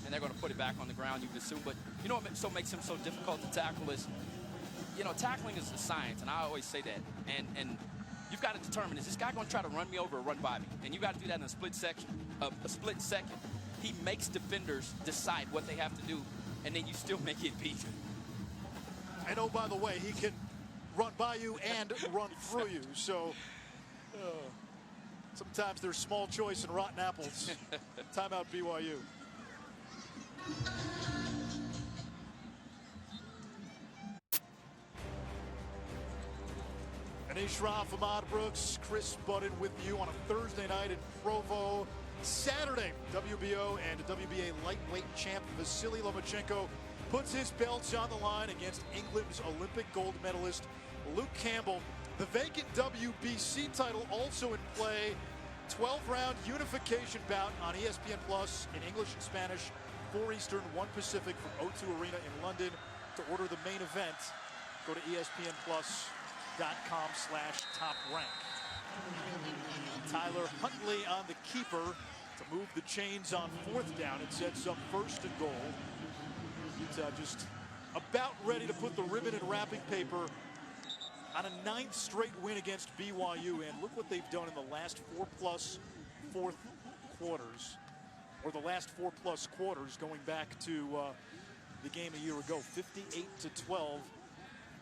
and they're going to put it back on the ground, you would assume. But you know what makes him so difficult to tackle is, tackling is a science, and I always say that. And you've got to determine, is this guy going to try to run me over or run by me? And you've got to do that in a split second. He makes defenders decide what they have to do, and then you still make it beat. And oh, by the way, he can run by you and run through you. So Sometimes there's small choice in rotten apples. Timeout BYU. Anish Raf, Ahmad Brooks, Chris Budden with you on a Thursday night in Provo. Saturday, WBO and WBA lightweight champ Vasily Lomachenko puts his belts on the line against England's Olympic gold medalist Luke Campbell. The vacant WBC title also in play. 12-round unification bout on ESPN Plus in English and Spanish, 4 Eastern, 1 Pacific from O2 Arena in London. To order the main event, go to ESPNplus.com/top rank. Tyler Huntley on the keeper to move the chains on 4th down. It sets up 1st and goal. Utah just about ready to put the ribbon in wrapping paper on a 9th straight win against BYU. And look what they've done in the last 4+ fourth quarters, or the last 4+ quarters going back to the game a year ago, 58-12.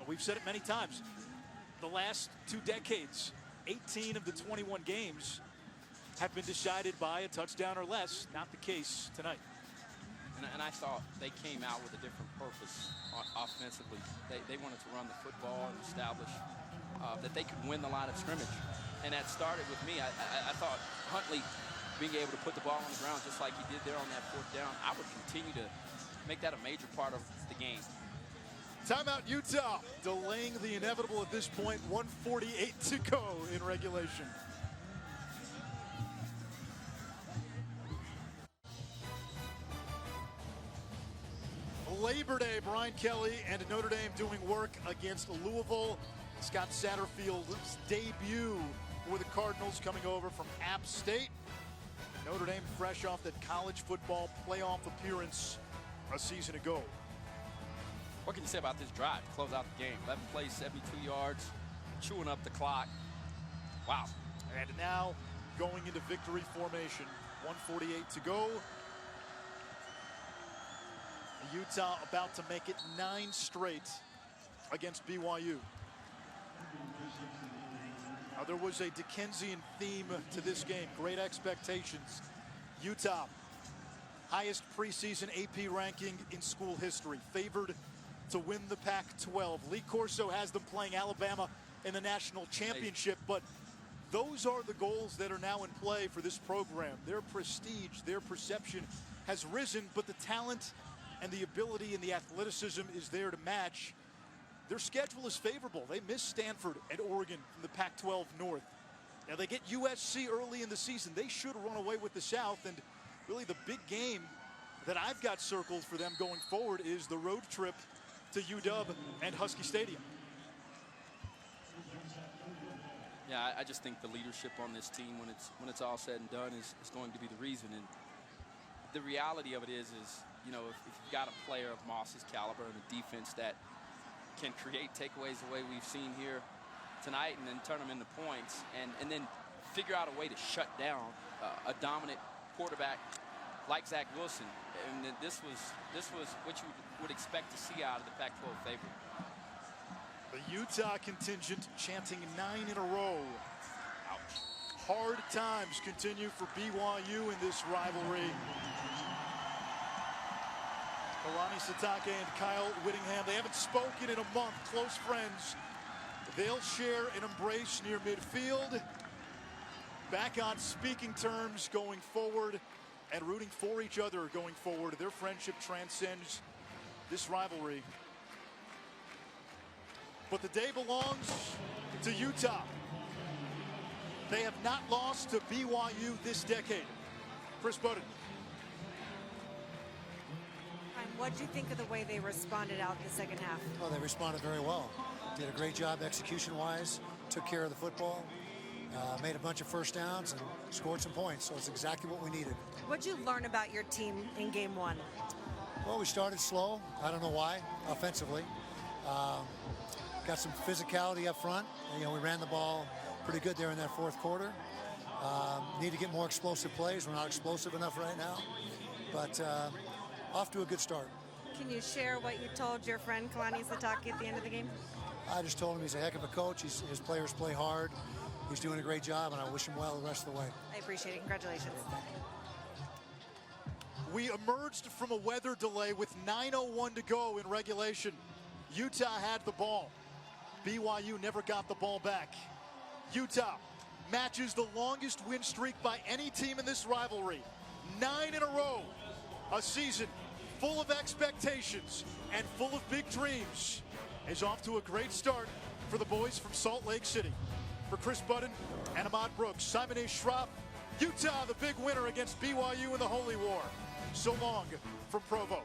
We've said it many times. The last 2 decades, 18 of the 21 games have been decided by a touchdown or less. Not the case tonight. And I thought they came out with a different purpose offensively. They wanted to run the football and establish that they could win the line of scrimmage. And that started with me. I thought Huntley being able to put the ball on the ground just like he did there on that 4th down, I would continue to make that a major part of the game. Timeout Utah, delaying the inevitable at this point. 1:48 to go in regulation. Labor Day, Brian Kelly and Notre Dame doing work against Louisville. Scott Satterfield's debut for the Cardinals coming over from App State. Notre Dame fresh off that college football playoff appearance a season ago. What can you say about this drive to close out the game? 11 plays, 72 yards, chewing up the clock. Wow. And now going into victory formation. 1:48 to go. Utah about to make it 9 straight against BYU. Now, there was a Dickensian theme to this game. Great expectations. Utah, highest preseason AP ranking in school history, favored to win the Pac-12. Lee Corso has them playing Alabama in the national championship, but those are the goals that are now in play for this program. Their prestige, their perception has risen, but the talent and the ability and the athleticism is there to match. Their schedule is favorable. They miss Stanford and Oregon from the Pac-12 North. Now they get USC early in the season. They should run away with the South, and really the big game that I've got circled for them going forward is the road trip to UW and Husky Stadium. Yeah, I just think the leadership on this team, when it's all said and done, is going to be the reason. And the reality of it is you know, if you've got a player of Moss's caliber and a defense that can create takeaways the way we've seen here tonight and then turn them into points and then figure out a way to shut down a dominant quarterback like Zach Wilson. And this was what you would expect to see out of the Pac-12 favorite. The Utah contingent chanting 9 in a row. Ouch. Hard times continue for BYU in this rivalry. Kalani Sitake and Kyle Whittingham, they haven't spoken in a month, close friends. They'll share an embrace near midfield. Back on speaking terms going forward and rooting for each other going forward. Their friendship transcends this rivalry. But the day belongs to Utah. They have not lost to BYU this decade. Chris Budden. What did you think of the way they responded out in the second half? Well, they responded very well. Did a great job execution-wise, took care of the football, made a bunch of first downs, and scored some points. So it's exactly what we needed. What did you learn about your team in game 1? Well, we started slow. I don't know why, offensively. Got some physicality up front. You know, we ran the ball pretty good there in that 4th quarter. Need to get more explosive plays. We're not explosive enough right now. But off to a good start. Can you share what you told your friend Kalani Sitake at the end of the game? I just told him he's a heck of a coach. His players play hard. he's doing a great job, and I wish him well the rest of the way. I appreciate it. Congratulations. We emerged from a weather delay with 9:01 to go in regulation. Utah had the ball. BYU never got the ball back. Utah matches the longest win streak by any team in this rivalry. 9 in a row. A season full of expectations and full of big dreams is off to a great start for the boys from Salt Lake City. For Chris Budden and Ahmad Brooks, Simon A. Schropp, Utah the big winner against BYU in the Holy War. So long from Provo.